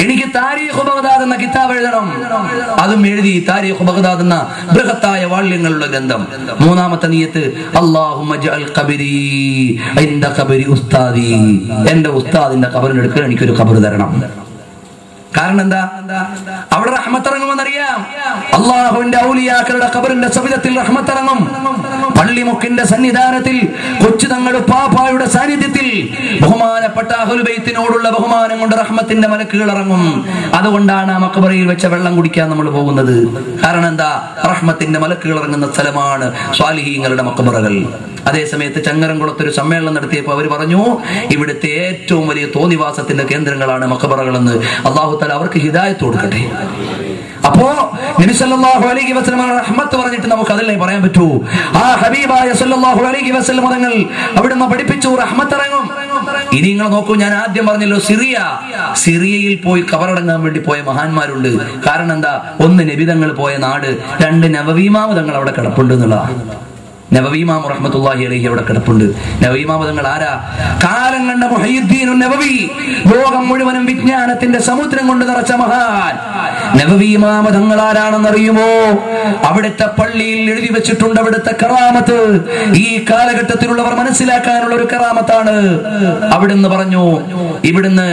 എനിക്ക് താരീഖ് ബഗ്ദാദ് എന്ന കിതാബ് എഴുതണം. അതും എഴുതി. താരീഖ് ബഗ്ദാദ് എന്ന ബൃഹത്തായ വാള്യങ്ങളുള്ള ഗ്രന്ഥം. 3ാമത്തെ നിയത്ത്, അല്ലാഹുമ്മ ജഅൽ ഖബരി ഇൻദ ഖബരി ഉസ്താദി, എന്റെ ഉസ്താദിന്റെ ഖബറിന്റെ അടുക്കൽ എനിക്കൊരു ഖബർ തരണം. കാരണം എന്താ? അവിടെ റഹ്മത്തിറങ്ങുമെന്നറിയാം. അള്ളാഹുവിന്റെ ഔലിയാക്കളുടെ ഖബറിന്റെ സവിധത്തിൽ റഹ്മത്തിറങ്ങും. പള്ളിമുക്കിന്റെ സന്നിധാനത്തിൽ കൊച്ചു തങ്ങളുടെ പാപ്പായുടെ സാന്നിധ്യത്തിൽ ബഹുമാനപ്പെട്ട അഹ്ലുൽ ബൈത്തിനോടുള്ള ബഹുമാനം കൊണ്ട് റഹ്മത്തിന്റെ മലക്കുകൾ ഇറങ്ങും. അതുകൊണ്ടാണ് ആ മഖബറയിൽ വെച്ച വെള്ളം കുടിക്കാൻ നമ്മൾ പോകുന്നത്. കാരണം എന്താ? റഹ്മത്തിന്റെ മലക്കുകൾ ഇറങ്ങുന്ന സ്ഥലമാണ് സ്വാലിഹീങ്ങളുടെ മഖബറകൾ. അതേസമയത്ത് ചങ്ങരംകുളത്തൊരു സമ്മേളനം നടത്തിയപ്പോൾ അവർ പറഞ്ഞു, ഇവിടുത്തെ ഏറ്റവും വലിയ തോന്നിവാസത്തിന്റെ കേന്ദ്രങ്ങളാണ് മഖബറകളെന്ന്. അല്ലാഹു തആല അവർക്ക് ഹിദായത്ത് കൊടുക്കട്ടെ. അപ്പോ നബി സല്ലല്ലാഹു അലൈഹി വസല്ലം റഹ്മത്ത് പറഞ്ഞിട്ട് നമുക്ക് അതല്ലേ പറയാൻ പറ്റൂ. ആ ഹബീബായ സല്ലല്ലാഹു അലൈഹി വസല്ലം തങ്ങൾ അവിടുന്ന് പഠിപ്പിച്ചു റഹ്മത്ത് ഇറങ്ങും. ഇനി നിങ്ങൾ നോക്കൂ, ഞാൻ ആദ്യം പറഞ്ഞല്ലോ സിറിയയിൽ പോയി ഖബറടങ്ങാൻ വേണ്ടി പോയ മഹാന്മാരുണ്ട്. കാരണം എന്താ? 1 നബി തങ്ങൾ പോയ നാട്, 2 നബവി ഇമാം തങ്ങൾ അവിടെ കിടപ്പുണ്ട് എന്നുള്ളതാണ്. നബവി ഇമാം റഹ്മത്തുള്ളാഹി അലൈഹി അവിടെ കിടപ്പുണ്ട്. നബവി ഇമാം തങ്ങൾ ആരാ? കാലം കണ്ട മുഹയ്യിദ്ദീൻ നബവി, ലോകം മുഴുവനും വിജ്ഞാനത്തിന്റെ സമുദ്രം കൊണ്ട് നിറച്ച മഹാൻ. നബവി ഇമാം തങ്ങൾ ആരാണെന്ന് അറിയുമോ? അവിടുത്തെ പള്ളിയിൽ എഴുതി വെച്ചിട്ടുണ്ട് അവിടുത്തെ കറാമത്ത്. ഈ കാലഘട്ടത്തിലുള്ളവർ മനസ്സിലാക്കാനുള്ള ഒരു കറാമത്താണ്. അവിടുന്ന് പറഞ്ഞു, ഇവിടുന്ന്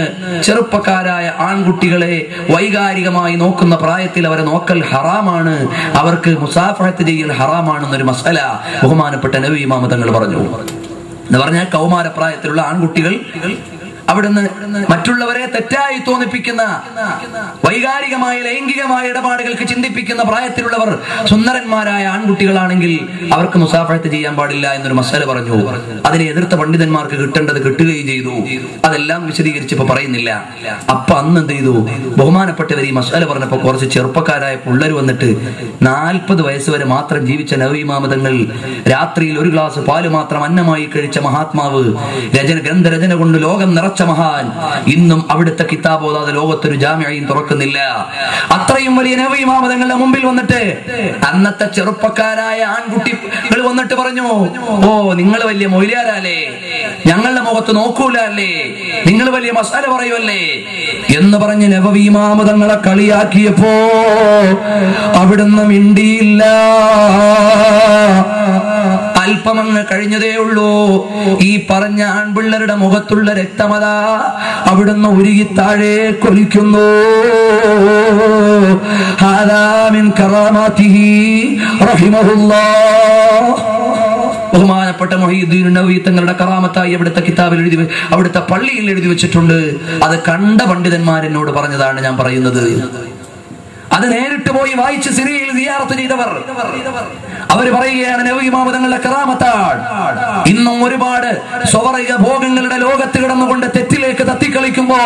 ചെറുപ്പക്കാരായ ആൺകുട്ടികളെ വൈകാരികമായി നോക്കുന്ന പ്രായത്തിൽ അവരെ നോക്കൽ ഹറാമാണ്, അവർക്ക് മുസാഫഹത്ത് ചെയ്യൽ ഹറാമാണെന്നൊരു മസല ബഹുമാനപ്പെട്ട നബി ഇമാം തങ്ങൾ പറഞ്ഞു. എന്ന് പറഞ്ഞാൽ കൗമാരപ്രായത്തിലുള്ള ആൺകുട്ടികൾ അവിടുന്ന് മറ്റുള്ളവരെ തെറ്റായി തോന്നിപ്പിക്കുന്ന വൈകാരികമായ ലൈംഗികമായ ഇടപാടുകൾക്ക് ചിന്തിപ്പിക്കുന്ന പ്രായത്തിലുള്ളവർ സുന്ദരന്മാരായ ആൺകുട്ടികളാണെങ്കിൽ അവർക്ക് മുസാഫഹത്ത് ചെയ്യാൻ പാടില്ല എന്നൊരു മസല പറഞ്ഞു. അതിനെ എതിർത്ത പണ്ഡിതന്മാർക്ക് കിട്ടേണ്ടത് കിട്ടുകയും ചെയ്തു. അതെല്ലാം വിശദീകരിച്ചപ്പോ പറയുന്നില്ല. അപ്പൊ അന്ന് എന്ത് ചെയ്തു? ബഹുമാനപ്പെട്ടവർ ഈ മസല പറഞ്ഞപ്പോ കുറച്ച് ചെറുപ്പക്കാരായ പിള്ളേർ വന്നിട്ട് 40 വയസ്സ് വരെ മാത്രം ജീവിച്ച നബി ഇമാം തങ്ങൾ, രാത്രിയിൽ 1 ഗ്ലാസ് പാല് മാത്രം അന്നമായി കഴിച്ച മഹാത്മാവ്, ഗ്രന്ഥരചന കൊണ്ട് ലോകം നിറച്ച മഹാൻ, ഇന്നും അവിടുത്തെ കിതാബ് ഓതാതെ ലോകത്തൊരു ജാമിഅയും തുറക്കുന്നില്ല. അത്രയും വലിയ നബി ഇമാം തങ്ങളുടെ മുമ്പിൽ വന്നിട്ട് അന്നത്തെ ചെറുപ്പക്കാരായ ആൺകുട്ടികൾ വന്നിട്ട് പറഞ്ഞു, ഓ നിങ്ങൾ വലിയ മൊയ്ലിയാരല്ലേ, ഞങ്ങളുടെ മുഖത്ത് നോക്കൂല അല്ലേ, നിങ്ങൾ വലിയ മസാല പറയുമല്ലേ എന്ന് പറഞ്ഞ് നബവി ഇമാം തങ്ങളെ കളിയാക്കിയപ്പോ അവിടുന്ന് മിണ്ടിയില്ല. അല്പമങ്ങ് കഴിഞ്ഞതേ ഉള്ളൂ. ഈ പറഞ്ഞ ആൺപിള്ളേരുടെ മുഖത്തുള്ള രക്തമത അവിടുന്ന് ഉരുകി താഴെ കൊലിക്കുന്നു. ഹാദാ മിൻ കറാമാതിഹി റഹിമഹുല്ലാഹ്. ബഹുമാനപ്പെട്ട മുഹയ്യിദ്ദീൻ നബവി തങ്ങളുടെ കറാമത്തായി അവിടുത്തെ കിതാബിൽ എഴുതി, അവിടുത്തെ പള്ളിയിൽ എഴുതി വെച്ചിട്ടുണ്ട്. അത് കണ്ട പണ്ഡിതന്മാരെന്നോട് പറഞ്ഞതാണ് ഞാൻ പറയുന്നത്. അത് നേരിട്ട് പോയി വായിച്ച് സിറിയയിൽ സിയാറത്ത് ചെയ്തവർ അവർ പറയുകയാണ് നബി ഇമാം തങ്ങളുടെ കറാമത്താണ്. ഇന്നും ഒരുപാട് സ്വവർഗ ഭോഗങ്ങളുടെ ലോകത്ത് കിടന്നുകൊണ്ട് തെറ്റിലേക്ക് തത്തിക്കളിക്കുമ്പോ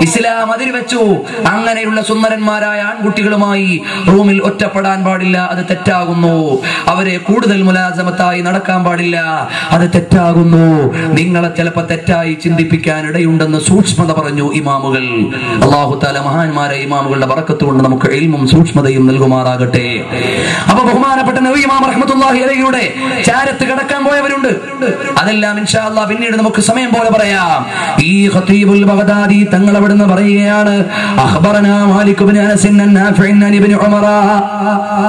ഇസ്ലാം അതിൽ വെച്ചു അങ്ങനെയുള്ള സുന്ദരന്മാരായ ആൺകുട്ടികളുമായി റൂമിൽ ഒറ്റപ്പെടാൻ പാടില്ല, അത് തെറ്റാകുന്നു. അവരെ കൂടുതൽ മുലാസമത്തായി നടക്കാൻ പാടില്ല, അത് തെറ്റാകുന്നു. നിങ്ങളെ ചിലപ്പോൾ തെറ്റായി ചിന്തിപ്പിക്കാൻ ഇടയുണ്ടെന്ന് സൂക്ഷ്മത പറഞ്ഞു ഇമാമുകൾ. അല്ലാഹു തആല മഹാന്മാരെ ഇമാമുകളുടെ ബറക്കത്ത് കൊണ്ട് നമുക്ക് ഇൽമും സൂക്ഷ്മതയും നൽകുമാറാകട്ടെ. അപ്പൊ ബഹുമാനപ്പെട്ട നബി ഇമാം റഹ്മത്തുള്ളാഹി അലൈഹിയുടെ ചാരത്ത് കിടക്കാൻ പോയവരുണ്ട്. അതെല്ലാം ഇൻഷാ അല്ലാഹ് പിന്നീട് നമുക്ക് സമയം പോലെ പറയാം. ഈ ഖതീബുൽ ബഗ്ദാദി തങ്ങൾ അവിടുന്ന് പറയുകയാണ്, അഖ്ബറനാ മാലിക് ഇബ്നു അനസ് നാഫിഉ ഇബ്നു ഉമറ.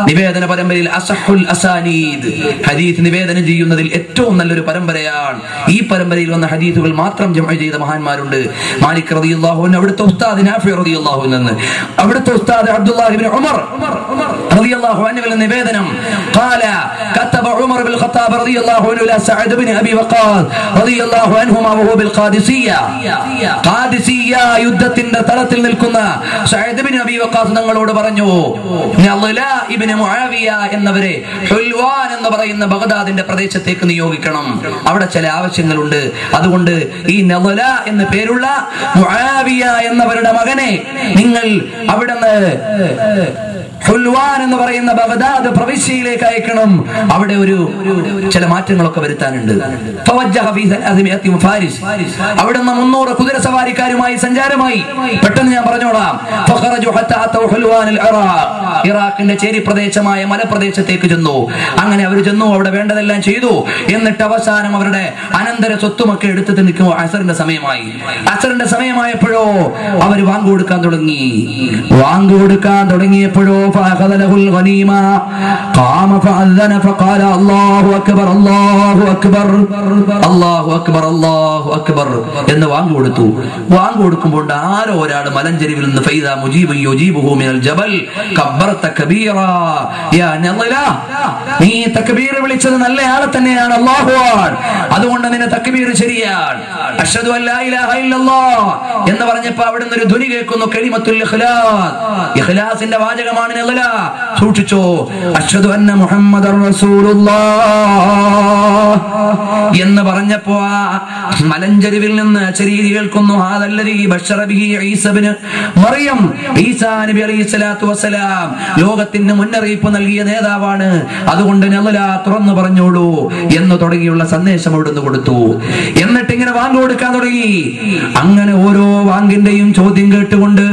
നിവേദന പരമ്പരയിൽ അസഹുൽ അസാനീദ്, ഹദീസ് നിവേദനം ചെയ്യുന്നതിൽ ഏറ്റവും നല്ലൊരു പരമ്പരയാണ്. ഈ പരമ്പരയിൽ വന്ന ഹദീസുകൾ മാത്രം ജംഅ ചെയ്ത മഹാന്മാരുണ്ട്. മാലിക് റളിയല്ലാഹു അൻഹു അവിടുത്തെ ഉസ്താദ് നാഫിഉ റളിയല്ലാഹു അൻഹു, അവിടുത്തെ ഉസ്താദ് അബ്ദുല്ലാഹി ഇബ്നു ഉമർ റളിയല്ലാഹു അൻഹു നിവേദനം, ഖാല കതബ ഉമർ ബിൽ الخطاب رضي الله عنه إلى سعد بن أبي وقاص رضي الله عنهما وهو بالقادسية قادسية യുദ്ധത്തിന്റെ തലത്തിൽ നിൽക്കുന്ന സഅദ് ബിൻ അബി വഖാസ് തങ്ങളോട് പറഞ്ഞു, നളല ഇബ്നു മുആവിയ എന്നവരെ ഹുൽവാൻ എന്ന് പറയുന്ന ബഗ്ദാദിന്റെ പ്രദേശത്തേക്ക് നിയോഗിക്കണം, അവിടെ ചില ആവശ്യങ്ങളുണ്ട്. അതുകൊണ്ട് ഈ നളല എന്ന പേരുള്ള മുആവിയ എന്നവരുടെ മകനെ നിങ്ങൾ അവിടുന്ന് ഹുൽവാൻ എന്ന് പറയുന്ന ബഗ്ദാദ് പ്രവിശ്യയിലേക്ക് അയക്കണം, അവിടെ ഒരു ചില മാറ്റങ്ങളൊക്കെ വരുത്താനുണ്ട്. അവിടുന്ന് 300 കുതിര സവാരിക്കാരുമായി സഞ്ചാരമായി. പെട്ടെന്ന് ഞാൻ പറഞ്ഞോളാം. ഇറാഖിന്റെ ചേരി പ്രദേശമായ മലപ്രദേശത്തേക്ക് ചെന്നു. അങ്ങനെ അവർ ചെന്നു, അവിടെ വേണ്ടതെല്ലാം ചെയ്തു. എന്നിട്ട് അവസാനം അവരുടെ അനന്തര സ്വത്തുമൊക്കെ എടുത്തിട്ട് നിൽക്കുമ്പോൾ അസറിന്റെ സമയമായി. അസറിന്റെ സമയമായപ്പോഴോ അവർ വാങ്ക് കൊടുക്കാൻ തുടങ്ങി. വാങ്ക് കൊടുക്കാൻ തുടങ്ങിയപ്പോഴോ فأخذ له الغنيمة قام فأذن فقال الله أكبر الله أكبر الله أكبر الله أكبر എന്ന് വാങ്ക് കൊടുത്തു. വാങ്ക് കൊടുക്കുമ്പോൾ ആരോ ഒരാൾ മലഞ്ചെരിവിൽ നിന്ന് ഫൈദാ മുജീബുൻ യുജീബുഹു മിനൽ ജബൽ കബ്ബർത കബീറ യാ നളല, നീ തക്ബീർ വിളിച്ചത് നല്ല ആളെ തന്നെയാണ്, അല്ലാഹു അക്ബർ, അതുകൊണ്ട് നിന്റെ തക്ബീർ ശരിയാണ്. അഷ്ഹദു അൻ ലാ ഇലാഹ ഇല്ലല്ലാഹ് എന്ന് പറഞ്ഞപ്പോൾ അവിടുന്ന് ഒരു ധ്വനി കേൾക്കുന്നു, കലിമത്തുൽ ഇഖ്ലാസ്, ഇഖ്ലാസിന്റെ വാചകമാണ് നളല. സൂക്ഷിച്ചോ. അഷ്ഹദു അന്ന മുഹമ്മദർ റസൂലുള്ളാഹ് എന്ന് പറഞ്ഞപ്പോ ആ മലഞ്ചെരിവിൽ നിന്ന് ശരീരി കേൾക്കുന്നു, ഹാദല്ലദീ ബശറ ബിഹി ഈസ ഇബ്നു മറിയം, ഈസാ നബി അലൈഹിസ്സലാത്തു വസ്സലാം ലോകത്തിന് മുന്നറിയിപ്പ് നൽകിയ നേതാവാണ്, അതുകൊണ്ട് നളല തുറന്നു പറഞ്ഞോളൂ എന്ന് തുടങ്ങിയുള്ള സന്ദേശം അവിടുന്ന് കൊടുത്തു. എന്നിട്ട് ഇങ്ങനെ വാങ്ക് കൊടുക്കാൻ തുടങ്ങി. അങ്ങനെ ഓരോ വാങ്കിന്റെയും ചോദ്യം കേട്ടുകൊണ്ട്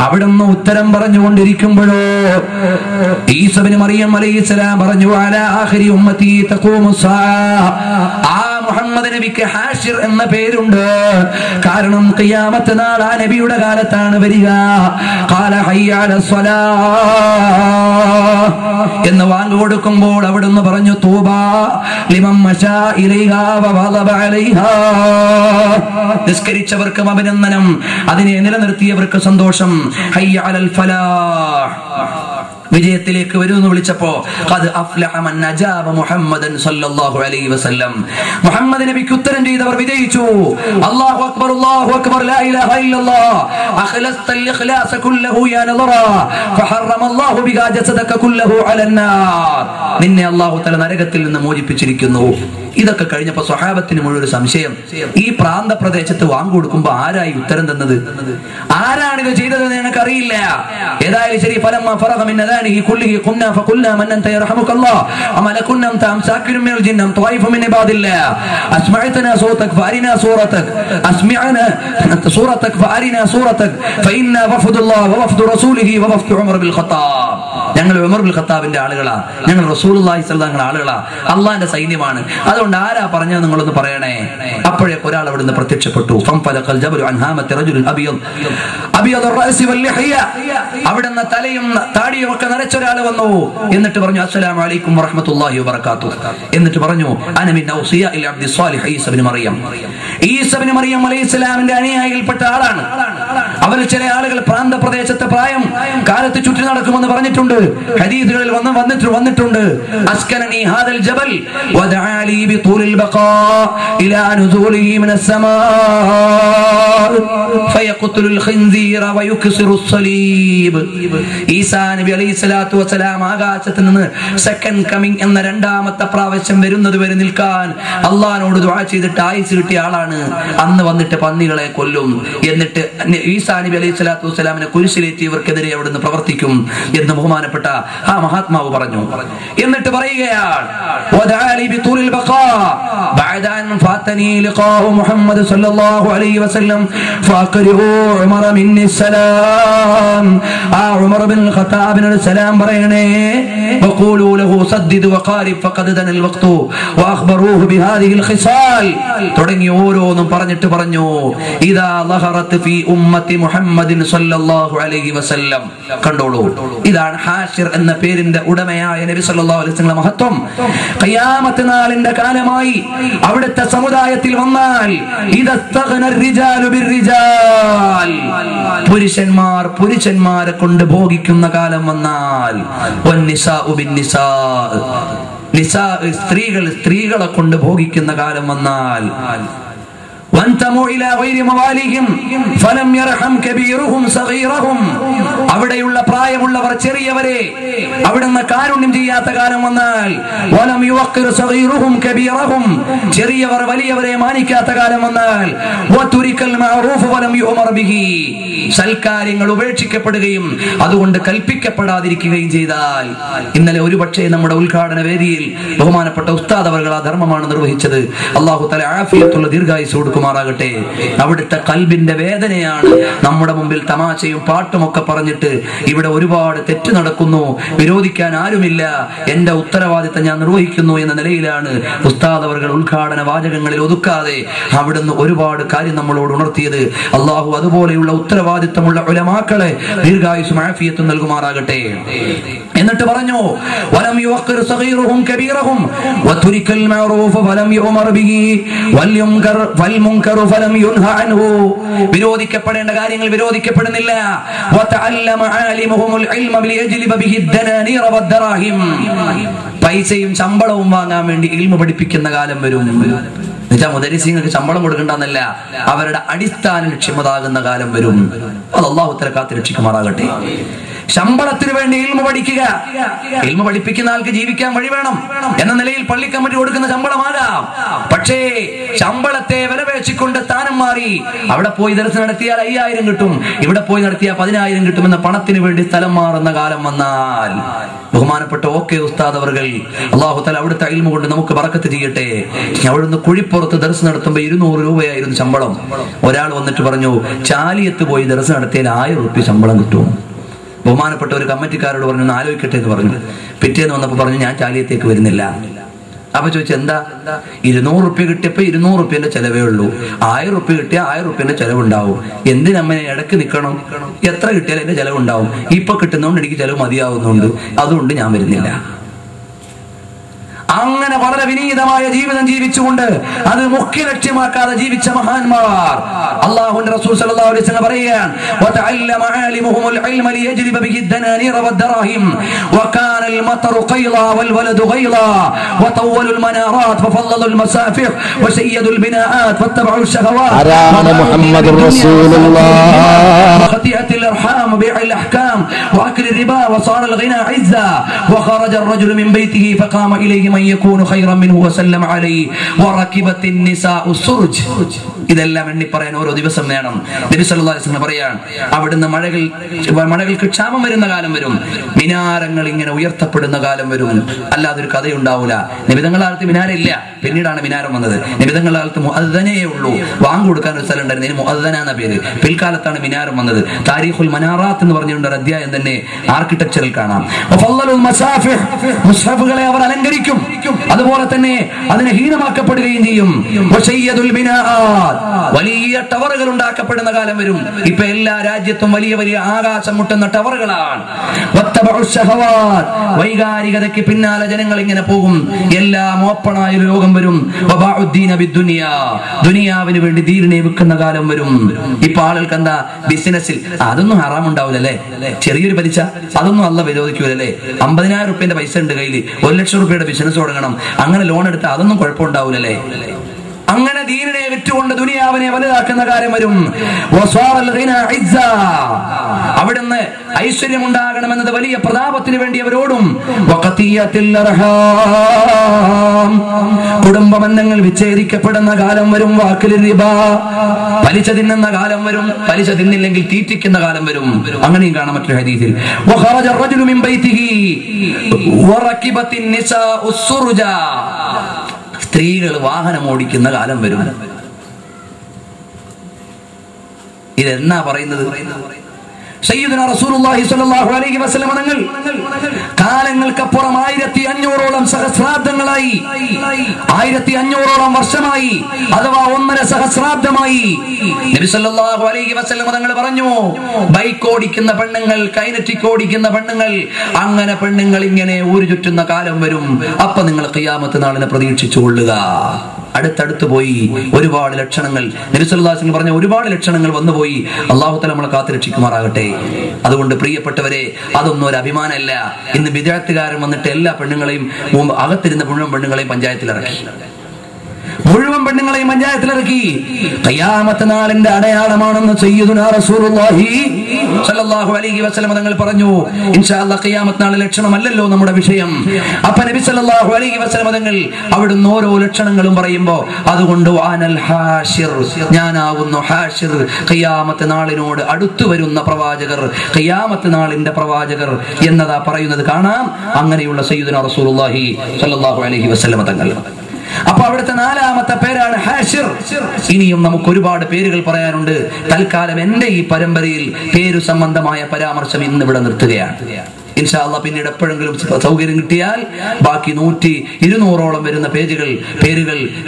അവിടുന്ന് ഉത്തരം പറഞ്ഞുകൊണ്ടിരിക്കുമ്പോഴോ ഈസ ഇബ്നു മറിയം അലൈഹിസ്സലാം പറഞ്ഞു, അലാ ആഖിരി ഉമ്മത്തി തഖൂമുസ്സാ, ആ മുഹമ്മദ് നബിക്ക് ഹാഷിർ എന്ന പേരുണ്ട്, കാരണം ഖിയാമത്ത് നാൾ ആ നബിയുടെ കാലത്താണ് വരിക. ഖാല ഹയ്യ അലസ്സലാ എന്ന് വാങ്ക് കൊടുക്കുമ്പോൾ അവിടുന്ന് പറഞ്ഞു, തൂബാ ലിമൻ മശാ ഇലൈഹാ വവളബ അലൈഹാ, നിസ്കരിച്ചവർക്കും അഭിനന്ദനം, അതിനെ നിലനിർത്തിയവർക്ക് സന്തോഷം. ഹയ്യ അലൽ ഫലാഹ്, വിജയത്തിലേക്ക് വരുമെന്ന് വിളിച്ചപ്പോ ഖദ് അഫ്ലഹ മൻ അജാബ മുഹമ്മദൻ സല്ലല്ലാഹു അലൈഹി വസല്ലം, മുഹമ്മദ് നബിക്ക് ഉത്തരം ചെയ്തവർ വിജയിച്ചു. അല്ലാഹു അക്ബർ അല്ലാഹു അക്ബർ ലാ ഇലാഹ ഇല്ലല്ലാഹ് അഖ്ലസ്തൽ ഇഖ്ലാസ കുല്ലഹു യാ നദറ ഫഹറമ അല്ലാഹു ബിഹാ ജസദക കുല്ലഹു അലന്നാർ, നിന്നെ അല്ലാഹു തആല നരകത്തിൽ നിന്ന് മോചിപ്പിച്ചിരിക്കുന്നു. ഇതൊക്കെ കഴിഞ്ഞപ്പോ സ്വഹാബത്തിന് മുഴുവൻ സംശയം, ഈ പ്രാന്ത പ്രദേശത്ത് വാങ്ക് കൊടുക്കുമ്പോ ആരായി ഉത്തരം തന്നത്, ആരാണിത് ചെയ്തതെന്ന് ഞങ്ങൾക്കറിയില്ല. ഏതായാലും ശരി, ഫലമ്മ ഫറഗ മിൻ അദാനിഹി കുല്ലിഹി ഖുന്നാ ഫഖുൽനാ മൻ അൻത യർഹമുകല്ലാഹ് അമലകുന്ന അൻത അംസാകിരും മിനൽ ജിന്നം ത്വായിഫു മിൻ ഇബാദില്ലാഹ് അസ്മഅതനാ സൂറതക ഫഅരിനാ സൂറതക അസ്മഅനാ സൂറതക ഫഅരിനാ സൂറതക ഫഇന്നാ വഫദുല്ലാഹി വവഫദു റസൂലിഹി വവഫദു ഉമർ ബിൽ ഖത്താബ്, ഞങ്ങൾ ഉമർ ബിൽ ഖത്താബിന്റെ ആളുകളാ, ഞങ്ങൾ റസൂലുള്ളാഹി സ്വല്ലല്ലാഹു അലൈഹി വസല്ലം ആളുകളാ, അല്ലാഹുവിന്റെ സൈന്യമാണ്, അതുകൊണ്ട് ആരാ പറഞ്ഞത് നിങ്ങളൊന്ന് പറയണേ. അപ്പോഴേക്ക് ഒരാൾ അവിടുന്ന് പ്രത്യക്ഷപ്പെട്ടു. ഫംഫലഖൽ ജബലു അൻ ഹാമത്തി റജുലുൻ അബിയദ് അബിയദുർ റഅസി വൽ ലിഹ്യ, അവിടുന്ന് തലയും താടിയും ഒക്കെ നരച്ച ഒരാൾ വന്നു. എന്നിട്ട് പറഞ്ഞു, അസ്സലാമു അലൈക്കും വറഹ്മത്തുള്ളാഹി വബറകാതുഹു. എന്നിട്ട് പറഞ്ഞു, അന മിൻ ഔസിയാഇൽ അബ്ദി സ്വാലിഹ് ഈസ ഇബ്നു മറിയം, ഈസ ഇബ്നു മറിയം അലൈഹിസ്സലാമിന്റെ അനുയായികൾപ്പെട്ട ആളാണ്. അവർ ചില ആളുകൾ പ്രാന്തപ്രദേശത്തെ പ്രായം കാലത്ത് ചുറ്റി നടക്കുമെന്ന് പറഞ്ഞിട്ടുണ്ട്, ഹദീസുകളിൽ വന്നിട്ടുണ്ട്. അസ്കനനി ഹാദൽ ജബൽ വദഅലി ബിതൂലിൽ ബഖാ ഇലാ നുസൂലിഹി മിനസ് സമാ ഫയഖ്തുലുൽ ഖിൻസീറ വയുക്സിറുസ് സലീബ്. ഈസാ നബി അലൈഹിസ്സലാത്തു വസ്സലാം ആകാശത്ത് നിന്ന് സെക്കൻഡ് കമ്മിങ് എന്ന രണ്ടാമത്തെ പ്രാവശ്യം വരുന്നത് വരെ നിൽക്കാൻ അള്ളാഹിനോട് ദുആ ചെയ്തിട്ട് ആയുസ് കിട്ടിയ ആളാണ്. അന്ന് വന്നിട്ട് പന്നികളെ കൊല്ലും, എന്നിട്ട് ഈസാ നബി അലൈഹിസ്സലാത്തു വസ്സലാമിനെ കുരിശിലേറ്റിയവർക്കെതിരെ അവിടുന്ന് പ്രവർത്തിക്കും എന്ന് ബഹുമാനപ്പെട്ട ആ മഹാത്മാവ് പറഞ്ഞു. എന്നിട്ട് പറയുകയാണ്, വദഅലി ബിതൂലിൽ ബഖാ ബഅദ അൻ ഫാതനി ലിഖാഉ മുഹമ്മദ് സല്ലല്ലാഹു അലൈഹി വസല്ലം ഫഖരിഉ ഉമർ മിന്നി സലാം, ആ ഉമർ ഇബ്നുൽ ഖത്താബിനോട് സലാം പറയണേ. വഖൂലു ലഹു സദ്ദിദ് വഖാരിബ് ഫഖദ് ദനൽ വഖ്തു വഅഖ്ബറൂഹു ബിഹാദിഹിൽ ഖിസാൽ, തുടങ്ങി ഓരോന്നും പറഞ്ഞിട്ട് പറഞ്ഞു, ഇദാ ലഹറത് ഫീ ഉമ്മത്തി മുഹമ്മദിൻ സല്ലല്ലാഹു അലൈഹി വസല്ലം. കണ്ടോളൂ, ഇതാണ് ഹാഷിർ എന്ന പേരിന്റെ ഉടമയായ നബി സല്ലല്ലാഹു അലൈഹി വസല്ലം മഹത്വം. ഖിയാമത്ത് നാളിന്റെ കാലമായി അവിടുത്തെ സമുദായത്തിൽ വന്നാൽ പുരുഷന്മാർ പുരുഷന്മാരെ കൊണ്ട് ഭോഗിക്കുന്ന കാലം വന്നാൽ സ്ത്രീകളെ കൊണ്ട് ഭോഗിക്കുന്ന കാലം വന്നാൽ അവിടെയുള്ള പ്രായമുള്ളവർ ചെറിയവരെ അവിടുന്ന് കാരുണ്യം ചെയ്യാത്ത കാലം വന്നാൽ ചെറിയവർ വലിയവരെ മാനിക്കാത്ത കാലം വന്നാൽ സൽക്കാര്യങ്ങൾ ഉപേക്ഷിക്കപ്പെടുകയും അതുകൊണ്ട് കൽപ്പിക്കപ്പെടാതിരിക്കുകയും ചെയ്താൽ ഇന്നലെ ഒരുപക്ഷെ നമ്മുടെ ഉദ്ഘാടന വേദിയിൽ ബഹുമാനപ്പെട്ട ഉസ്താദ് അവർ ആ ധർമ്മമാണ് നിർവഹിച്ചത്. അല്ലാഹു തആല ആഫിയത്തുള്ള ദീർഘായുസ്സ് കൊടുക്കുമാറാകട്ടെ. അവിടുത്തെ കൽബിന്റെ വേദനയാണ് നമ്മുടെ മുമ്പിൽ തമാശയും പാട്ടുമൊക്കെ പറഞ്ഞിട്ട് ഇവിടെ ഒരുപാട് തെറ്റ് നടക്കുന്നു, വിരോധിക്കാൻ ആരുമില്ല, എന്റെ ഉത്തരവാദിത്തം ഞാൻ നിർവഹിക്കുന്നു എന്ന നിലയിലാണ് ഉസ്താദ് അവർ ഉദ്ഘാടന വാചകങ്ങളിൽ ഒതുക്കാതെ അവിടുന്ന് ഒരുപാട് കാര്യം നമ്മളോട് ഉണർത്തിയത്. അള്ളാഹു അതുപോലെയുള്ള ഉത്തരവാദിത്തമുള്ള ഉലമാക്കളെ ദീർഘായുസ്സും ആഫിയത്തും നൽകുമാറാകട്ടെ. എന്നിട്ട് പറഞ്ഞു വലം യുവഖിർ സഗീറുഹും കബീറഹും വതുരിക്കൽ മഅറൂഫ വലം യുമർ ബിഹി വൽയുൻകർ വൽമുൻകർ ഫലം യുൻഹ അൻഹു. വിരോധിക്കപ്പെടേണ്ട കാര്യങ്ങൾ വിരോധിക്കപ്പെടുന്നില്ല. വതഅല്ലമ ആലിമുഹുൽ ഇൽമ ലിയജ്ലിബ ബിഹി ദനാനീറ വദ്ദറാഹിം. പൈസയും ശമ്പളവും വാങ്ങാൻ വേണ്ടി ഇൽമ പഠിപ്പിക്കുന്ന കാലം വരും. മുദരിസീങ്ങൾക്ക് ശമ്പളം കൊടുക്കണ്ടെന്നല്ല, അവരുടെ അടിസ്ഥാന ലക്ഷ്യമതാകുന്ന കാലം വരും. അത് അല്ലാഹു തആല കാത്ത് രക്ഷിക്കുമാറാകട്ടെ. ശമ്പളത്തിന് വേണ്ടി ഇൽമ പഠിക്കുക. ഇൽമ പഠിപ്പിക്കുന്ന ആൾക്ക് ജീവിക്കാൻ വഴി വേണം എന്ന നിലയിൽ പള്ളി കമ്മിറ്റി കൊടുക്കുന്ന ശമ്പളമാകാം. പക്ഷേ ശമ്പളത്തെ വിലപേക്ഷിക്കൊണ്ട് സ്ഥാനം മാറി അവിടെ പോയി ദർശനം നടത്തിയാൽ 5000 കിട്ടും, ഇവിടെ പോയി നടത്തിയാൽ 10000 കിട്ടുമെന്ന പണത്തിന് വേണ്ടി സ്ഥലം മാറുന്ന കാലം വന്നാൽ ബഹുമാനപ്പെട്ട ഓക്കെ ഉസ്താദ് അവർ അല്ലാഹു തആല അവിടുത്തെ ഇൽമ കൊണ്ട് നമുക്ക് ബറക്കത്ത് ചെയ്യട്ടെ. അവിടുന്ന് കുഴിപ്പുറത്ത് ദർശനം നടത്തുമ്പോൾ 200 രൂപയായിരുന്നു ശമ്പളം. ഒരാൾ വന്നിട്ട് പറഞ്ഞു, ചാലിയത്ത് പോയി ദർശനം നടത്തിയാൽ 1000 രൂപ ശമ്പളം കിട്ടും. ബഹുമാനപ്പെട്ട ഒരു കമ്മിറ്റിക്കാരോട് പറഞ്ഞു, ഒന്ന് ആലോചിക്കട്ടെ എന്ന് പറഞ്ഞു. പിറ്റേന്ന് വന്നപ്പോൾ പറഞ്ഞു, ഞാൻ ചാലിയത്തേക്ക് വരുന്നില്ല. അപ്പൊ ചോദിച്ചു, എന്താ? 200 രൂപ കിട്ടിയപ്പോ 200 രൂപന്റെ ചെലവേ ഉള്ളൂ, 1000 രൂപ കിട്ടിയ 1000 രൂപന്റെ ചെലവുണ്ടാവും. എന്തിനമ്മനെ ഇടക്ക് നിൽക്കണം? എത്ര കിട്ടിയാലും എന്റെ ചെലവുണ്ടാവും. ഇപ്പൊ കിട്ടുന്നതുകൊണ്ട് എനിക്ക് ചെലവ് മതിയാവുന്നുണ്ട്, അതുകൊണ്ട് ഞാൻ വരുന്നില്ല. അങ്ങനെ വളരെ വിനീതമായ ജീവിതം ജീവിച്ചുകൊണ്ട് അത് മുഖ്യ ലക്ഷ്യമാക്കാതെ ജീവിച്ച മഹാന്മാർ അല്ലാഹുവിന്റെ റസൂൽ സല്ലല്ലാഹു അലൈഹി വസല്ലം പറയുകയാണ്, വതഅല്ലമ ആലിമുഹുൽ ഇൽമ ലിയജ്ലിബ ബിഹി ദനാനീറ വദ്ദറാഹിം വകാന അൽമതറു ഖൈളാ വൽവലദു ഖൈളാ വതവലു അൽമനാറാത്ത് വഫളലു അൽമസാഫിഹ് വസയ്യദു അൽബിനാആത്ത് വത്തബഉ അശ്ശഹവാത്ത് അറാന മുഹമ്മദുർ റസൂലുള്ളാഹ് ഖതിഅത്തുൽ അർഹാം ബിഅൽ അഹ്കാം വഅക്ൽ الربا وصار الغنى عزا وخرج الرجل من بيته فقام إليه من يكون خيرا منه وسلم عليه وركبت النساء السرج. ഇതെല്ലാം എണ്ണി പറയാൻ ഓരോ ദിവസം വേണം. നബി സല്ലല്ലാഹു അലൈഹി വസല്ലം പറയാണ്, അവിടുന്ന് മഴകൾക്ക് ക്ഷാമം വരുന്ന കാലം വരും, മിനാരങ്ങൾ ഇങ്ങനെ ഉയർത്തപ്പെടുന്ന കാലം വരും. അല്ലാതെ ഒരു കഥയുണ്ടാവൂല. നബിതങ്ങളുടെ കാലത്ത് മിനാരില്ല, പിന്നീടാണ് മിനാരം വന്നത്. നബിതങ്ങളുടെ കാലത്ത് മുഅദ്ദനേ ഉള്ളൂ, വാങ്ങ് കൊടുക്കാൻ ഒരു സ്ഥലം ഉണ്ടായിരുന്നു, ഇതിന് മുഅദ്ദന എന്ന പേര്. പിൽക്കാലത്താണ് മിനാരം വന്നത്. താരീഖുൽ മനാറാത്ത് എന്ന് പറഞ്ഞുകൊണ്ട് ഒരു അധ്യായം തന്നെ ആർക്കിടെക്ചറിൽ കാണാം. മുസ്ഹഫുകളെ അവർ അലങ്കരിക്കും, അതുപോലെ തന്നെ അതിനെ ഹീനമാക്കപ്പെടുകയും ചെയ്യും. വലിയ ടവറുകൾ ഉണ്ടാക്കപ്പെടുന്ന കാലം വരും. ഇപ്പൊ എല്ലാ രാജ്യത്തും വലിയ വലിയ ആകാശം മുട്ടുന്ന ടവറുകളാണ്. വൈകാരികതയ്ക്ക് പിന്നാലെ ജനങ്ങൾ ഇങ്ങനെ പോകും. എല്ലാം ഓപ്പണായ ഒരു ലോകം വരും. ദുനിയാവിന് വേണ്ടി ദീനിനെ വിൽക്കുന്ന കാലം വരും. ഇപ്പൊ ആളുകൾക്ക് എന്താ ബിസിനസ്സിൽ അതൊന്നും ഹറാമുണ്ടാവില്ലല്ലേ, ചെറിയൊരു പലിശ അതൊന്നും അല്ല വിരോധിക്കൂലല്ലേ. 50,000 രൂപയുടെ പൈസ ഉണ്ട് കയ്യിൽ, 1 ലക്ഷം രൂപയുടെ ബിസിനസ് തുടങ്ങണം, അങ്ങനെ ലോൺ എടുത്താൽ അതൊന്നും കുഴപ്പമുണ്ടാവില്ലല്ലേ. അങ്ങനെ ദീനിനെ വിറ്റുകൊണ്ട് ദുനിയാവിനെ വലുതാക്കുന്ന കാര്യം വരും. അവിടുന്ന് ഐശ്വര്യം ഉണ്ടാകണമെന്നത് വലിയ പ്രതാപത്തിന് വേണ്ടി അവരോടും. കുടുംബബന്ധങ്ങൾ വിച്ഛേദിക്കപ്പെടുന്ന കാലം വരും. പലിശ തിന്നുന്ന കാലം വരും. പലിശ തിന്നില്ലെങ്കിൽ തീറ്റിക്കുന്ന കാലം വരും. അങ്ങനെയും കാണാൻ മറ്റൊരു ഹദീസിൽ സ്ത്രീകൾ വാഹനം ഓടിക്കുന്ന കാലം വരും. ഇതെന്നാ പറയുന്നത്? സയ്യിദുനാ റസൂലുള്ളാഹി സ്വല്ലല്ലാഹു അലൈഹി വസല്ലം തങ്ങൾ കാലങ്ങൾക്കപ്പുറം 1500ഓളം സഹസ്രാബ്ദങ്ങളായി, 1500ഓളം വർഷമായി, അഥവാ 1.5 സഹസ്രാബ്ദമായി നബി സല്ലല്ലാഹു അലൈഹി വസല്ലം തങ്ങൾ പറഞ്ഞു, ബൈക്ക് ഓടിക്കുന്ന പെണ്ണുങ്ങൾ, കൈനറ്റിക് ഓടിക്കുന്ന പെണ്ണുങ്ങൾ, അങ്ങനെ പെണ്ണുങ്ങൾ ഇങ്ങനെ ഊരു ചുറ്റുന്ന കാലം വരും. അപ്പൊ നിങ്ങൾ ഖിയാമത്ത് നാളിനെ പ്രതീക്ഷിച്ചു കൊള്ളുക. അടുത്തടുത്ത് പോയി. ഒരുപാട് ലക്ഷണങ്ങൾ നബി സല്ലല്ലാഹു അലൈഹി വസല്ലം പറഞ്ഞ ഒരുപാട് ലക്ഷണങ്ങൾ വന്നുപോയി. അല്ലാഹു തആല നമ്മളെ കാത്തുരക്ഷിക്കുമാറാകട്ടെ. അതുകൊണ്ട് പ്രിയപ്പെട്ടവരെ, അതൊന്നും ഒരു അഭിമാനമല്ല. ഇന്ന് ബിദ്അത്തുകാരൻ വന്നിട്ട് എല്ലാ പെണ്ണുങ്ങളെയും, അകത്തിരുന്ന മുഴുവൻ പെണ്ണുങ്ങളെയും പഞ്ചായത്തിലിറക്കി. ഖിയാമത്ത് നാളിന്റെ അടയാളമാണെന്ന് സയ്യിദുനാ റസൂലുള്ളാഹി സ്വല്ലല്ലാഹു അലൈഹി വസല്ലം തങ്ങൾ പറഞ്ഞു. ഇൻഷാ അല്ലാഹ് ഖിയാമത്ത് നാളിലെ ലക്ഷണമല്ലല്ലോ നമ്മുടെ വിഷയം. അപ്പൊ നബി സല്ലല്ലാഹു അലൈഹി വസല്ലം തങ്ങൾ അവിടുന്ന് ഓരോ ലക്ഷണങ്ങളും പറയുമ്പോൾ, അതുകൊണ്ട് വാനൽ ഹാഷിർ, ഞാനാവുന്നു ഹാഷിർ, ഖിയാമത്ത് നാളിനോട് അടുത്തു വരുന്ന പ്രവാചകർ, ഖിയാമത്ത് നാളിന്റെ പ്രവാചകർ എന്നതാ പറയുന്നത് കാണാം. അങ്ങനെയുള്ള സയ്യിദുനാ റസൂലുള്ളാഹി സ്വല്ലല്ലാഹു അലൈഹി വസല്ലം തങ്ങൾ. അപ്പൊ അവിടുത്തെ 4ാമത്തെ പേരാണ് ഹാഷിർ. ഇനിയും നമുക്ക് ഒരുപാട് പേരുകൾ പറയാനുണ്ട്. തൽക്കാലം എന്റെ ഈ പരമ്പരയിൽ പേരു സംബന്ധമായ പരാമർശം ഇന്ന് ഇവിടെ നിർത്തുകയാണ്. ഇൻഷാ അല്ലാഹ് പിന്നീട് എപ്പോഴെങ്കിലും സൗകര്യം കിട്ടിയാൽ ബാക്കി 100-200ഓളം വരുന്ന പേരുകൾ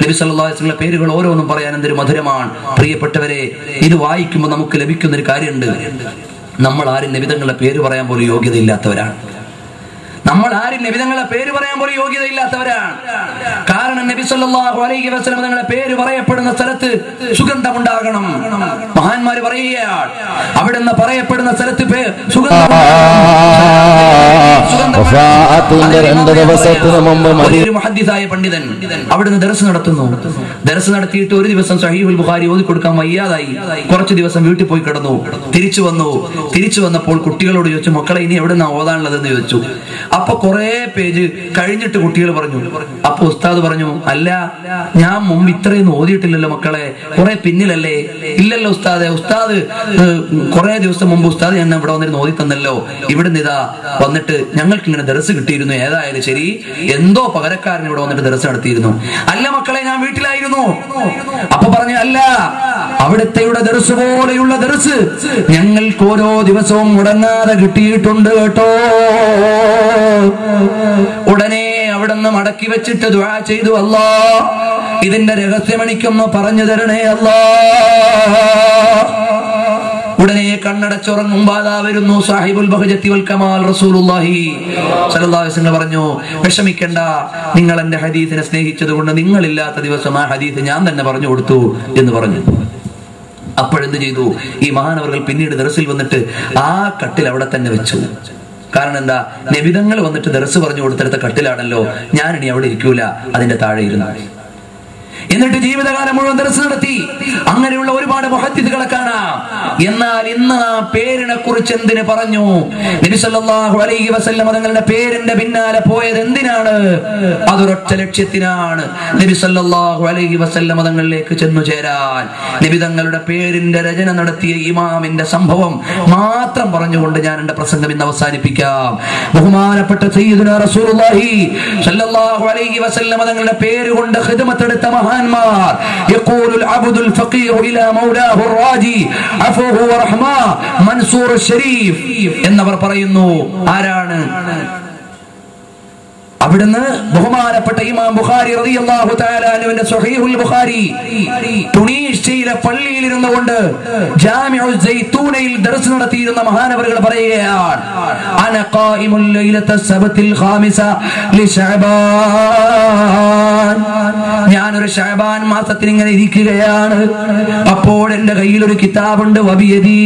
നബി സല്ലല്ലാഹു അലൈഹി വസല്ലം പേരുകൾ ഓരോന്നും പറയാൻ എന്തൊരു മധുരമാണ്. പ്രിയപ്പെട്ടവരെ, ഇത് വായിക്കുമ്പോൾ നമുക്ക് ലഭിക്കുന്ന ഒരു കാര്യമുണ്ട്. നമ്മൾ ആരും നബിതങ്ങളുടെ പേര് പറയാൻ പോലും യോഗ്യതയില്ലാത്തവരാണ്. കാരണം നബി സല്ലല്ലാഹു അലൈഹി വസല്ലം തങ്ങളുടെ പേര് പറയപ്പെടുന്ന സ്ഥലത്ത് സുഗന്ധമുണ്ടാകണം. മഹാന്മാര് പറയുകയാണ്, അവിടുന്ന് പറയപ്പെടുന്ന സ്ഥലത്ത് മുഹദ്ദിസായ പണ്ഡിതൻ അവിടുന്ന് ദർസ് നടത്തുന്നു. ദർസ് നടത്തിയിട്ട് ഒരു ദിവസം സഹീഹുൽ ബുഖാരി ഓതി കൊടുക്കാൻ വയ്യാതായി. കുറച്ചു ദിവസം വീട്ടിൽ പോയി കിടന്നു. തിരിച്ചു വന്നപ്പോൾ കുട്ടികളോട് ചോദിച്ചു, മക്കളെ ഇനി എവിടുന്നാ ഓതാനുള്ളതെന്ന് ചോദിച്ചു. അപ്പൊ കുറെ പേജ് കഴിഞ്ഞിട്ട് കുട്ടികൾ പറഞ്ഞു. അപ്പൊ ഉസ്താദ് പറഞ്ഞു, അല്ല, ഞാൻ മുമ്പ് ഇത്രയൊന്നും ഓതിയിട്ടില്ലല്ലോ മക്കളെ, കുറെ പിന്നിലല്ലേ? ഇല്ലല്ലോ ഉസ്താദ് കുറെ ദിവസം മുമ്പ് ഉസ്താദ് ഞാൻ ഇവിടെ വന്നിരുന്ന് ഓതി തന്നല്ലോ. ഇവിടുന്ന് ഇതാ വന്നിട്ട് ഞങ്ങൾക്ക് ഇങ്ങനെ ദർസ് കിട്ടിയിരുന്നു. ഏതായാലും ശരി, എന്തോ പകരക്കാരൻ ഇവിടെ വന്നിട്ട് ദർസ് നടത്തിയിരുന്നു. അല്ല മക്കളെ, ഞാൻ വീട്ടിലായിരുന്നു. അപ്പൊ പറഞ്ഞു, അല്ല, അവിടുത്തെയുടെ ദർസ് പോലെയുള്ള ദർസ് ഞങ്ങൾക്ക് ഓരോ ദിവസവും മുടങ്ങാതെ കിട്ടിയിട്ടുണ്ട് കേട്ടോ. ഉടനെ അവിടുന്ന് മടക്കി വെച്ചിട്ട് ദുആ ചെയ്തു, അല്ലാ, ഇതിന്റെ രഹസ്യം എനിക്കൊന്ന് പറഞ്ഞു തരണേ അല്ലാ. ഉടനെ കണ്ണടച്ചുറങ്ങുമ്പോൾ അതാ വരുന്നു സാഹിബുൽ ബഹജത്തി വൽ കമാൽ റസൂലുള്ളാഹി സ്വല്ലല്ലാഹു അലൈഹി വസല്ലം പറഞ്ഞു, വിഷമിക്കണ്ട, നിങ്ങൾ എന്റെ ഹദീസിനെ സ്നേഹിച്ചത് കൊണ്ട് നിങ്ങളില്ലാത്ത ദിവസം ആ ഹദീസ് ഞാൻ തന്നെ പറഞ്ഞു കൊടുത്തു എന്ന് പറഞ്ഞു. അപ്പോഴെന്ത് ചെയ്തു? ഈ മഹാനവറുകൾ പിന്നീട് ദർസിൽ വന്നിട്ട് ആ കട്ടിൽ അവിടെ തന്നെ വെച്ചു. കാരണം എന്താ? നബിതങ്ങൾ വന്നിട്ട് ദർസ് പറഞ്ഞു കൊടുത്തെടുത്ത കട്ടിലാണല്ലോ, ഞാനിനി അവിടെ ഇരിക്കൂല, അതിന്റെ താഴെ ഇരുന്നു. എന്നിട്ട് ജീവിതകാലം മുഴുവൻ ദർസ് നടത്തി. അങ്ങനെയുള്ള ഒരുപാട് മുഹദ്ദിസുകളെ കാണാം. എന്നാൽ ഇന്ന് ആ പേരിനെ കുറിച്ച് എന്തിനു പറഞ്ഞു? നബി സല്ലല്ലാഹു അലൈഹി വസല്ലം തങ്ങളുടെ പേരിന്റെ പിന്നാലെ പോയത് എന്തിനാണ്? അതൊരൊറ്റ ലക്ഷ്യത്തിനാണ്, നബി സല്ലല്ലാഹു അലൈഹി വസല്ലം തങ്ങളിലേക്ക് ചെന്നു ചേരാൻ. നബി തങ്ങളുടെ പേരിന്റെ രചന നടത്തിയ ഇമാമിന്റെ സംഭവം മാത്രം പറഞ്ഞുകൊണ്ട് ഞാൻ എന്റെ പ്രസംഗം ഇന്ന് അവസാനിപ്പിക്കാം. ബഹുമാനപ്പെട്ട സയ്യിദുനാ റസൂലുള്ളാഹി സല്ലല്ലാഹു അലൈഹി വസല്ലം തങ്ങളുടെ പേരുകൊണ്ട് ഖിദ്മത്ത് എടുത്ത മഹാന്മാർ, യഖൂലുൽ അബ്ദുൽ ഫഖീർ ഇലാ മൗലാഹു റാജി അഫൂഹു വറഹ്മാ മൻസൂർ ശരീഫ് എന്നവർ പറയുന്നു. ആരാണ്? അവിടുന്ന് ബഹുമാനപ്പെട്ട ഇമാം ബുഖാരി റളിയല്ലാഹു തആല അൻഹുവിന്റെ സ്വഹീഹുൽ ബുഖാരി തുണീഷ്യയിലെ പള്ളിയിൽ ഇരുന്നുകൊണ്ട് ജാമിഉ സൈത്തൂനയിൽ ദർസ് നടത്തിയിരുന്ന മഹാനവറുകൾ പറയുകയാണ്, അന ഖായിമുൽ ലൈലത സബത്തിൽ ഖാമിസ ലി ശഅബാൻ. ഞാനൊരു ശഅബാൻ മാസത്തിൽ ഇങ്ങനെ ഇരിക്കുകയാണ്. അപ്പോൾ എന്റെ കയ്യിൽ ഒരു കിതാബുണ്ട്, വബിയദി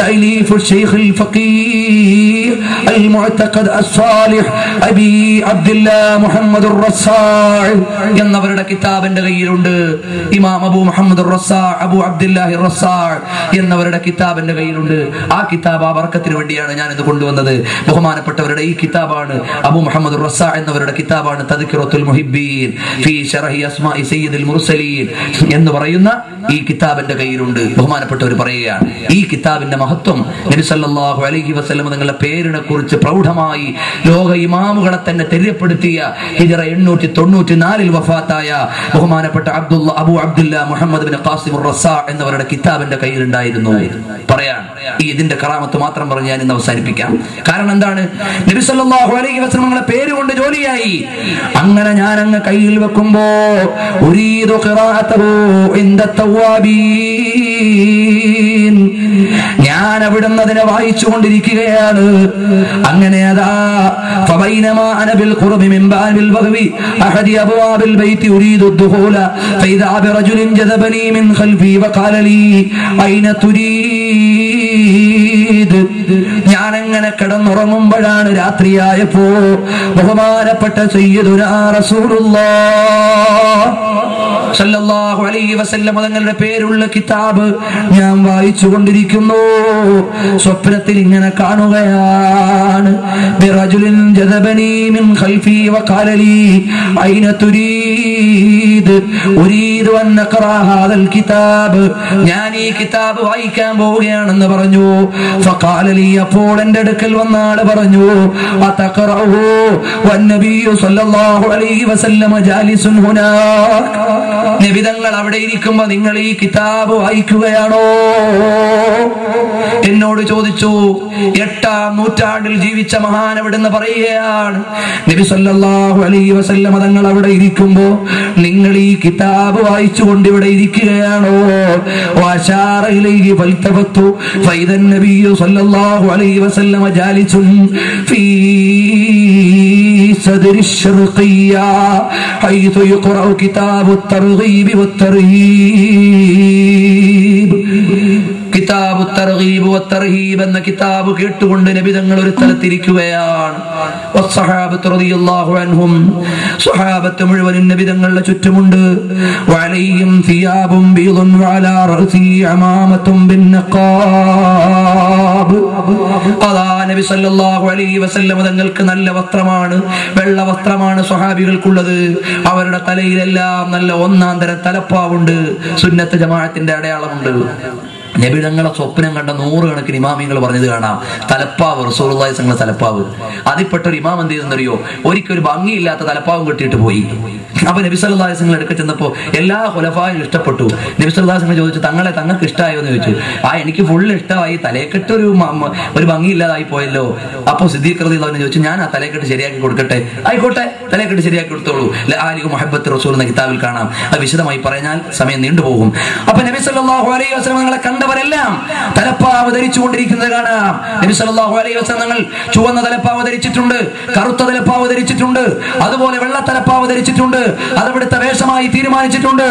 തഅലീഫു ശൈഖുൽ ഫഖീർ അൽ മുഅതഖദ് അസ്സാലിഹ് അബി അബ്ദുല്ലാ മുഹമ്മദുർ റസ്സാഇ എന്നവരുടെ കിതാബ് എന്റെ കയ്യിലുണ്ട്. ഇമാം അബൂ മുഹമ്മദുർ റസ്സാഇ, അബൂ അബ്ദുല്ലാഹി റസ്സാഇ എന്നവരുടെ കിതാബ് എന്റെ കയ്യിലുണ്ട്. ആ കിതാബ് ആ ബർക്കത്തിന് വേണ്ടിയാണ് ഞാൻ ഇത് കൊണ്ടുവന്നത്. ബഹുമാനപ്പെട്ടവരുടെ ഈ കിതാബാണ്, അബൂ മുഹമ്മദുർ റസ്സാഇ എന്നവരുടെ കിതാബാണ് തദ്കിറത്തുൽ മുഹിബ്ബീൻ ഫീ ശറഹി അസ്മാഇ സയ്യിദുൽ മുർസലീൻ എന്ന് പറയുന്ന ഈ കിതാബ് എന്റെ കയ്യിലുണ്ട്. ബഹുമാനപ്പെട്ടവർ പറയുകയാണ്, ഈ കിതാബിന്റെ മഹത്വം നബി സല്ലല്ലാഹു അലൈഹി വസല്ലം തങ്ങളുടെ പേരിനെ കുറിച്ച് പ്രൗഢമായി ലോക ഇമാമുകളെ തന്നെ തെര്യപ്പെടുത്തിയ ഹിജ്റ 894 വഫാത്തായ ബഹുമാനപ്പെട്ട Abu Abdullah Muhammad bin Qasim Rassa എന്നവരുടെ കിതാബിന്റെ കയ്യിലുണ്ടായിരുന്നു. പറയാൻ ഈ ഇതിന്റെ കറാമത്ത് മാത്രം പറഞ്ഞ് ഞാൻ ഇന്ന് അവസാനിപ്പിക്കാം. കാരണം എന്താണ്? നബി സല്ലല്ലാഹു അലൈഹി വസല്ലം തങ്ങളുടെ പേര് കൊണ്ട് ജോലിയായി. അങ്ങനെ ഞാൻ അങ്ങ് കയ്യിൽ വെക്കുമ്പോ ഉരീദു ഖിറാഅതഹു ഇൻദ തവ്വാബീൻ, ഞാൻ ഞാൻ അവിടുന്ന് അതിനെ വായിച്ചു കൊണ്ടിരിക്കുകയാണ്. അങ്ങനെ അതാ فبينما أنا بالقرب من باب البغو أحد أبواب البيت أريد الدخول فإذا برجل جذبني من خلفي وقال لي أين تريد. ഞാൻ അങ്ങനെ കിടന്നുറങ്ങുമ്പോഴാണ് രാത്രിയായപ്പോ ബഹുമാനപ്പെട്ട സയ്യിദുനാ റസൂലുള്ളാഹ് സല്ലല്ലാഹു അലൈഹി വസല്ലം തങ്ങളുടെ പേരുള്ള കിതാബ് ഞാൻ വായിച്ചു കൊണ്ടിരിക്കുന്നു. സ്വപ്നത്തിൽ ഇങ്ങനെ കാണുകയാണ്, ബിറജുലിൻ ജദബനി മിൻ ഖൽഫി വഖാല ലി ഐന തുരീദ് ഉരീദു അൻ അഖറഅ ഹാദൽ കിതാബ്. ഞാൻ ഈ കിതാബ് വായിക്കാൻ പോവുകയാണെന്ന് പറഞ്ഞു. ഫഖാല ലി, അപ്പോൾ എൻ്റെ അടുക്കൽ വന്ന ആള് പറഞ്ഞു, അതഖറഉ വന്നബിയ്യു സല്ലല്ലാഹു അലൈഹി വസല്ലം ജാലിസുൻ ഹുനാക്. നബി തങ്ങൾ അവിടെ ഇരിക്കുമ്പോ നിങ്ങൾ ഈ കിതാബ് വായിക്കുകയാണോ? എന്നോട് ചോദിച്ചു. 8-ാം നൂറ്റാണ്ടിൽ ജീവിച്ച മഹാൻ അവിടുന്ന് പറയുകയാണ്, നബി സല്ലല്ലാഹു അലൈഹി വസല്ലം തങ്ങൾ അവിടെ ഇരിക്കുമ്പോ നിങ്ങൾ ഈ കിതാബ് വായിച്ചുകൊണ്ട് ഇവിടെ ഇരിക്കുകയാണോ? വഅശാറ ഇലൈഹി ഫൽതഫത്തു ഫൈദൻ നബിയ്യു സല്ലല്ലാഹു അലൈഹി വസല്ലം ജാലിസുൻ ഫീ സദ്രി الشرقية حيث يقرأ كتاب الترغيب والترهيب. കിതാബ് തർഗീബ് വത്തർഹീബ് എന്ന കിതാബ് കേട്ടുകൊണ്ട് നബി തങ്ങൾ ഒരു സ്ഥലത്തിരിക്കുകയാണ്. വസ്സഹാബത്ത് റളിയല്ലാഹു അൻഹും, സ്വഹാബത്ത് മുഴുവനും നബി തങ്ങളുടെ ചുറ്റുമുണ്ട്. വഅലൈഹിം സിയാബും ബീദുൻ വഅലാ റഅസി അമാമത്തും ബിന്നഖാബ്. അതാ നബി സല്ലല്ലാഹു അലൈഹി വസല്ലം തങ്ങൾക്ക് നല്ല വസ്ത്രമാണ്, വെള്ള വസ്ത്രമാണ് സ്വഹാബികൾക്കുള്ളത്. അവരുടെ തലയിലെല്ലാം നല്ല ഒന്നാം തരം തലപ്പാവുണ്ട്. സുന്നത്ത് ജമാഅത്തിന്റെ അടയാളമുണ്ട്. നബി തങ്ങളെ സ്വപ്നം കണ്ട 100 കണക്കിന് ഇമാമിങ്ങൾ പറഞ്ഞത് കാണാം, തലപ്പാവ് റസൂലുള്ളാഹി സ്വല്ലല്ലാഹു തലപ്പാവ്. അതിൽപ്പെട്ട ഒരു ഇമാം എന്ത് ചെയ്തെന്നറിയോ? ഒരിക്കൽ ഒരു ഭംഗിയില്ലാത്ത തലപ്പാവും കെട്ടിയിട്ട് പോയി. അപ്പൊ നബി സല്ലല്ലാഹു അലൈഹി വസല്ലം എടുക്ക ചെന്നപ്പോ എല്ലാ ഖുലഫായും ഇഷ്ടപ്പെട്ടു. നബി സല്ലല്ലാഹു അലൈഹി വസല്ലം ചോദിച്ചു, തങ്ങൾക്ക് ഇഷ്ടമായോ എന്ന് ചോദിച്ചു. എനിക്ക് ഫുള്ള് ഇഷ്ടമായി, തലയെക്കെട്ട് ഒരു ഭംഗിയില്ലാതായി പോയല്ലോ. അപ്പൊ സിദ്ദീഖ് റളിയല്ലാഹു അൻഹു ചോദിച്ചു, ഞാൻ ആ തലയെക്കെട്ട് ശരിയാക്കി കൊടുക്കട്ടെ? ആയിക്കോട്ടെ, തലയെക്കെട്ട് ശരിയാക്കി കൊടുത്തോളൂ. ആലിഹു മുഹബ്ബത്ത് റസൂൽ എന്ന കിതാബിൽ കാണാം. അത് വിശദമായി പറഞ്ഞാൽ സമയം നീണ്ടുപോകും. അപ്പൊ നബി സല്ലല്ലാഹു അലൈഹി വസല്ലം തങ്ങളെ കണ്ടവരെല്ലാം തലപ്പാവ് ധരിച്ചുകൊണ്ടിരിക്കുന്നത് കാണാം. നബി സല്ലല്ലാഹു അലൈഹി വസല്ലം തങ്ങൾ ചുവന്ന തലപ്പാവ് ധരിച്ചിട്ടുണ്ട്, കറുത്ത തലപ്പാവ് ധരിച്ചിട്ടുണ്ട്, അതുപോലെ വെള്ള തലപ്പാവ് ധരിച്ചിട്ടുണ്ട്. അതവിടുത്തെ വേഷമായി തീരുമാനിച്ചിട്ടുണ്ട്.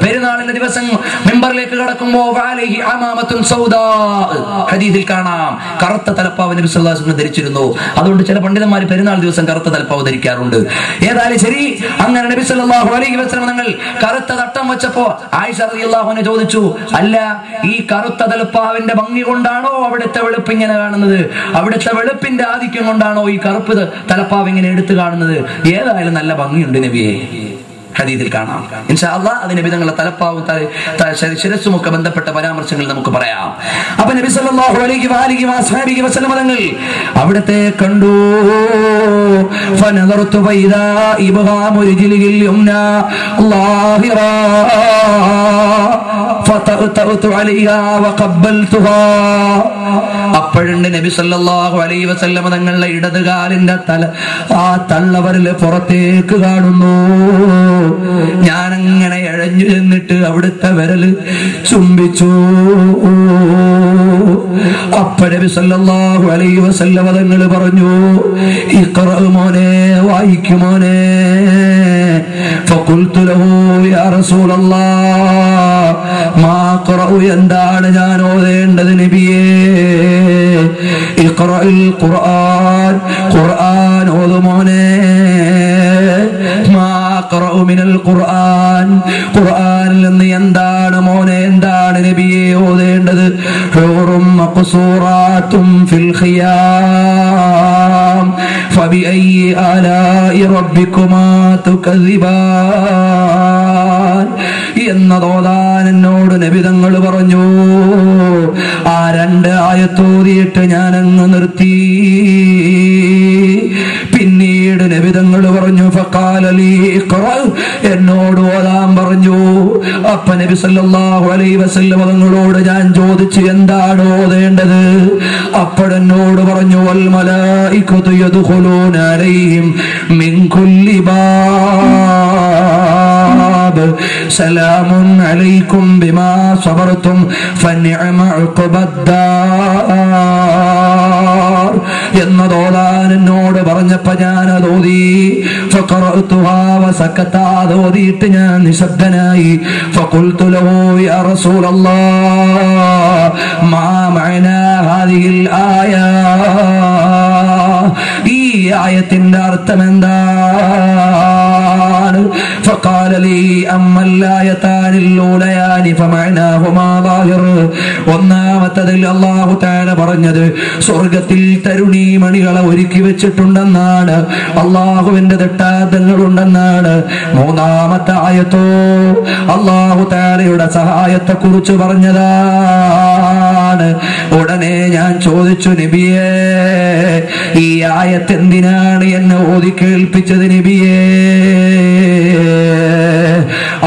പെരുന്നാളിന്റെ ദിവസം മിമ്പറിലേക്ക് കടക്കുമ്പോൾ വഅലൈഹി അമാമത്തുൻ സൗദാ, ഹദീസിൽ കാണാം, കറുത്ത തലപ്പാവ് നബി സല്ലല്ലാഹു അലൈഹി വസല്ലം ധരിച്ചിരുന്നു. അതുകൊണ്ട് ചില പണ്ഡിതന്മാർ പെരുന്നാൾ ദിവസം കറുത്ത തലപ്പാവ് ധരിക്കാറുണ്ട്. ഏതായാലും ശരി, അങ്ങനെ നബി സല്ലല്ലാഹു അലൈഹി വസല്ലം തങ്ങൾ കറുത്ത തട്ടം വെച്ചപ്പോ ആയിഷ റളിയല്ലാഹു അൻഹ ചോദിച്ചു, അല്ല, ഈ കറുത്ത തലപ്പാവിന്റെ ഭംഗി കൊണ്ടാണോ അവിടുത്തെ വെളുപ്പ് ഇങ്ങനെ കാണുന്നത്? അവിടുത്തെ വെളുപ്പിന്റെ ആധിക്യം കൊണ്ടാണോ ഈ കറുപ്പ് തലപ്പാവ് ഇങ്ങനെ എടുത്തു കാണുന്നത്? ഏതായാലും നല്ല ഭംഗിയുണ്ട് നബിയെ. ഹദീസിൽ കാണാം. ഇൻഷാ അല്ലാഹ് അത് നബി തങ്ങളുടെ തലപ്പാവും ശിരസ്സുമൊക്കെ ബന്ധപ്പെട്ട പരാമർശങ്ങൾ നമുക്ക് പറയാം. അപ്പൊ നബി സല്ലല്ലാഹു അലൈഹി വസല്ലം തങ്ങൾ അവിടത്തെ കണ്ടു. ഫനദർതു ഫൈദാ ഇബ്ഹാമു റിജ്ലിൽ യുംനാ ളാഹിറാ ഫതഅതു അലൈഹാ വഖബ്ബൽതുഹാ. അപ്പോഴുണ്ട് നബി സല്ലല്ലാഹു അലൈഹി വസല്ലം തങ്ങളുടെ ഇടതുകാലിന്റെ തല ആ തള്ളവരല് പുറത്തേക്ക് കാണുന്നു. ഞാനങ്ങനെ ഇഴഞ്ഞു ചെന്നിട്ട് അവിടുത്തെ വിരല് ചുംബിച്ചു. അപ്പോൾ നബി സല്ലല്ലാഹു അലൈഹി വസല്ലം തങ്ങൾ പറഞ്ഞു, ഇഖ്റ മോനെ, വായിക്കുമോനെ. ഫഖുൽതു ലഹു യാ റസൂലല്ലാഹ് മാ ഖറഉ, എന്താണ് ഞാൻ ഓതേണ്ടത് നബിയേ? ഇഖ്റഉൽ ഖുർആൻ, ഖുർആൻ ഓതുമോനെ. മാ ഖറഉ മിനൽ ഖുർആൻ, ഖുർആനിൽ നിന്ന് എന്താണ് മോനെ, എന്താണ് നബിയെ ഓതേണ്ടത്? ഹൂറും മഖ്സൂറാത്തും ഫിൽ ഖിയാം ഫബിഅയ്യി ആലാഇ റബ്ബികുമാ തുകദ്ദിബാൻ എന്നതോതാൻ എന്നോട് നബി തങ്ങൾ പറഞ്ഞു. ആ 2 ആയത്തോതിയിട്ട് ഞാനങ്ങ് നിർത്തി. പിന്നീട് നബി തങ്ങൾ പറഞ്ഞു, ഫഖാല ലീ ഇഖ്റ, എന്നോട് ഓതാൻ പറഞ്ഞു. അപ്പൊ നബി സല്ലല്ലാഹു അലൈഹി വസല്ലം തങ്ങളോട് ഞാൻ ചോദിച്ചു, എന്താണ് ഓതേണ്ടത്? അപ്പോഴെന്നോട് പറഞ്ഞു, വൽ മലായികതു യദ്ഖുലൂന അലൈഹിം മിൻ കുല്ലി ബാബ് സലാമുൻ അലൈക്കും ബിമാ സബർതും ഫനിഅമ ഉഖബദ്ദാർ എന്നതോതാൻ എന്നോട് പറഞ്ഞപ്പോ ഞാൻ അതോതി. ഫഖറഅതുഹാ വസകത അതോതിയിട്ട് ഞാൻ നിശബ്ദനായി. ഫഖുൽതു ലഹു യാ റസൂലല്ലാഹ് മാ മഅനാ ഹാദിഹിൽ ആയ, ഈ ആയത്തിന്റെ അർത്ഥം എന്താണ്? فقال لي أما الآيتان الأوليان فمعناهما ظاهر. ഒന്നാമത്തതിൽ അല്ലാഹു തആല പറഞ്ഞത് സ്വർഗ്ഗത്തിൽ തരുണീമണികളെ ഒരുക്കി വെച്ചിട്ടുണ്ടെന്നാണ്, അല്ലാഹുവിന്റെ ദട്ടാന്തങ്ങളുണ്ടെന്നാണ്. മൂന്നാമത്തെ ആയത്തോ അല്ലാഹു തആലയുടെ സഹായത്തെ കുറിച്ച് പറഞ്ഞതാണ്. ഉടനെ ഞാൻ ചോദിച്ചു, നബിയേ ഈ ആയത്ത് എന്തിനാണ് എന്നെ ഓതി കേൾപ്പിച്ചത് നബിയേ?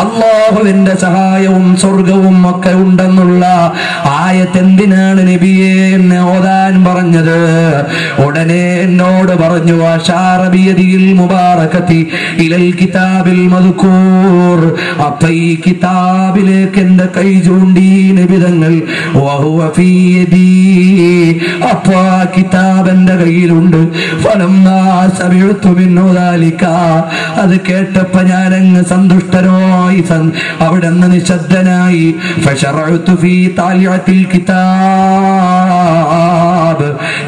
അല്ലാഹുവിന്റെ സഹായവും സ്വർഗവും ഒക്കെ ഉണ്ടെന്നുള്ള ആയത്ത് എന്തിനാണ് നബിയെ എന്നെ ഓതാൻ പറഞ്ഞത്? ഉടനെ എന്നോട് പറഞ്ഞു, അശാറ ബിയദിൽ മുബാറകതി ഇലൽ കിതാബിൽ മദ്കൂർ. അപ്പൊ ഈ കിതാബിലേക്ക് എന്റെ കൈ ചൂണ്ടി നബി തങ്ങൾ. വഹുവ ഫീ യദി, അപ്പൊ ആ കിതാബ് എന്റെ കയ്യിലുണ്ട്. ഫലമ്മാ സമിഅതു മിൻഹു ദാലിക, അത് കേട്ടപ്പോ ഞാൻ അങ്ങ് സന്തുഷ്ടനായി, അവിടെ നിന്ന് നിശബ്ദനായി. ഫശറഅതു ഫീ താലിഅത്തിൽ കിതാബ്,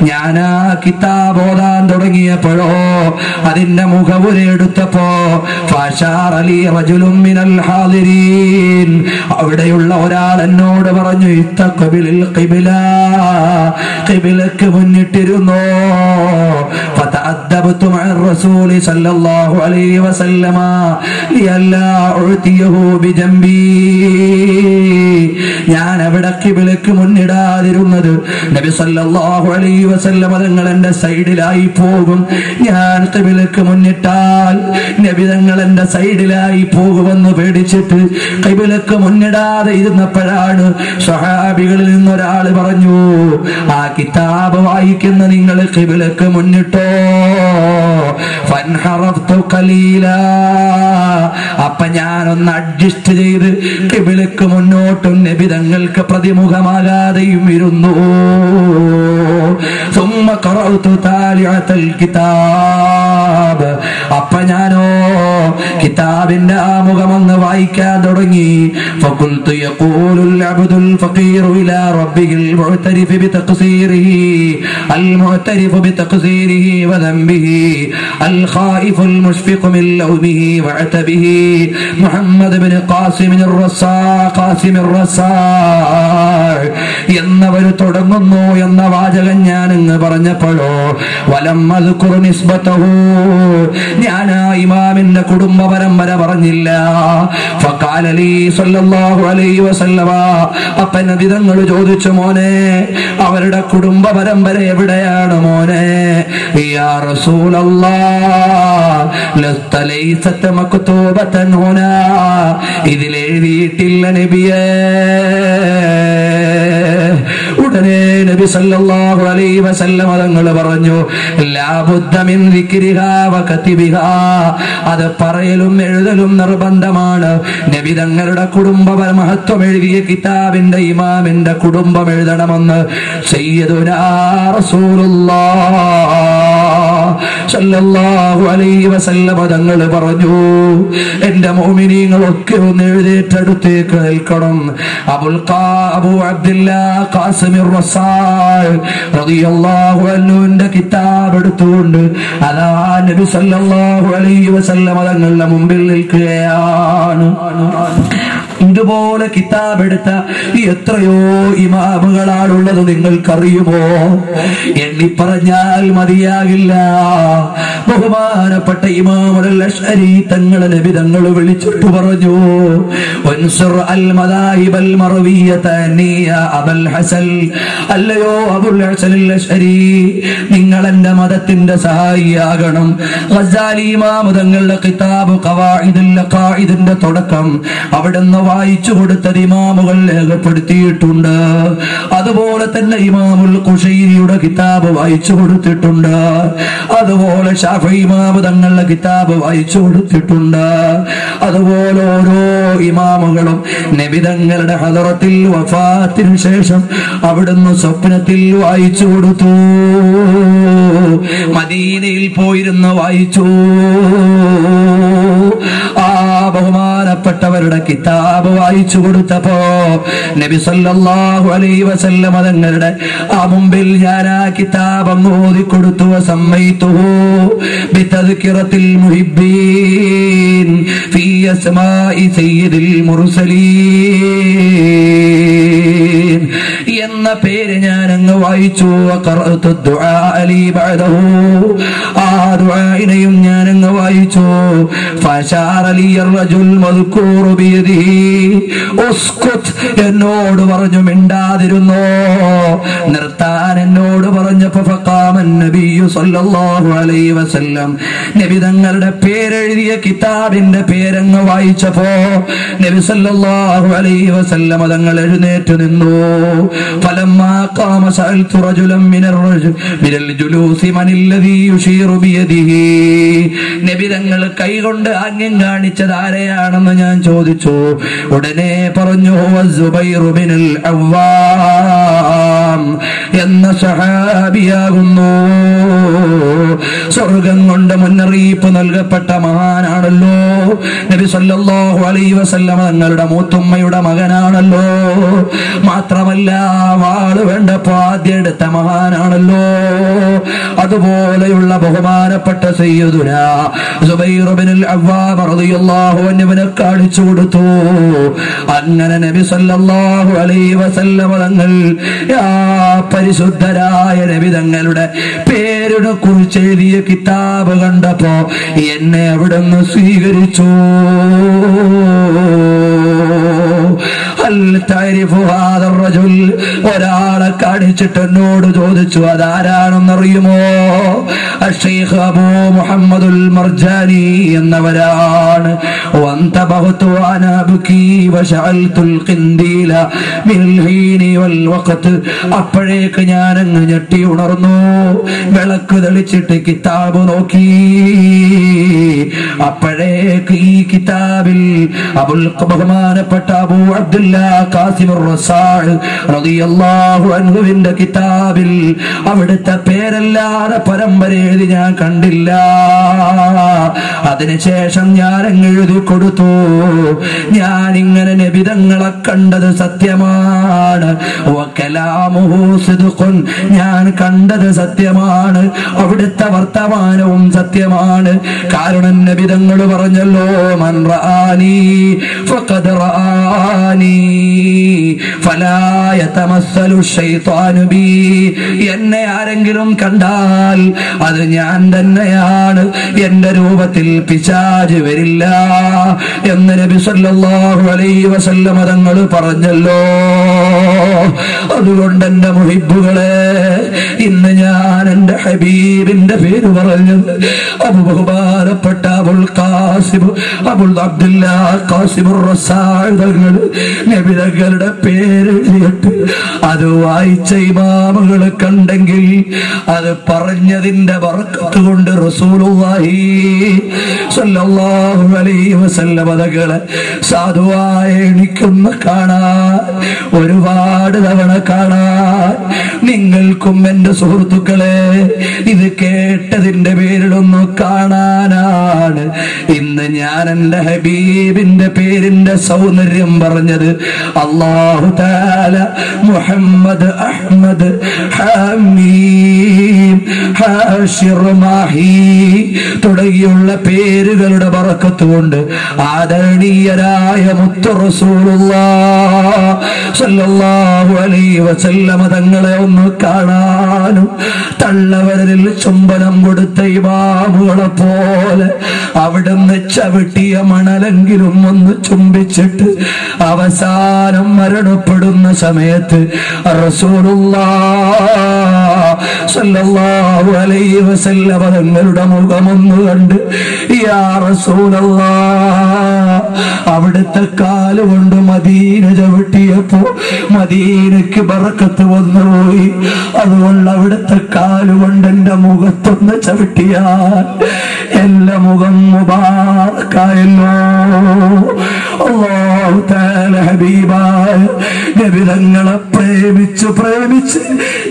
ഞാൻ ആ കിതാബ് ഓതാൻ തുടങ്ങിയപ്പോഴോ അതിന്റെ മുഖവുര എടുത്തപ്പോ ഫശാറ ലി റജുലുൻ മിനൽ ഹാദിരീൻ, അവിടെയുള്ള ഒരാൾ എന്നോട് പറഞ്ഞു, ഇസ്തഖ്ബിലിൽ ഖിബ്ല, ഖിബ്ലക്ക് മുന്നിട്ടിരുന്നോ. ഫതഅദ്ദബതു മഅ റസൂലി സല്ലല്ലാഹു അലൈഹി വസല്ലമ ലിയല്ലാ ഉഅതിയഹു ബിജംബി, ഞാൻ അവിടെ ഖിബ്ലക്ക് മുന്നിടാതിരുന്നത് നബി സല്ലല്ലാഹു അലൈഹി വസല്ലമ തങ്ങൾ എന്റെ സൈഡിലായി പോകും. ഞാൻ ഖിബ്ലക്ക് മുന്നിട്ടാൽ നബി തങ്ങൾ എന്റെ സൈഡിലായി പോകുമെന്ന് പേടിച്ചിട്ട് ഖിബ്ലക്ക് മുന്നിടാതെ ഇരുന്നപ്പോഴാണ് സ്വഹാബികളിൽ നിന്നൊരാൾ പറഞ്ഞു, ആ കിതാബ് വായിക്കുന്ന നിങ്ങൾ ഖിബ്ലക്ക് മുന്നിട്ടോ. ഫൻഹറഫ്തു ഖലീലാ, അപ്പൊ ഞാനൊന്ന് അഡ്ജസ്റ്റ് ചെയ്ത് ഖിബ്ലക്ക് മുന്നോട്ടും നബി തങ്ങൾക്ക് പ്രതിമുഖമാകാതെയും ഇരുന്നു. ثم قرأت تالعة الكتاب, അപ്പൊ ഞാനോ കിതാബിന്റെ ആമുഖമൊന്ന് വായിക്കാൻ തുടങ്ങി. فقلت يقول العبد الفقير إلى ربه المعترف بتقصيره المعترف بتقصيره وذنبه الخائف المشفق من لومه وعتبه محمد بن قاسم الرصاع എന്നവർ തുടങ്ങുന്നു എന്ന വാചകം ഞാൻ ഇങ്ങ് പറഞ്ഞപ്പോഴോ വലം അദ്കുർ നിസ്ബതഹു, ഞാൻ ആ ഇമാമിന്റെ കുടുംബ പരമ്പര പറഞ്ഞില്ല. ഫഖാല ലീ സല്ലല്ലാഹു അലൈഹി വസല്ലമ, അപ്പൊ നബി തങ്ങൾ ചോദിച്ചു, മോനെ അവരുടെ കുടുംബ പരമ്പര എവിടെയാണ് മോനെ? യാ റസൂലല്ലാഹ് ലസ്ത ലൈസത മക്തൂബതൻ ഹുനാ, ഇതിലെഴുതിയിട്ടില്ല നബിയേ. ഉടനെ നബി സല്ലല്ലാഹു അലൈഹി വസല്ലം തങ്ങൾ പറഞ്ഞു, ലാ ബുദ്ദ മിൻ ദിക്രിഹാ വ കതിബിഹാ, അത് പറയലും എഴുതലും നിർബന്ധമാണ്. നബി തങ്ങളുടെ കുടുംബ മഹത്വം എഴുതിയ കിതാബിന്റെ ഇമാമിന്റെ കുടുംബം എഴുതണമെന്ന് സയ്യിദുനാ റസൂലുള്ളാഹ് സല്ലല്ലാഹു അലൈഹി വസല്ലം തങ്ങൾ പറഞ്ഞു. എന്റെ മുഅ്മിനീങ്ങളൊക്കെ ഒന്ന് എഴുന്നേറ്റടുത്തേക്ക് നിൽക്കണം. അബൂ അബ്ദുല്ലാഹ് ഖാസിം റസാൽ റളിയല്ലാഹു അൻഹുവിന്റെ കിതാബ് എടുത്തുകൊണ്ട് അതാ നബി സല്ലല്ലാഹു അലൈഹി വസല്ലം തങ്ങളുടെ മുമ്പിൽ നിൽക്കുകയാണ്. ഇതുപോലെ കിതാബ് എടുത്ത എത്രയോ ഇമാമുകളാണുള്ളത് നിങ്ങൾക്കറിയുമോ? എണ്ണി പറഞ്ഞാൽ മതിയാകില്ല. ബഹുമാനപ്പെട്ട ഇമാമുൽ അശ്അരി തങ്ങളെ നബി തങ്ങൾ വിളിച്ചിട്ട് പറഞ്ഞു, വൻസുർ അൽ മദാഹിബൽ മർവിയത അനിയ അബുൽ ഹസൻ, അല്ലയോ അബുൽ ഹസൻ അൽ അശ്അരി, നിങ്ങൾ എന്റെ മതത്തിന്റെ സഹായിയാകണം. ഗസാലി ഇമാം തങ്ങളുടെ കിതാബ് ഖവാഇദുൽ ഖാഇദിന്റെ തുടക്കം അവിടുന്ന് വായിച്ചു കൊടുത്തത് ഇമാമുകൾ രേഖപ്പെടുത്തിയിട്ടുണ്ട്. അതുപോലെ തന്നെ ഇമാമുൽ ഖുശൈരിയുടെ കിതാബ് വായിച്ചു കൊടുത്തിട്ടുണ്ട്. അതുപോലെ ശാഫി ഇമാം തങ്ങളുടെ കിതാബ് വായിച്ചു കൊടുത്തിട്ടുണ്ട്. അതുപോലെ ഓരോ ഇമാമുകളും നബിതങ്ങളുടെ ഹദറത്തിൽ വഫാത്തിന് ശേഷം അവിടുന്ന് സ്വപ്നത്തിൽ വായിച്ചു കൊടുത്തു. മദീനയിൽ പോയിരുന്ന് വായിച്ചു. ആ ബഹുമാനപ്പെട്ടവരുടെ കിതാബ് വായിച്ചു കൊടുത്തപ്പോ നബി സല്ലല്ലാഹു അലൈഹി വസല്ലം തങ്ങളുടെ ആ മുമ്പിൽ ഞാൻ ആ കിതാബ് അങ്ങ് ഓതി കൊടുത്തു. സമ്മൈതുഹു ബിതദ്കിറത്തിൽ മുഹിബ്ബീൻ ഫീ അസ്മാഇ സയ്യിദിൽ മുർസലീൻ എന്ന പേര് ഞാൻ അങ്ങ് വായിച്ചു. ഖറഅതു ദുആ അലി ബഅദഹു ആ ദുആഇനെയും ഞാൻ അങ്ങ് വായിച്ചു. ഫശാറ ലി അർറജുൽ മദ്കൂറു ബിയദിഹി ഉസ്കുത് എന്നോട് പറഞ്ഞു മിണ്ടാതിരുന്നോ, നിർത്താൻ എന്നോട് പറഞ്ഞപ്പോ ഫഖാമൻ നബിയു സല്ലല്ലാഹു അലൈഹി വസല്ലം നബി തങ്ങളുടെ പേരെഴുതിയ കിതാബിന്റെ പേരങ്ങ് വായിച്ചപ്പോ നബി സല്ലല്ലാഹു അലൈഹി വസല്ലം തങ്ങൾ എഴുന്നേറ്റ് നിന്നു. ഫലമ്മാ ഖാമ സഅൽതു റജുലൻ മിനൽ ജുലൂസി മനില്ലദീ യുശീറു ബിയദിഹി നബി തങ്ങൾ കൈകൊണ്ട് ആംഗ്യം കാണിച്ചത് ആരെയാണെന്ന് ഞാൻ ചോദിച്ചു. ഉടനെ പറഞ്ഞു സുബൈർ ബിനുൽ അവ്വാം എന്ന സഹാബിയാകുന്നു. സ്വർഗം കൊണ്ട് മുന്നറിയിപ്പ് നൽകപ്പെട്ട മഹാനാണല്ലോ. നബി സല്ലല്ലാഹു അലൈഹി വസല്ലം തങ്ങളുടെ മൂത്തുമ്മയുടെ മകനാണല്ലോ. മാത്രമല്ല വാള് വേണ്ടപ്പോ ആദ്യം എടുത്ത മഹാനാണല്ലോ. അതുപോലെയുള്ള ബഹുമാനപ്പെട്ട സയ്യിദുനാ സുബൈർ ബിനുൽ അവ്വാം റളിയല്ലാഹു അൻഹുവിനെ കാണിച്ചു കൊടുത്തു. അങ്ങനെ നബി സല്ലല്ലാഹു അലൈഹി വസല്ലം തങ്ങൾ ആ പരിശുദ്ധരായ നബി തങ്ങളുടെ പേരിനെ കുറിച്ച് എഴുതിയ കിതാബ് കണ്ടപ്പോ എന്നെ അവിടുന്ന് സ്വീകരിച്ചു. ഒരാളെ കാണിച്ചിട്ട് എന്നോട് ചോദിച്ചു അതാരാണെന്നറിയുമോ? അഷൈഖ് അബൂ മുഹമ്മദുൽ മർജാനി എന്നവരാണ്. അപ്പോഴേക്ക് ഞാൻ അങ്ങ് ഞെട്ടി ഉണർന്നു. വിളക്ക് തെളിച്ചിട്ട് കിതാബ് നോക്കി. അപ്പോഴേക്ക് ഈ കിതാബിൽ ബഹുമാനപ്പെട്ട അബൂ അബ്ദുല്ലാ ഖാസിമുർ റസാഅ് റളിയല്ലാഹു അൻഹുവിന്റെ കിതാബിൽ അവിടുത്തെ പേരല്ലാതെ പരമ്പര എഴുതി ഞാൻ കണ്ടില്ല. അതിനുശേഷം ഞാൻ അങ്ങ് എഴുതി കൊടുത്തു. ഞാൻ ഇങ്ങനെ നബിതങ്ങളെ കണ്ടത് സത്യമാണ്. ഞാൻ കണ്ടത് സത്യമാണ്. അവിടുത്തെ വർത്തമാനവും സത്യമാണ്. കാരണം നബിതങ്ങൾ പറഞ്ഞല്ലോ മൻ റആനി ഫഖദ് റആനി ഫലാ യതമസ്സലു ശൈത്വാനു ബി എന്നെ ആരെങ്കിലും കണ്ടാൽ അത് ഞാൻ തന്നെയാണ്. എന്റെ രൂപത്തിൽ പിശാച് വരില്ല എന്ന് നബി സല്ലല്ലാഹു അലൈഹി വസല്ലം തങ്ങൾ പറഞ്ഞല്ലോ. അതുകൊണ്ട് എന്റെ മുഹിബ്ബുകളെ ഇന്ന് ഞാൻ എന്റെ ഹബീബിന്റെ പേര് പറഞ്ഞത് ബഹുമാനപ്പെട്ട അബുൽ ഖാസിം അബുൽ അബ്ദുല്ലാ ഖാസിമുർ റസാഅ് തങ്ങൾ നബി തങ്ങളുടെ പേര് എഴുതിയിട്ട് അത് വായിച്ച ഇമാമുകൾ കണ്ടെങ്കിൽ അത് പറഞ്ഞതിന്റെ ബർക്കത്ത് കൊണ്ട് റസൂലുള്ളാഹി സ്വല്ലല്ലാഹു അലൈഹി വസല്ലം തങ്ങളെ സാധുവായ എനിക്കൊന്ന് കാണാൻ, ഒരുപാട് തവണ കാണാൻ, നിങ്ങൾക്കും എന്റെ സുഹൃത്തുക്കളെ ഇത് കേട്ടതിന്റെ പേരിലൊന്ന് കാണാനാണ് ഇന്ന് ഞാൻ എന്റെ ഹബീബിന്റെ പേരിന്റെ സൗന്ദര്യം പറഞ്ഞത്. അല്ലാഹു തആല മുഹമ്മദ് അഹ്മദ് ഹമീം ഹാഷിർ മാഹി തുടങ്ങിയുള്ള പേരുകളുടെ ബറക്കത്ത് കൊണ്ട് ആദരണീയരായ മുത്തു റസൂലുള്ളാഹി സ്വല്ലല്ലാഹു അലൈഹി വസല്ലം തങ്ങളെ ഒന്ന് കാണാനും തള്ളവരിൽ ചുംബനം കൊടുത്ത ഇമാമുകളെ പോലെ അവിടുന്ന് ചവിട്ടിയ മണലെങ്കിലും ഒന്ന് ചുംബിച്ചിട്ട് അവസാനം മരണപ്പെടുന്ന സമയത്ത് റസൂലുള്ളാഹി സ്വല്ലല്ലാഹു അലൈഹി വസല്ലം തങ്ങളുടെ മുഖമൊന്ന് കണ്ട് യാ റസൂലല്ലാഹ് അവിടുത്തെ കാലുകൊണ്ട് മദീന ചവിട്ടിയപ്പോ മദീനക്ക് ബറക്കത്ത് വന്നുപോയി. അതുകൊണ്ട് അവിടുത്തെ കാലുകൊണ്ട് എന്റെ മുഖത്തൊന്ന് ചവിട്ടിയാൽ എന്റെ മുഖം മുബാറക്കായല്ലോ. അല്ലാഹ് പ്രേമിച്ച്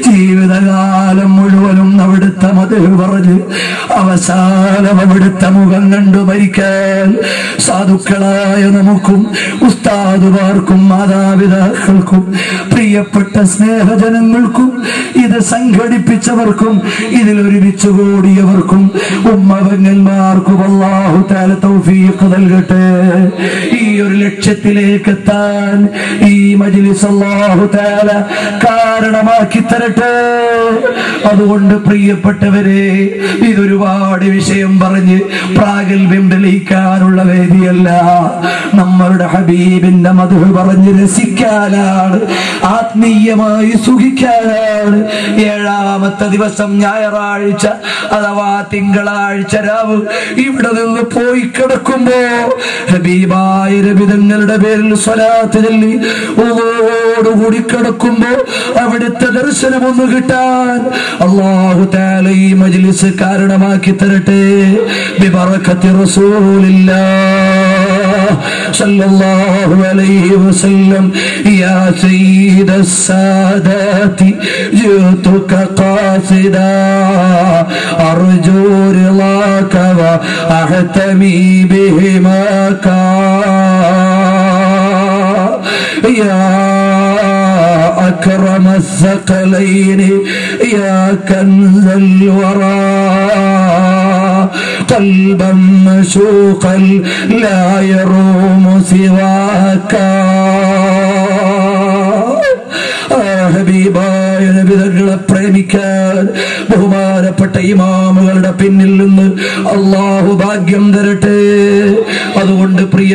ജീവിതകാലം മുഴുവനും അവിടുത്തെ മദ്ഹ് പറഞ്ഞ് അവസാനം അവിടുത്തെ മുഖം കണ്ടു മരിക്കാൻ സാധുക്കളായ നമുക്കും ഉസ്താദുമാർക്കും മാതാപിതാക്കൾക്കും പ്രിയപ്പെട്ട സ്നേഹജനങ്ങൾക്കും ഇത് സംഘടിപ്പിച്ചവർക്കും ഇതിൽ ഒരുമിച്ച് കൂടിയവർക്കും ഉമ്മവങ്ങന്മാർക്കും അല്ലാഹു തആല തൗഫീഖ് നൽകട്ടെ. ഈ ഒരു ലക്ഷ്യത്തിലേക്ക് എത്താൻ ഈ മജ്ലിസ് അല്ലാഹു തആല കാരണമാക്കി തരട്ടെ. അതുകൊണ്ട് പ്രിയപ്പെട്ടവരെ, ഇതൊരുപാട് വിഷയം പറഞ്ഞ് പ്രാഗൽഭ്യം തെളിയിക്കാനുള്ള വേദിയല്ല. നമ്മളുടെ ഹബീബിന്റെ മദ്ഹ് പറഞ്ഞ് രസിക്കാനാണ്, ആത്മീയമായി സുഖിക്കാനാണ്. 7ാമത്തെ ദിവസം ഞായറാഴ്ച അഥവാ തിങ്കളാഴ്ച രാവ് ഇവിടെ നിന്ന് പോയി കിടക്കുമ്പോ ഹബീബായ നബി തങ്ങളുടെ പേരിൽ സ്വലാത്ത് ചൊല്ലി ഓടോടുകൂടി കിടക്കുമ്പോ അവിടുത്തെ ദർശനം ഒന്ന് കിട്ടാൻ അല്ലാഹു തആല ഈ മജ്ലിസ് കാരണമാക്കി തരട്ടെ. ബിബറകത്തി റസൂലില്ലാഹ് സല്ലല്ലാഹു അലൈഹി വസല്ലം. യാ സയ്യിദസ് സാദാതി ജിതുക ഖാസിദാ അർജു റിളാക വ അഹ്തമി ബിഹിമാക യാ أكرم الثقلين يا كنز الورى قلبا مشوقا لا يروم سواك. ഹബീബായ നബി തങ്ങളെ പ്രേമിക്കാൻ ബഹുമാനപ്പെട്ട ഇമാമുകളുടെ പിന്നിൽ നിന്ന് അല്ലാഹു ഭാഗ്യം തരട്ടെ. അതുകൊണ്ട് പ്രിയ